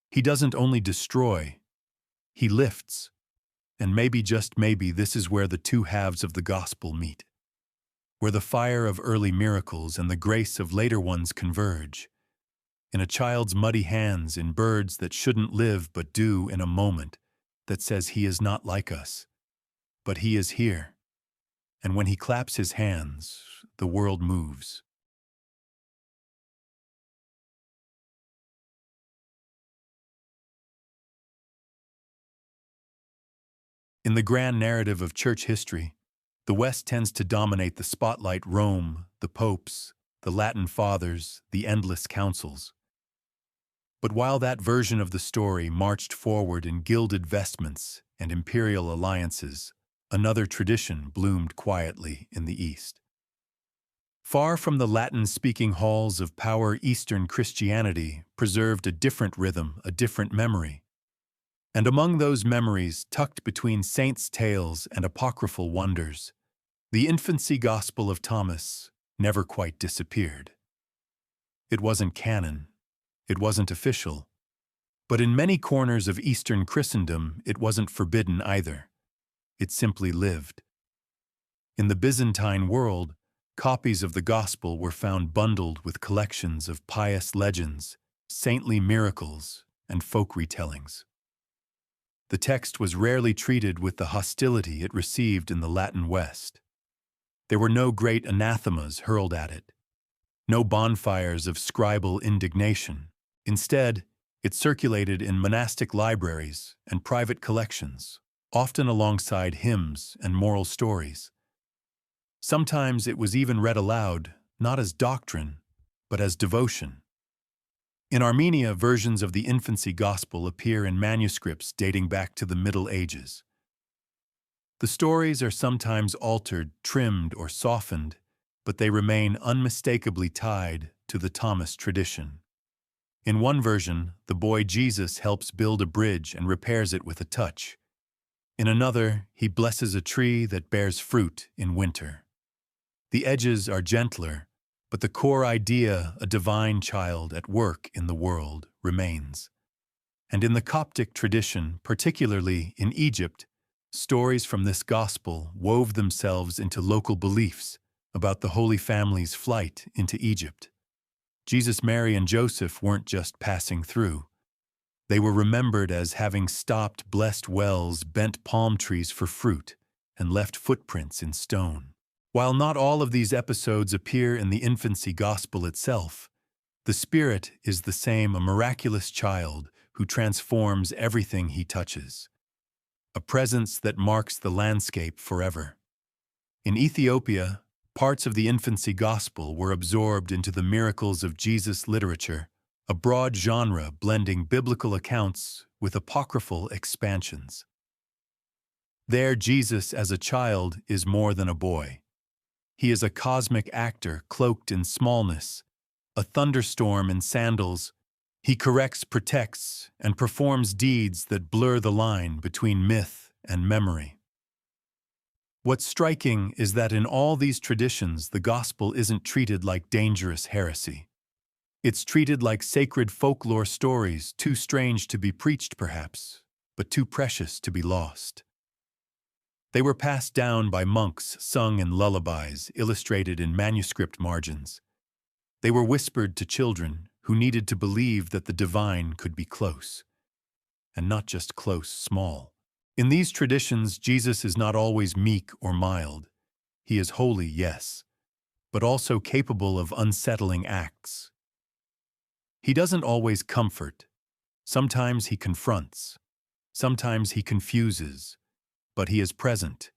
He doesn't only destroy, he lifts. And maybe, just maybe, this is where the two halves of the gospel meet, where the fire of early miracles and the grace of later ones converge. In a child's muddy hands, in birds that shouldn't live but do, in a moment that says he is not like us, but he is here. And when he claps his hands, the world moves. In the grand narrative of church history, the West tends to dominate the spotlight: Rome, the popes, the Latin fathers, the endless councils. But while that version of the story marched forward in gilded vestments and imperial alliances, another tradition bloomed quietly in the East. Far from the Latin-speaking halls of power, Eastern Christianity preserved a different rhythm, a different memory. And among those memories, tucked between saints' tales and apocryphal wonders, the Infancy Gospel of Thomas never quite disappeared. It wasn't canon, it wasn't official, but in many corners of Eastern Christendom it wasn't forbidden either. It simply lived. In the Byzantine world, copies of the Gospel were found bundled with collections of pious legends, saintly miracles, and folk retellings. The text was rarely treated with the hostility it received in the Latin West. There were no great anathemas hurled at it, no bonfires of scribal indignation. Instead, it circulated in monastic libraries and private collections, often alongside hymns and moral stories. Sometimes it was even read aloud, not as doctrine, but as devotion. In Armenia, versions of the Infancy Gospel appear in manuscripts dating back to the Middle Ages. The stories are sometimes altered, trimmed, or softened, but they remain unmistakably tied to the Thomas tradition. In one version, the boy Jesus helps build a bridge and repairs it with a touch. In another, he blesses a tree that bears fruit in winter. The edges are gentler, but the core idea, a divine child at work in the world, remains. And in the Coptic tradition, particularly in Egypt, stories from this gospel wove themselves into local beliefs about the Holy Family's flight into Egypt. Jesus, Mary, and Joseph weren't just passing through. They were remembered as having stopped blessed wells, bent palm trees for fruit, and left footprints in stone. While not all of these episodes appear in the Infancy Gospel itself, the spirit is the same: a miraculous child who transforms everything he touches, a presence that marks the landscape forever. In Ethiopia, parts of the Infancy Gospel were absorbed into the miracles of Jesus literature, a broad genre blending biblical accounts with apocryphal expansions. There, Jesus as a child is more than a boy. He is a cosmic actor cloaked in smallness, a thunderstorm in sandals. He corrects, protects, and performs deeds that blur the line between myth and memory. What's striking is that in all these traditions, the gospel isn't treated like dangerous heresy. It's treated like sacred folklore stories, too strange to be preached perhaps, but too precious to be lost. They were passed down by monks, sung in lullabies, illustrated in manuscript margins. They were whispered to children who needed to believe that the divine could be close. And not just close, small. In these traditions, Jesus is not always meek or mild. He is holy, yes, but also capable of unsettling acts. He doesn't always comfort. Sometimes he confronts. Sometimes he confuses. But he is present,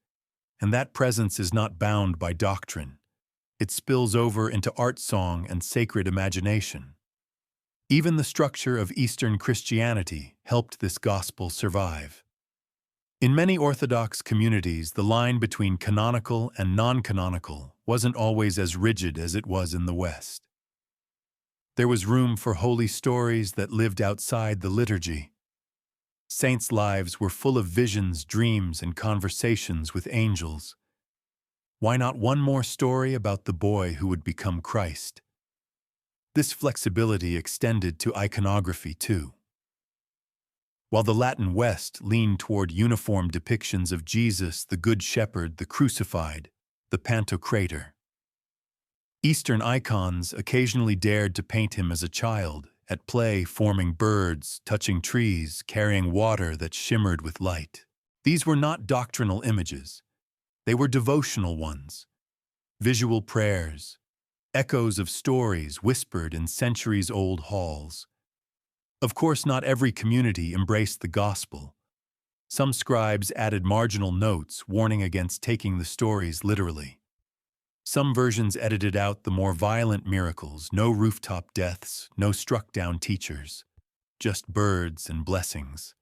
and that presence is not bound by doctrine. It spills over into art song and sacred imagination. Even the structure of Eastern Christianity helped this gospel survive. In many Orthodox communities, the line between canonical and non-canonical wasn't always as rigid as it was in the West. There was room for holy stories that lived outside the liturgy. Saints' lives were full of visions, dreams, and conversations with angels. Why not one more story about the boy who would become Christ? This flexibility extended to iconography too. While the Latin West leaned toward uniform depictions of Jesus, the Good Shepherd, the crucified, the Pantocrator, Eastern icons occasionally dared to paint him as a child, at play forming birds, touching trees, carrying water that shimmered with light. These were not doctrinal images. They were devotional ones, visual prayers, echoes of stories whispered in centuries-old halls. Of course, not every community embraced the gospel. Some scribes added marginal notes warning against taking the stories literally. Some versions edited out the more violent miracles, no rooftop deaths, no struck-down teachers, just birds and blessings.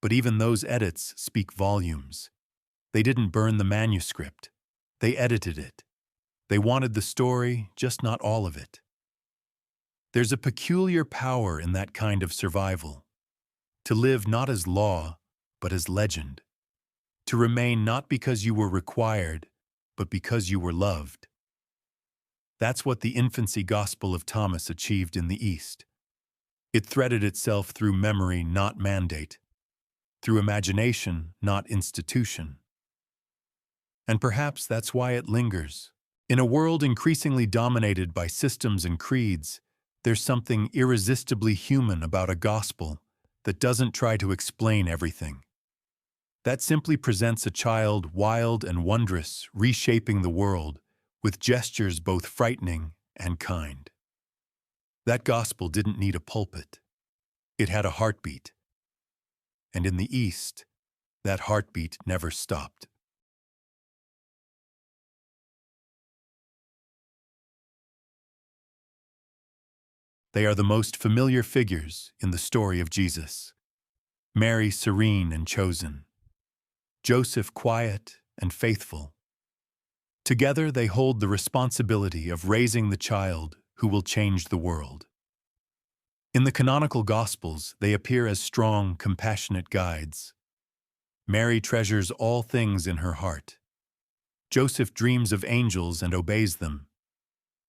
But even those edits speak volumes. They didn't burn the manuscript. They edited it. They wanted the story, just not all of it. There's a peculiar power in that kind of survival. To live not as law, but as legend. To remain not because you were required, but because you were loved. That's what the Infancy Gospel of Thomas achieved in the East. It threaded itself through memory, not mandate. Through imagination, not institution. And perhaps that's why it lingers. In a world increasingly dominated by systems and creeds, there's something irresistibly human about a gospel that doesn't try to explain everything. That simply presents a child wild and wondrous, reshaping the world, with gestures both frightening and kind. That gospel didn't need a pulpit. It had a heartbeat. And in the East, that heartbeat never stopped. They are the most familiar figures in the story of Jesus. Mary serene and chosen. Joseph quiet and faithful. Together they hold the responsibility of raising the child who will change the world. In the canonical Gospels, they appear as strong, compassionate guides. Mary treasures all things in her heart. Joseph dreams of angels and obeys them.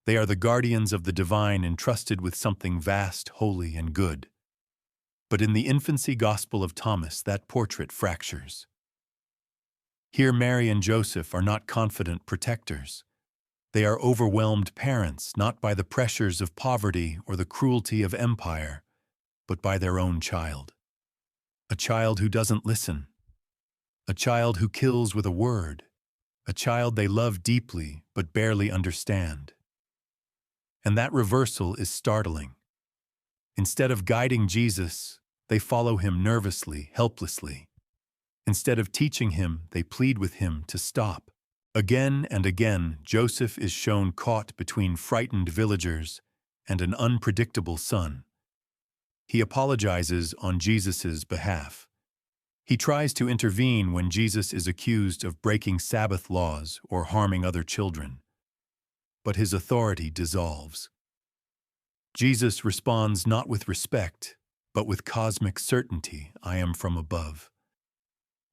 They are the guardians of the divine entrusted with something vast, holy, and good. But in the Infancy Gospel of Thomas, that portrait fractures. Here Mary and Joseph are not confident protectors. They are overwhelmed parents, not by the pressures of poverty or the cruelty of empire, but by their own child. A child who doesn't listen. A child who kills with a word. A child they love deeply but barely understand. And that reversal is startling. Instead of guiding Jesus, they follow him nervously, helplessly. Instead of teaching him, they plead with him to stop. Again and again, Joseph is shown caught between frightened villagers and an unpredictable son. He apologizes on Jesus' behalf. He tries to intervene when Jesus is accused of breaking Sabbath laws or harming other children. But his authority dissolves. Jesus responds not with respect, but with cosmic certainty, I am from above.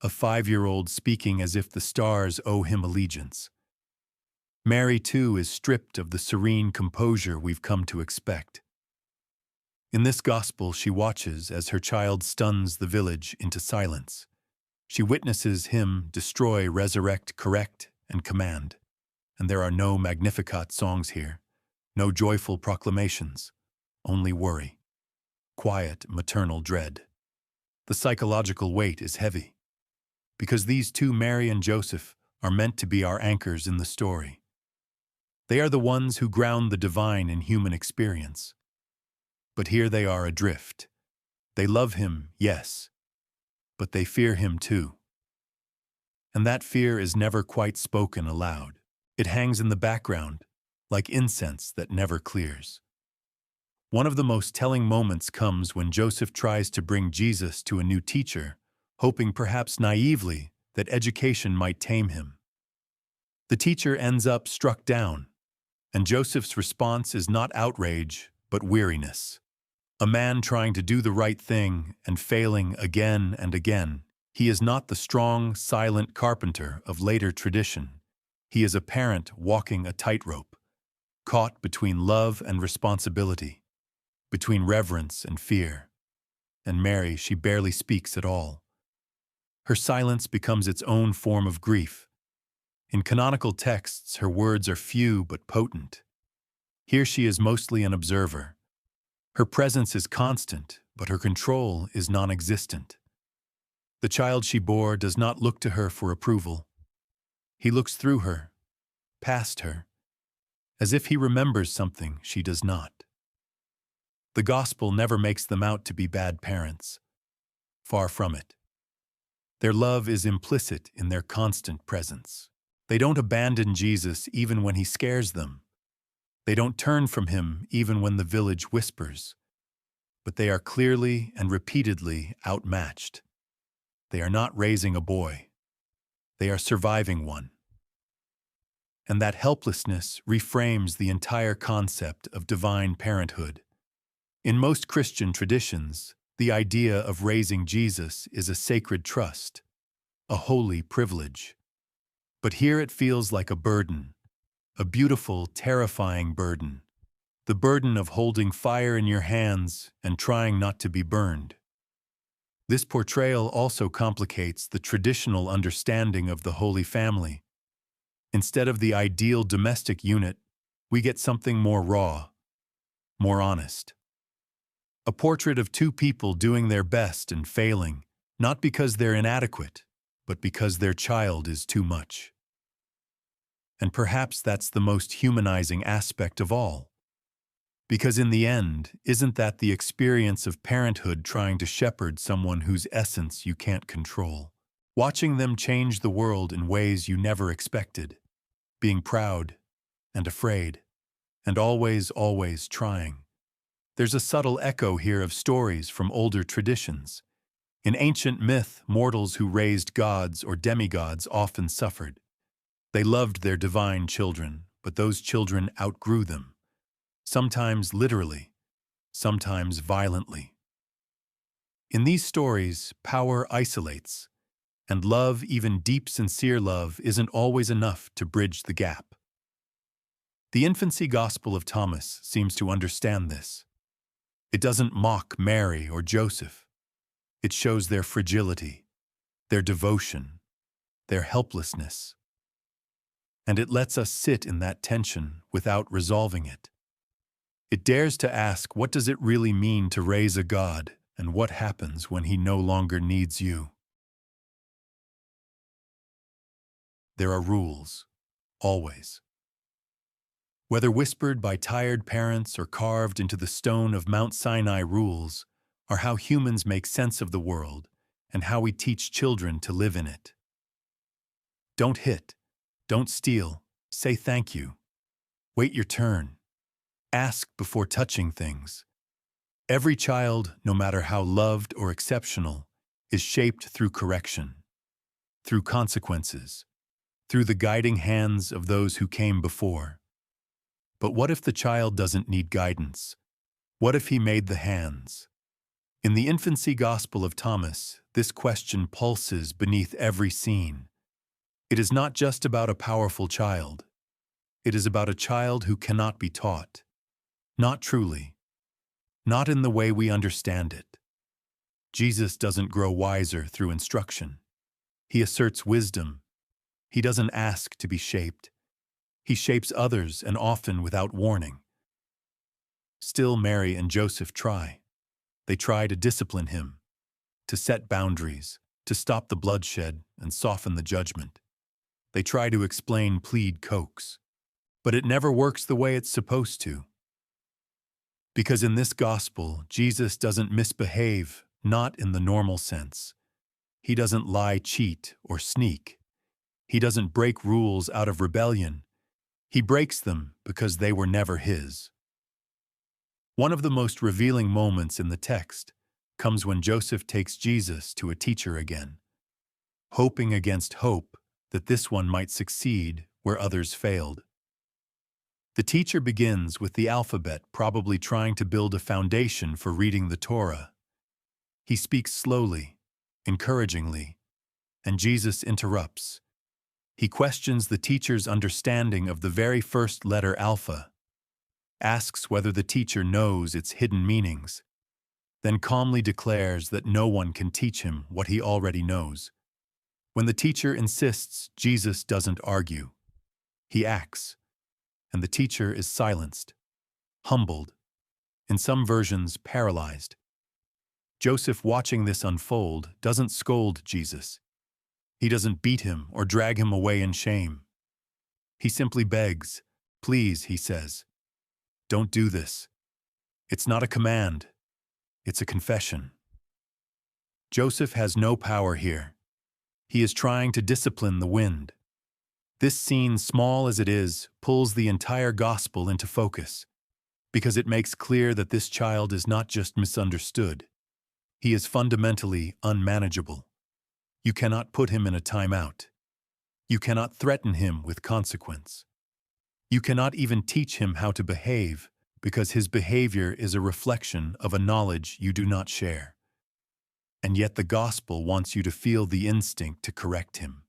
A 5-year-old speaking as if the stars owe him allegiance. Mary, too, is stripped of the serene composure we've come to expect. In this gospel, she watches as her child stuns the village into silence. She witnesses him destroy, resurrect, correct, and command. And there are no Magnificat songs here, no joyful proclamations, only worry, quiet maternal dread. The psychological weight is heavy, because these two, Mary and Joseph, are meant to be our anchors in the story. They are the ones who ground the divine in human experience. But here they are adrift. They love him, yes, but they fear him too. And that fear is never quite spoken aloud. It hangs in the background, like incense that never clears. One of the most telling moments comes when Joseph tries to bring Jesus to a new teacher, hoping perhaps naively that education might tame him. The teacher ends up struck down, and Joseph's response is not outrage, but weariness. A man trying to do the right thing and failing again and again. He is not the strong, silent carpenter of later tradition. He is a parent walking a tightrope, caught between love and responsibility, between reverence and fear. And Mary, she barely speaks at all. Her silence becomes its own form of grief. In canonical texts, her words are few but potent. Here she is mostly an observer. Her presence is constant, but her control is non-existent. The child she bore does not look to her for approval. He looks through her, past her, as if he remembers something she does not. The gospel never makes them out to be bad parents. Far from it. Their love is implicit in their constant presence. They don't abandon Jesus even when he scares them. They don't turn from him even when the village whispers. But they are clearly and repeatedly outmatched. They are not raising a boy. They are surviving one. And that helplessness reframes the entire concept of divine parenthood. In most Christian traditions, the idea of raising Jesus is a sacred trust, a holy privilege. But here it feels like a burden, a beautiful, terrifying burden, the burden of holding fire in your hands and trying not to be burned. This portrayal also complicates the traditional understanding of the Holy Family. Instead of the ideal domestic unit, we get something more raw, more honest. A portrait of two people doing their best and failing, not because they're inadequate, but because their child is too much. And perhaps that's the most humanizing aspect of all. Because in the end, isn't that the experience of parenthood trying to shepherd someone whose essence you can't control? Watching them change the world in ways you never expected, being proud and afraid, and always, always trying. There's a subtle echo here of stories from older traditions. In ancient myth, mortals who raised gods or demigods often suffered. They loved their divine children, but those children outgrew them. Sometimes literally, sometimes violently. In these stories, power isolates, and love, even deep, sincere love, isn't always enough to bridge the gap. The Infancy Gospel of Thomas seems to understand this. It doesn't mock Mary or Joseph. It shows their fragility, their devotion, their helplessness. And it lets us sit in that tension without resolving it. It dares to ask, what does it really mean to raise a God, and what happens when he no longer needs you? There are rules, always. Whether whispered by tired parents or carved into the stone of Mount Sinai, rules are how humans make sense of the world and how we teach children to live in it. Don't hit, don't steal, say thank you. Wait your turn. Ask before touching things. Every child, no matter how loved or exceptional, is shaped through correction, through consequences, through the guiding hands of those who came before. But what if the child doesn't need guidance? What if he made the hands? In the Infancy Gospel of Thomas, this question pulses beneath every scene. It is not just about a powerful child. It is about a child who cannot be taught. Not truly. Not in the way we understand it. Jesus doesn't grow wiser through instruction. He asserts wisdom. He doesn't ask to be shaped. He shapes others, and often without warning. Still, Mary and Joseph try. They try to discipline him, to set boundaries, to stop the bloodshed and soften the judgment. They try to explain, plead, coax. but it never works the way it's supposed to. Because in this gospel, Jesus doesn't misbehave, not in the normal sense. He doesn't lie, cheat, or sneak. He doesn't break rules out of rebellion. He breaks them because they were never his. One of the most revealing moments in the text comes when Joseph takes Jesus to a teacher again, hoping against hope that this one might succeed where others failed. The teacher begins with the alphabet, probably trying to build a foundation for reading the Torah. He speaks slowly, encouragingly, and Jesus interrupts. He questions the teacher's understanding of the very first letter Alpha, asks whether the teacher knows its hidden meanings, then calmly declares that no one can teach him what he already knows. When the teacher insists, Jesus doesn't argue. He acts, and the teacher is silenced, humbled, in some versions paralyzed. Joseph, watching this unfold, doesn't scold Jesus. He doesn't beat him or drag him away in shame. He simply begs, "Please," he says, "don't do this." It's not a command. It's a confession. Joseph has no power here. He is trying to discipline the wind. This scene, small as it is, pulls the entire gospel into focus, because it makes clear that this child is not just misunderstood. He is fundamentally unmanageable. You cannot put him in a timeout. You cannot threaten him with consequence. You cannot even teach him how to behave, because his behavior is a reflection of a knowledge you do not share. And yet the gospel wants you to feel the instinct to correct him.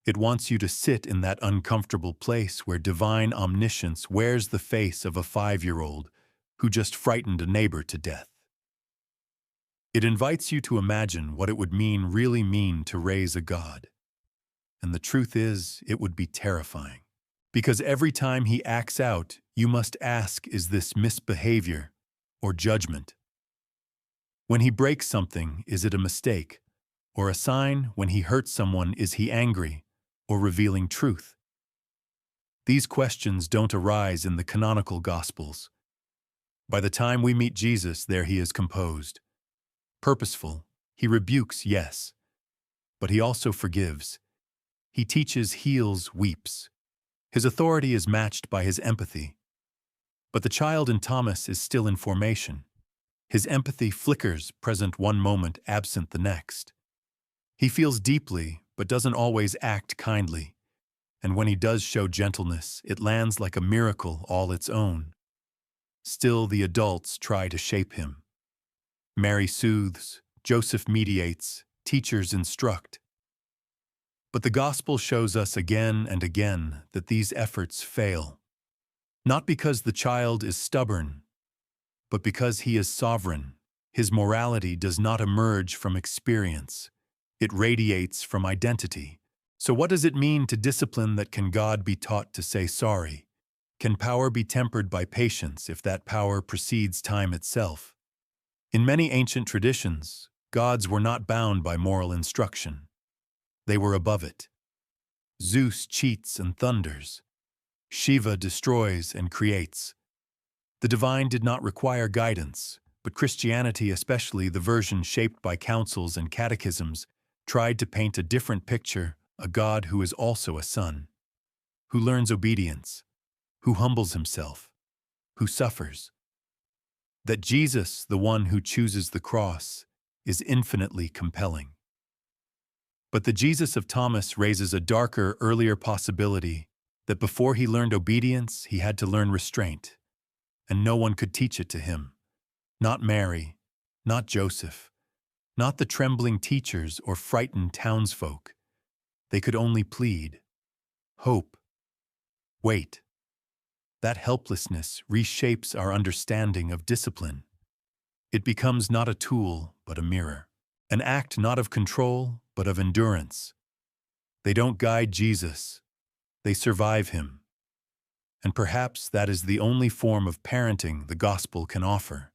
It wants you to sit in that uncomfortable place where divine omniscience wears the face of a 5-year-old who just frightened a neighbor to death. It invites you to imagine what it would really mean to raise a God. And the truth is, it would be terrifying. Because every time he acts out, you must ask, is this misbehavior or judgment? When he breaks something, is it a mistake or a sign? When he hurts someone, is he angry or revealing truth? These questions don't arise in the canonical Gospels. By the time we meet Jesus, there he is composed. Purposeful, he rebukes, yes, but he also forgives. He teaches, heals, weeps. His authority is matched by his empathy. But the child in Thomas is still in formation. His empathy flickers, present one moment, absent the next. He feels deeply, but doesn't always act kindly. And when he does show gentleness, it lands like a miracle all its own. Still, the adults try to shape him. Mary soothes, Joseph mediates, teachers instruct. But the gospel shows us again and again that these efforts fail. Not because the child is stubborn, but because he is sovereign. His morality does not emerge from experience. It radiates from identity. So what does it mean to discipline that? Can God be taught to say sorry? Can power be tempered by patience if that power precedes time itself? In many ancient traditions, gods were not bound by moral instruction. They were above it. Zeus cheats and thunders. Shiva destroys and creates. The divine did not require guidance, but Christianity, especially the version shaped by councils and catechisms, tried to paint a different picture, a God who is also a son, who learns obedience, who humbles himself, who suffers. That Jesus, the one who chooses the cross, is infinitely compelling. But the Jesus of Thomas raises a darker, earlier possibility that before he learned obedience, he had to learn restraint, and no one could teach it to him. Not Mary, not Joseph, not the trembling teachers or frightened townsfolk. They could only plead, hope, wait. That helplessness reshapes our understanding of discipline. It becomes not a tool, but a mirror. An act not of control, but of endurance. They don't guide Jesus. They survive him. And perhaps that is the only form of parenting the gospel can offer.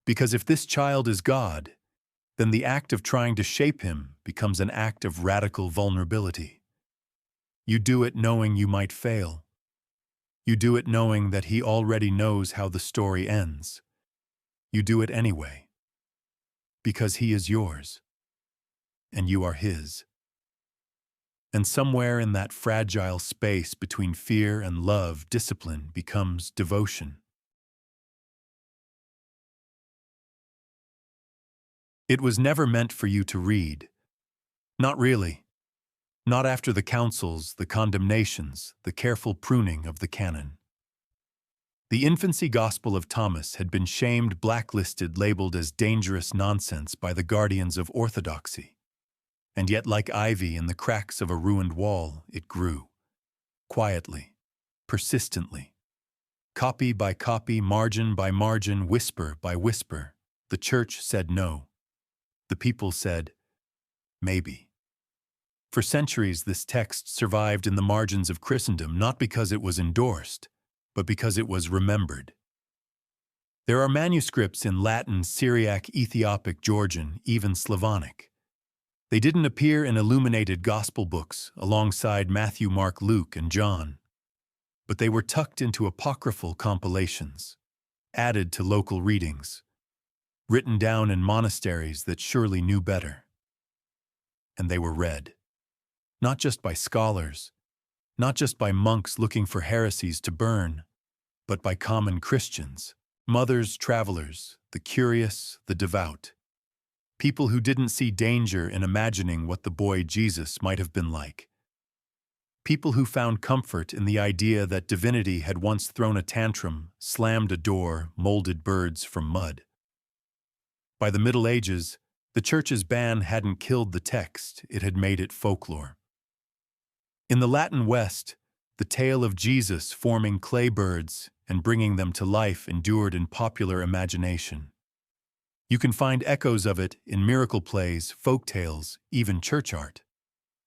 Because if this child is God, then the act of trying to shape him becomes an act of radical vulnerability. You do it knowing you might fail. You do it knowing that he already knows how the story ends. You do it anyway, because he is yours, and you are his. And somewhere in that fragile space between fear and love, discipline becomes devotion. It was never meant for you to read. Not really. Not after the councils, the condemnations, the careful pruning of the canon. The Infancy Gospel of Thomas had been shamed, blacklisted, labeled as dangerous nonsense by the guardians of orthodoxy. And yet, like ivy in the cracks of a ruined wall, it grew. Quietly, persistently. Copy by copy, margin by margin, whisper by whisper, the church said no. The people said, maybe. For centuries, this text survived in the margins of Christendom not because it was endorsed, but because it was remembered. There are manuscripts in Latin, Syriac, Ethiopic, Georgian, even Slavonic. They didn't appear in illuminated gospel books alongside Matthew, Mark, Luke, and John, but they were tucked into apocryphal compilations, added to local readings, written down in monasteries that surely knew better. And they were read, not just by scholars, not just by monks looking for heresies to burn, but by common Christians, mothers, travelers, the curious, the devout, people who didn't see danger in imagining what the boy Jesus might have been like. People who found comfort in the idea that divinity had once thrown a tantrum, slammed a door, molded birds from mud. By the Middle Ages, the Church's ban hadn't killed the text, it had made it folklore. In the Latin West, the tale of Jesus forming clay birds and bringing them to life endured in popular imagination. You can find echoes of it in miracle plays, folk tales, even church art.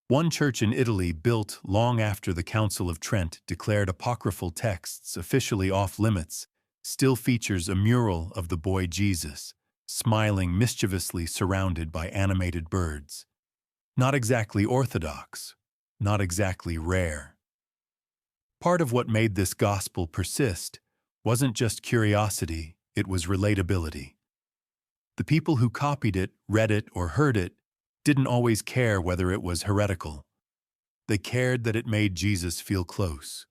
One church in Italy, built long after the Council of Trent declared apocryphal texts officially off-limits, still features a mural of the boy Jesus, smiling mischievously surrounded by animated birds. Not exactly orthodox, not exactly rare. Part of what made this gospel persist wasn't just curiosity, it was relatability. The people who copied it, read it, or heard it didn't always care whether it was heretical. They cared that it made Jesus feel close,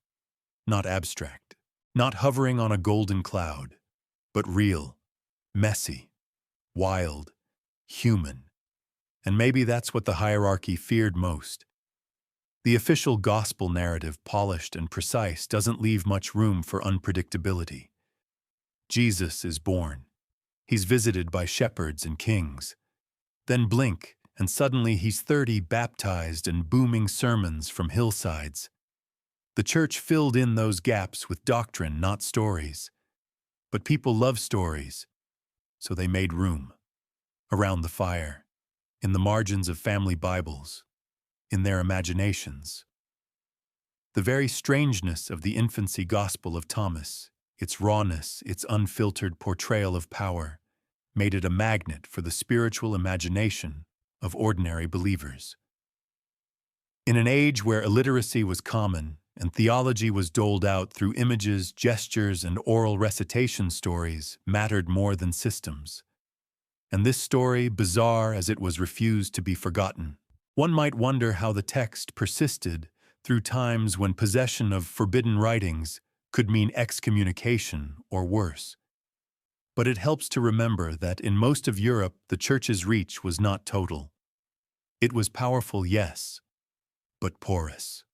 not abstract, not hovering on a golden cloud, but real, messy, wild, human. And maybe that's what the hierarchy feared most. The official gospel narrative, polished and precise, doesn't leave much room for unpredictability. Jesus is born. He's visited by shepherds and kings. Then blink, and suddenly he's 30, baptized and booming sermons from hillsides. The church filled in those gaps with doctrine, not stories. But people love stories, so they made room. Around the fire, in the margins of family Bibles, in their imaginations. The very strangeness of the Infancy Gospel of Thomas, its rawness, its unfiltered portrayal of power, made it a magnet for the spiritual imagination of ordinary believers. In an age where illiteracy was common and theology was doled out through images, gestures, and oral recitation, stories mattered more than systems. And this story, bizarre as it was, refused to be forgotten. One might wonder how the text persisted through times when possession of forbidden writings could mean excommunication or worse. But it helps to remember that in most of Europe, the Church's reach was not total. It was powerful, yes, but porous.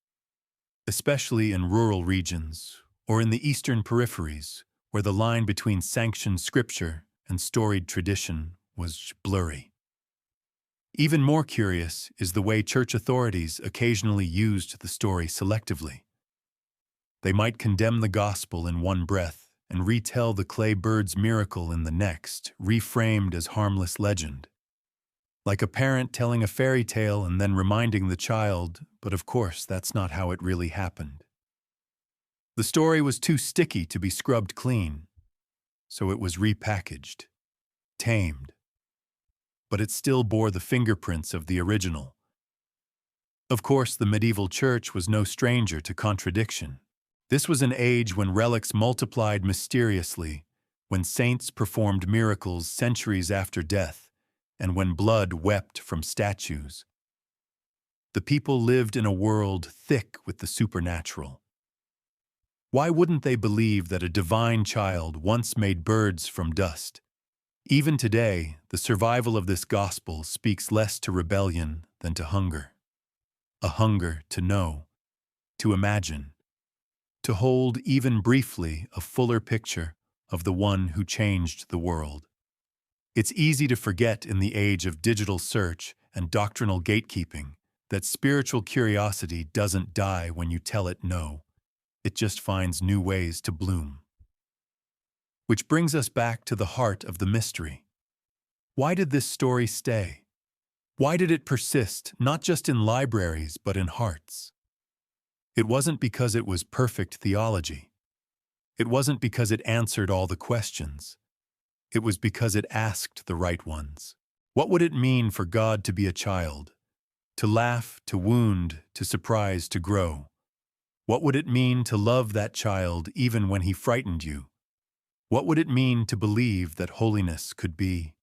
Especially in rural regions or in the eastern peripheries, where the line between sanctioned scripture and storied tradition was blurry. Even more curious is the way church authorities occasionally used the story selectively. They might condemn the gospel in one breath and retell the clay bird's miracle in the next, reframed as harmless legend. Like a parent telling a fairy tale and then reminding the child, but of course that's not how it really happened. The story was too sticky to be scrubbed clean, so it was repackaged, tamed. But it still bore the fingerprints of the original. Of course, the medieval church was no stranger to contradiction. This was an age when relics multiplied mysteriously, when saints performed miracles centuries after death, and when blood wept from statues. The people lived in a world thick with the supernatural. Why wouldn't they believe that a divine child once made birds from dust? Even today, the survival of this gospel speaks less to rebellion than to hunger. A hunger to know, to imagine, to hold even briefly a fuller picture of the one who changed the world. It's easy to forget in the age of digital search and doctrinal gatekeeping that spiritual curiosity doesn't die when you tell it no. It just finds new ways to bloom. Which brings us back to the heart of the mystery. Why did this story stay? Why did it persist, not just in libraries, but in hearts? It wasn't because it was perfect theology. It wasn't because it answered all the questions. It was because it asked the right ones. What would it mean for God to be a child? To laugh, to wound, to surprise, to grow? What would it mean to love that child even when he frightened you? What would it mean to believe that holiness could be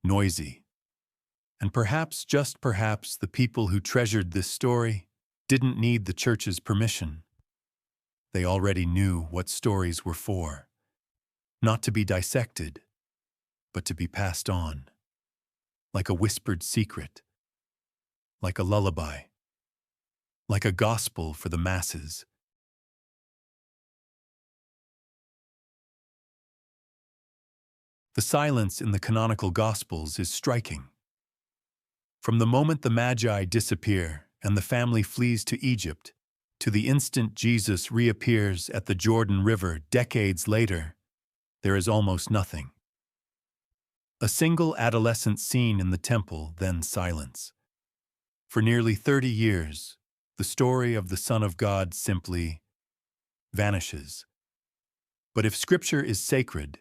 noisy? And perhaps, just perhaps, the people who treasured this story didn't need the church's permission. They already knew what stories were for. Not to be dissected, but to be passed on. Like a whispered secret. Like a lullaby. Like a gospel for the masses. The silence in the canonical Gospels is striking. From the moment the Magi disappear and the family flees to Egypt, to the instant Jesus reappears at the Jordan River decades later, there is almost nothing. A single adolescent scene in the temple, then silence. For nearly 30 years, the story of the Son of God simply vanishes. But if Scripture is sacred,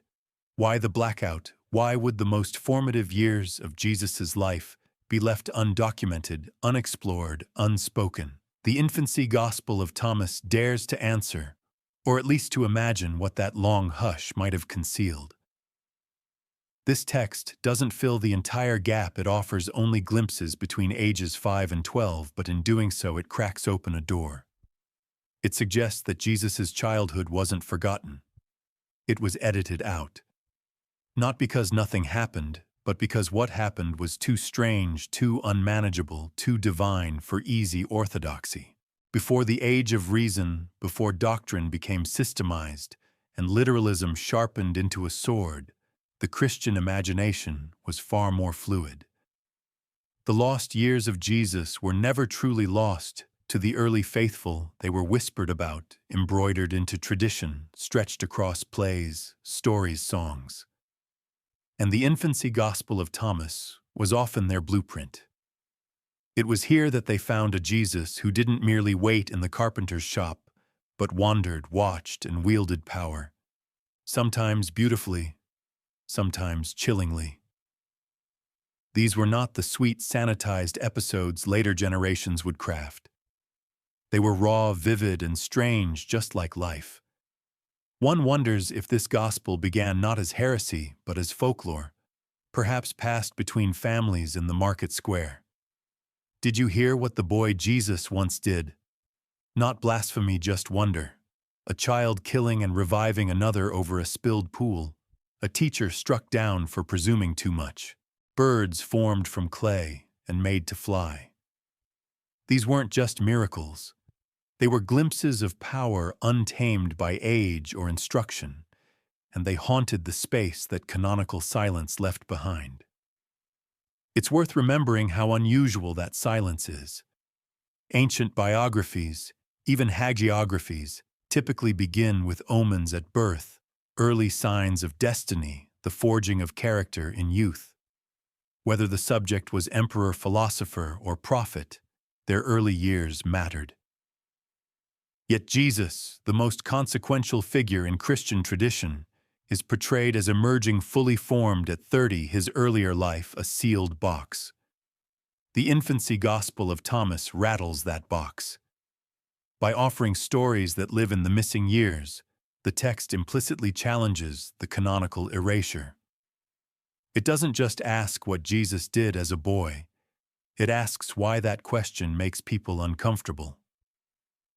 why the blackout? Why would the most formative years of Jesus' life be left undocumented, unexplored, unspoken? The Infancy Gospel of Thomas dares to answer, or at least to imagine what that long hush might have concealed. This text doesn't fill the entire gap. It offers only glimpses between ages 5 and 12, but in doing so it cracks open a door. It suggests that Jesus' childhood wasn't forgotten. It was edited out. Not because nothing happened, but because what happened was too strange, too unmanageable, too divine for easy orthodoxy. Before the age of reason, before doctrine became systemized and literalism sharpened into a sword, the Christian imagination was far more fluid. The lost years of Jesus were never truly lost to the early faithful. They were whispered about, embroidered into tradition, stretched across plays, stories, songs. And the Infancy Gospel of Thomas was often their blueprint. It was here that they found a Jesus who didn't merely wait in the carpenter's shop, but wandered, watched, and wielded power, sometimes beautifully, sometimes chillingly. These were not the sweet, sanitized episodes later generations would craft. They were raw, vivid, and strange, just like life. One wonders if this gospel began not as heresy, but as folklore, perhaps passed between families in the market square. Did you hear what the boy Jesus once did? Not blasphemy, just wonder. A child killing and reviving another over a spilled pool. A teacher struck down for presuming too much. Birds formed from clay and made to fly. These weren't just miracles. They were glimpses of power untamed by age or instruction, and they haunted the space that canonical silence left behind. It's worth remembering how unusual that silence is. Ancient biographies, even hagiographies, typically begin with omens at birth, early signs of destiny, the forging of character in youth. Whether the subject was emperor, philosopher, or prophet, their early years mattered. Yet Jesus, the most consequential figure in Christian tradition, is portrayed as emerging fully formed at 30, his earlier life a sealed box. The Infancy Gospel of Thomas rattles that box. By offering stories that live in the missing years, the text implicitly challenges the canonical erasure. It doesn't just ask what Jesus did as a boy, it asks why that question makes people uncomfortable.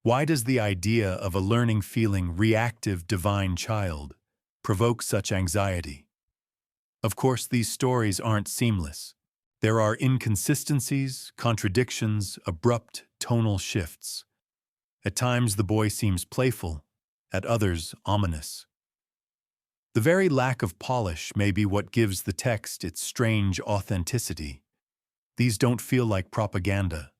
Why does the idea of a learning, feeling, reactive divine child provoke such anxiety? Of course, these stories aren't seamless. There are inconsistencies, contradictions, abrupt tonal shifts. At times the boy seems playful, at others ominous. The very lack of polish may be what gives the text its strange authenticity. These don't feel like propaganda.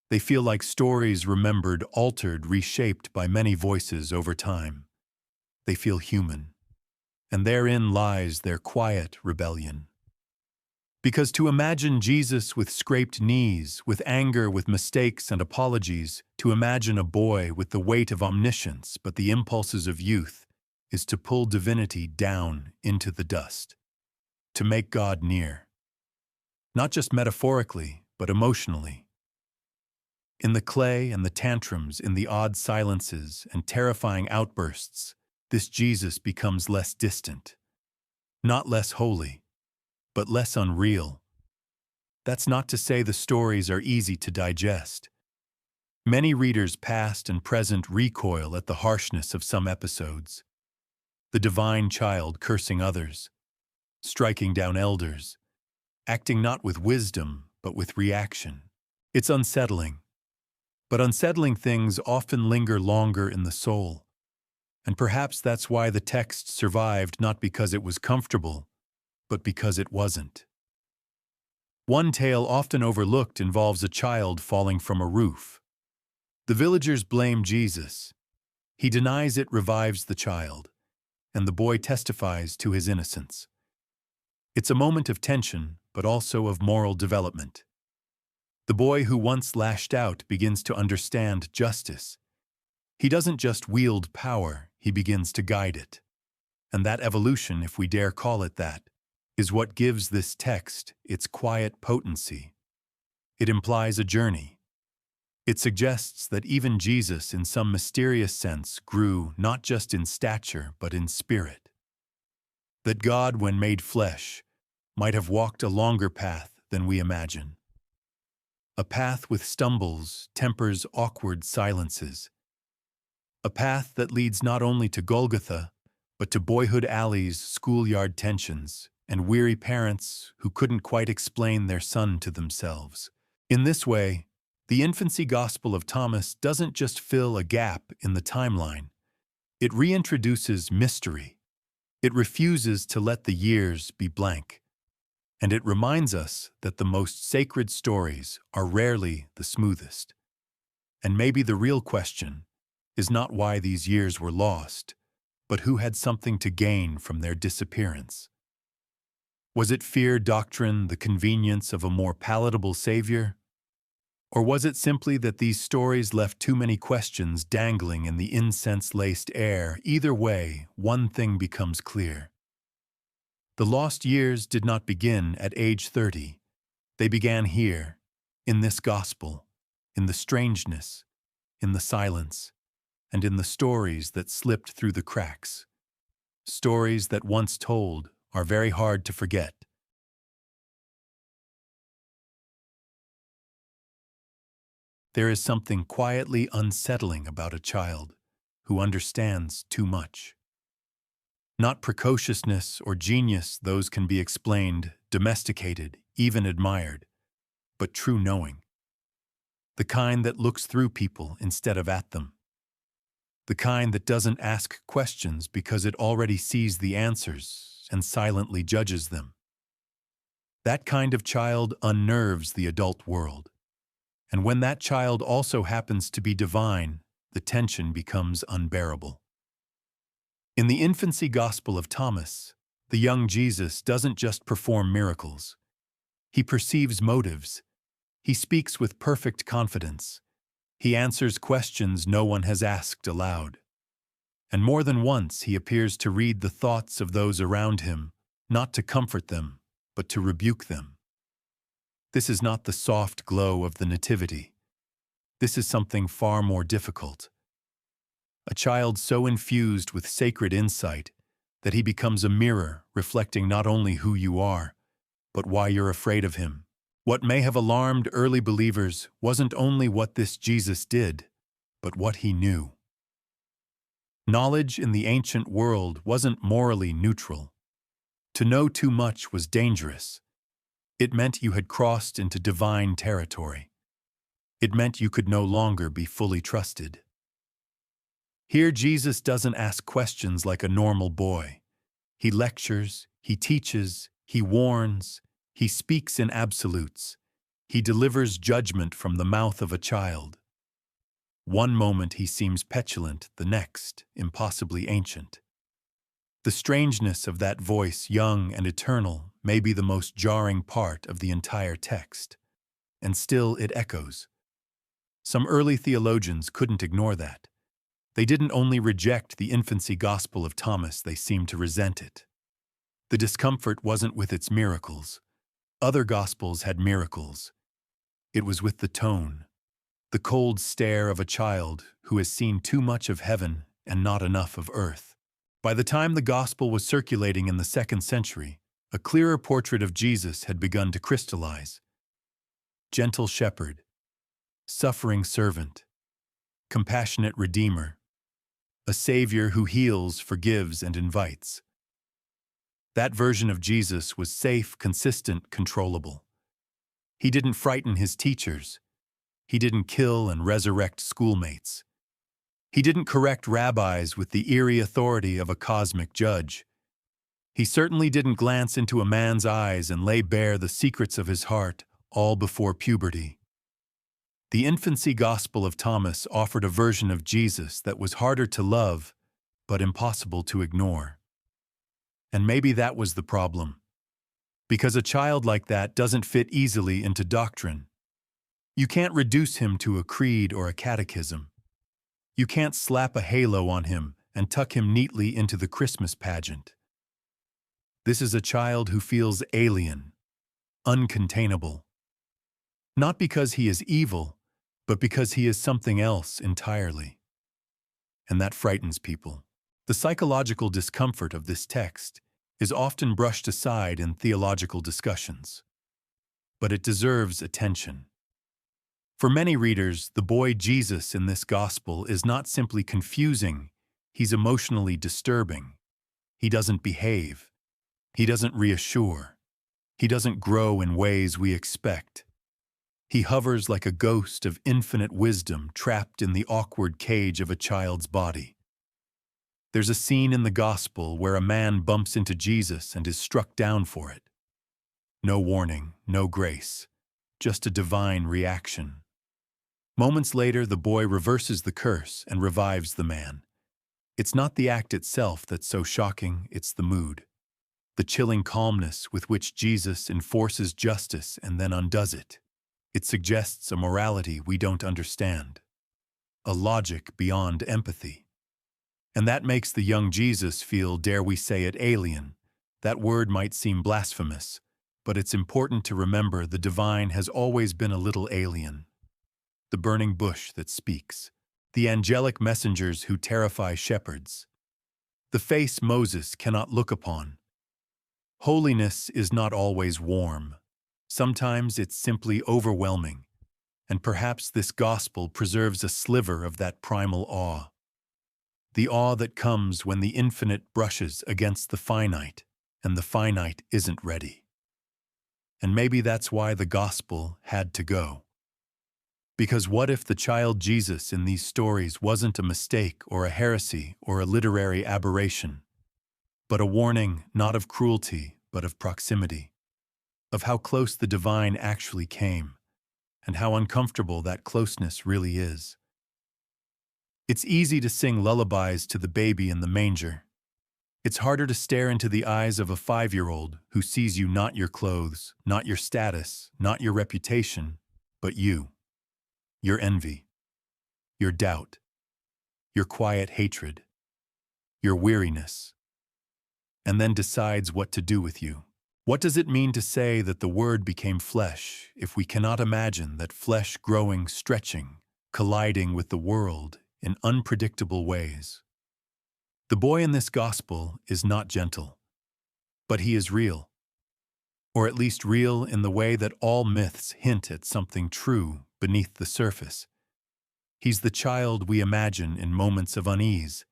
They feel like stories remembered, altered, reshaped by many voices over time. They feel human. And therein lies their quiet rebellion. Because to imagine Jesus with scraped knees, with anger, with mistakes and apologies, to imagine a boy with the weight of omniscience but the impulses of youth, is to pull divinity down into the dust, to make God near. Not just metaphorically, but emotionally. In the clay and the tantrums, in the odd silences and terrifying outbursts, this Jesus becomes less distant, not less holy, but less unreal. That's not to say the stories are easy to digest. Many readers, past and present, recoil at the harshness of some episodes. The divine child cursing others, striking down elders, acting not with wisdom, but with reaction. It's unsettling. But unsettling things often linger longer in the soul. And perhaps that's why the text survived, not because it was comfortable, but because it wasn't. One tale often overlooked involves a child falling from a roof. The villagers blame Jesus. He denies it, revives the child, and the boy testifies to his innocence. It's a moment of tension, but also of moral development. The boy who once lashed out begins to understand justice. He doesn't just wield power, he begins to guide it. And that evolution, if we dare call it that, is what gives this text its quiet potency. It implies a journey. It suggests that even Jesus, in some mysterious sense, grew not just in stature, but in spirit. That God, when made flesh, might have walked a longer path than we imagine. A path with stumbles, tempers, awkward silences. A path that leads not only to Golgotha, but to boyhood alleys, schoolyard tensions, and weary parents who couldn't quite explain their son to themselves. In this way, the Infancy Gospel of Thomas doesn't just fill a gap in the timeline. It reintroduces mystery. It refuses to let the years be blank. And it reminds us that the most sacred stories are rarely the smoothest. And maybe the real question is not why these years were lost, but who had something to gain from their disappearance. Was it fear, doctrine, the convenience of a more palatable Savior? Or was it simply that these stories left too many questions dangling in the incense-laced air? Either way, one thing becomes clear. The lost years did not begin at age 30. They began here, in this gospel, in the strangeness, in the silence, and in the stories that slipped through the cracks. Stories that once told are very hard to forget. There is something quietly unsettling about a child who understands too much. Not precociousness or genius, those can be explained, domesticated, even admired, but true knowing. The kind that looks through people instead of at them. The kind that doesn't ask questions because it already sees the answers and silently judges them. That kind of child unnerves the adult world. And when that child also happens to be divine, the tension becomes unbearable. In the Infancy Gospel of Thomas, the young Jesus doesn't just perform miracles. He perceives motives. He speaks with perfect confidence. He answers questions no one has asked aloud. And more than once he appears to read the thoughts of those around him, not to comfort them, but to rebuke them. This is not the soft glow of the Nativity. This is something far more difficult, a child so infused with sacred insight that he becomes a mirror reflecting not only who you are, but why you're afraid of him. What may have alarmed early believers wasn't only what this Jesus did, but what he knew. Knowledge in the ancient world wasn't morally neutral. To know too much was dangerous. It meant you had crossed into divine territory. It meant you could no longer be fully trusted. Here Jesus doesn't ask questions like a normal boy. He lectures, he teaches, he warns, he speaks in absolutes. He delivers judgment from the mouth of a child. One moment he seems petulant, the next impossibly ancient. The strangeness of that voice, young and eternal, may be the most jarring part of the entire text. And still it echoes. Some early theologians couldn't ignore that. They didn't only reject the Infancy Gospel of Thomas, they seemed to resent it. The discomfort wasn't with its miracles. Other Gospels had miracles. It was with the tone, the cold stare of a child who has seen too much of heaven and not enough of earth. By the time the Gospel was circulating in the 2nd century, a clearer portrait of Jesus had begun to crystallize. Gentle shepherd, suffering servant, compassionate redeemer, a savior who heals, forgives, and invites. That version of Jesus was safe, consistent, controllable. He didn't frighten his teachers. He didn't kill and resurrect schoolmates. He didn't correct rabbis with the eerie authority of a cosmic judge. He certainly didn't glance into a man's eyes and lay bare the secrets of his heart, all before puberty. The Infancy Gospel of Thomas offered a version of Jesus that was harder to love, but impossible to ignore. And maybe that was the problem. Because a child like that doesn't fit easily into doctrine. You can't reduce him to a creed or a catechism. You can't slap a halo on him and tuck him neatly into the Christmas pageant. This is a child who feels alien, uncontainable. Not because he is evil, but because he is something else entirely. And that frightens people. The psychological discomfort of this text is often brushed aside in theological discussions. But it deserves attention. For many readers, the boy Jesus in this gospel is not simply confusing, he's emotionally disturbing. He doesn't behave. He doesn't reassure. He doesn't grow in ways we expect. He hovers like a ghost of infinite wisdom trapped in the awkward cage of a child's body. There's a scene in the gospel where a man bumps into Jesus and is struck down for it. No warning, no grace, just a divine reaction. Moments later, the boy reverses the curse and revives the man. It's not the act itself that's so shocking, it's the mood. The chilling calmness with which Jesus enforces justice and then undoes it. It suggests a morality we don't understand, a logic beyond empathy. And that makes the young Jesus feel, dare we say it, alien. That word might seem blasphemous, but it's important to remember the divine has always been a little alien. The burning bush that speaks, the angelic messengers who terrify shepherds, the face Moses cannot look upon. Holiness is not always warm. Sometimes it's simply overwhelming, and perhaps this gospel preserves a sliver of that primal awe. The awe that comes when the infinite brushes against the finite, and the finite isn't ready. And maybe that's why the gospel had to go. Because what if the child Jesus in these stories wasn't a mistake or a heresy or a literary aberration, but a warning not of cruelty, but of proximity, of how close the divine actually came, and how uncomfortable that closeness really is. It's easy to sing lullabies to the baby in the manger. It's harder to stare into the eyes of a 5-year-old who sees you not your clothes, not your status, not your reputation, but you. Your envy, your doubt, your quiet hatred, your weariness, and then decides what to do with you. What does it mean to say that the Word became flesh if we cannot imagine that flesh growing, stretching, colliding with the world in unpredictable ways. The boy in this gospel is not gentle, but he is real, or at least real in the way that all myths hint at something true beneath the surface. He's the child we imagine in moments of unease,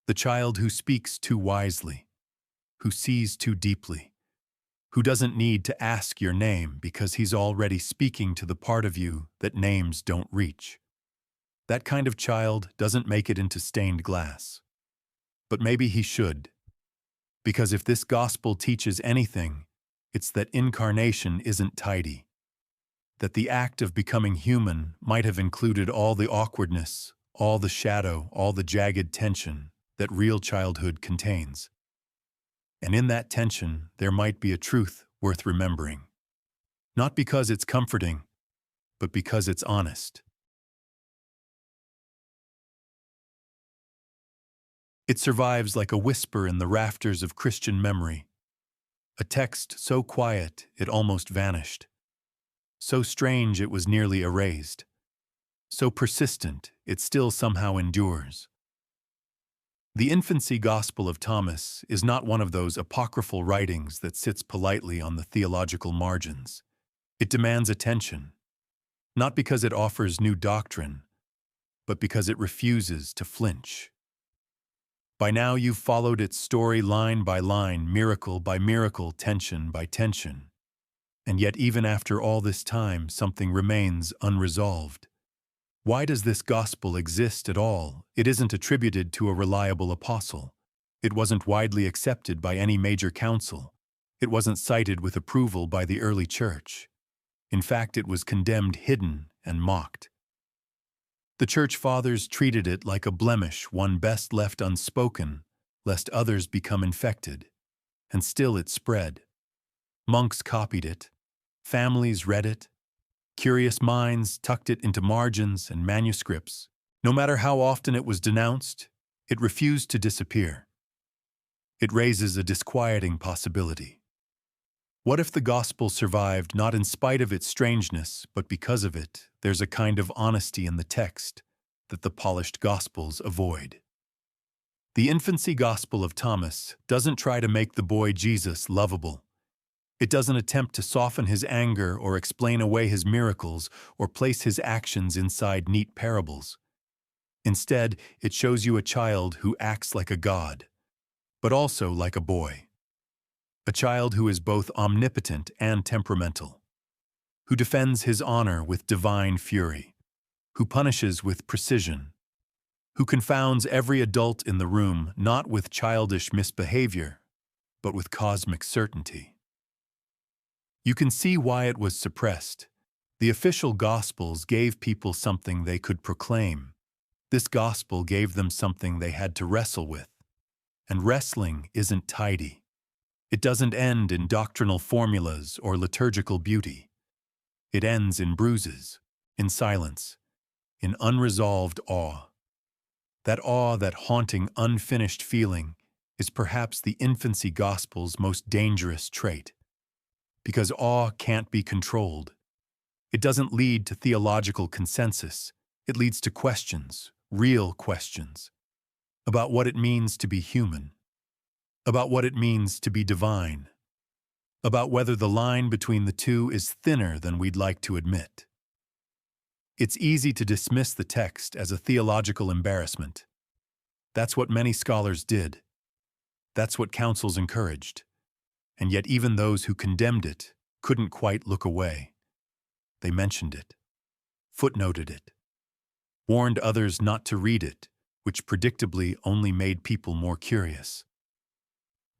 the child who speaks too wisely, who sees too deeply, who doesn't need to ask your name because he's already speaking to the part of you that names don't reach. That kind of child doesn't make it into stained glass. But maybe he should, because if this gospel teaches anything, it's that incarnation isn't tidy, that the act of becoming human might have included all the awkwardness, all the shadow, all the jagged tension that real childhood contains. And in that tension, there might be a truth worth remembering. Not because it's comforting, but because it's honest. It survives like a whisper in the rafters of Christian memory, a text so quiet it almost vanished, so strange it was nearly erased, so persistent it still somehow endures. The Infancy Gospel of Thomas is not one of those apocryphal writings that sits politely on the theological margins. It demands attention, not because it offers new doctrine, but because it refuses to flinch. By now you've followed its story line by line, miracle by miracle, tension by tension. And yet even after all this time, something remains unresolved. Why does this gospel exist at all? It isn't attributed to a reliable apostle. It wasn't widely accepted by any major council. It wasn't cited with approval by the early church. In fact, it was condemned hidden and mocked. The church fathers treated it like a blemish, one best left unspoken, lest others become infected. And still it spread. Monks copied it. Families read it. Curious minds tucked it into margins and manuscripts. No matter how often it was denounced, it refused to disappear. It raises a disquieting possibility. What if the gospel survived not in spite of its strangeness, but because of it? There's a kind of honesty in the text that the polished gospels avoid. The Infancy Gospel of Thomas doesn't try to make the boy Jesus lovable. It doesn't attempt to soften his anger or explain away his miracles or place his actions inside neat parables. Instead, it shows you a child who acts like a god, but also like a boy. A child who is both omnipotent and temperamental, who defends his honor with divine fury, who punishes with precision, who confounds every adult in the room not with childish misbehavior, but with cosmic certainty. You can see why it was suppressed. The official Gospels gave people something they could proclaim. This gospel gave them something they had to wrestle with. And wrestling isn't tidy. It doesn't end in doctrinal formulas or liturgical beauty. It ends in bruises, in silence, in unresolved awe. That awe, that haunting, unfinished feeling, is perhaps the Infancy Gospel's most dangerous trait. Because awe can't be controlled. It doesn't lead to theological consensus. It leads to questions, real questions, about what it means to be human, about what it means to be divine, about whether the line between the two is thinner than we'd like to admit. It's easy to dismiss the text as a theological embarrassment. That's what many scholars did. That's what councils encouraged. And yet even those who condemned it couldn't quite look away. They mentioned it, footnoted it, warned others not to read it, which predictably only made people more curious.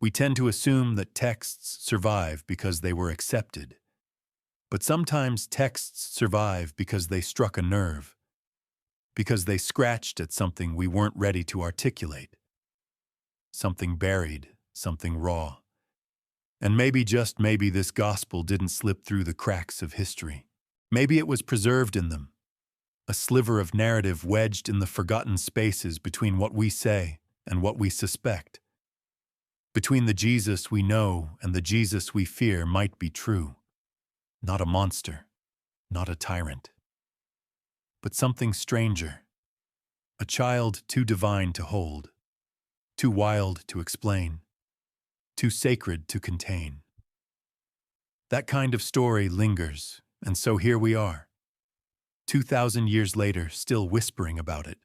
We tend to assume that texts survive because they were accepted. But sometimes texts survive because they struck a nerve, because they scratched at something we weren't ready to articulate. Something buried, something raw. And maybe, just maybe, this gospel didn't slip through the cracks of history. Maybe it was preserved in them, a sliver of narrative wedged in the forgotten spaces between what we say and what we suspect. Between the Jesus we know and the Jesus we fear might be true. Not a monster, not a tyrant, but something stranger. A child too divine to hold, too wild to explain, too sacred to contain. That kind of story lingers, and so here we are, 2,000 years later, still whispering about it,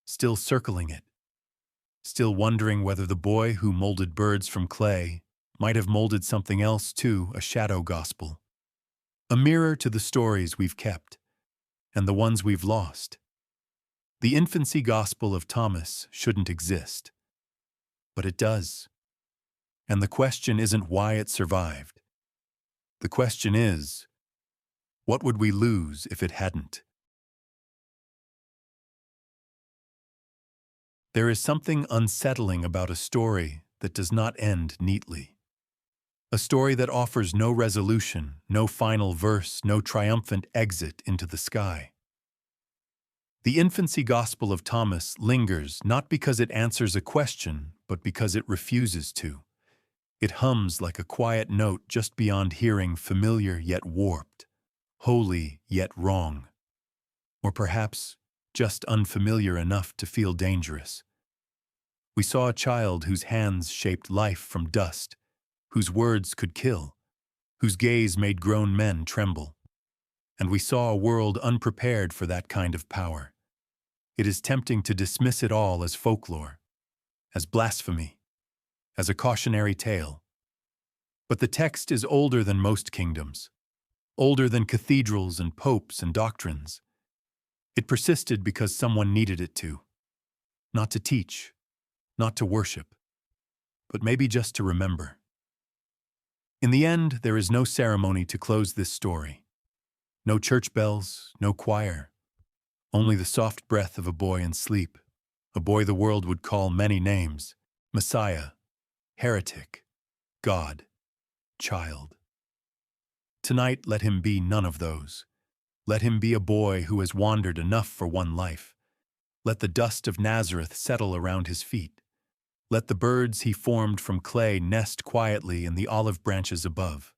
still circling it, still wondering whether the boy who molded birds from clay might have molded something else too, a shadow gospel, a mirror to the stories we've kept and the ones we've lost. The Infancy Gospel of Thomas shouldn't exist, but it does. And the question isn't why it survived. The question is, what would we lose if it hadn't? There is something unsettling about a story that does not end neatly. A story that offers no resolution, no final verse, no triumphant exit into the sky. The Infancy Gospel of Thomas lingers not because it answers a question, but because it refuses to. It hums like a quiet note just beyond hearing, familiar yet warped, holy yet wrong, or perhaps just unfamiliar enough to feel dangerous. We saw a child whose hands shaped life from dust, whose words could kill, whose gaze made grown men tremble. And we saw a world unprepared for that kind of power. It is tempting to dismiss it all as folklore, as blasphemy, as a cautionary tale. But the text is older than most kingdoms, older than cathedrals and popes and doctrines. It persisted because someone needed it to, not to teach, not to worship, but maybe just to remember. In the end, there is no ceremony to close this story. No church bells, no choir, only the soft breath of a boy in sleep, a boy the world would call many names: Messiah, heretic, God, child. Tonight, let him be none of those. Let him be a boy who has wandered enough for one life. Let the dust of Nazareth settle around his feet. Let the birds he formed from clay nest quietly in the olive branches above.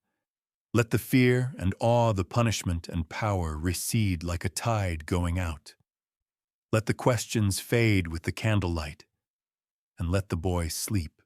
Let the fear and awe, the punishment and power recede like a tide going out. Let the questions fade with the candlelight, and let the boy sleep.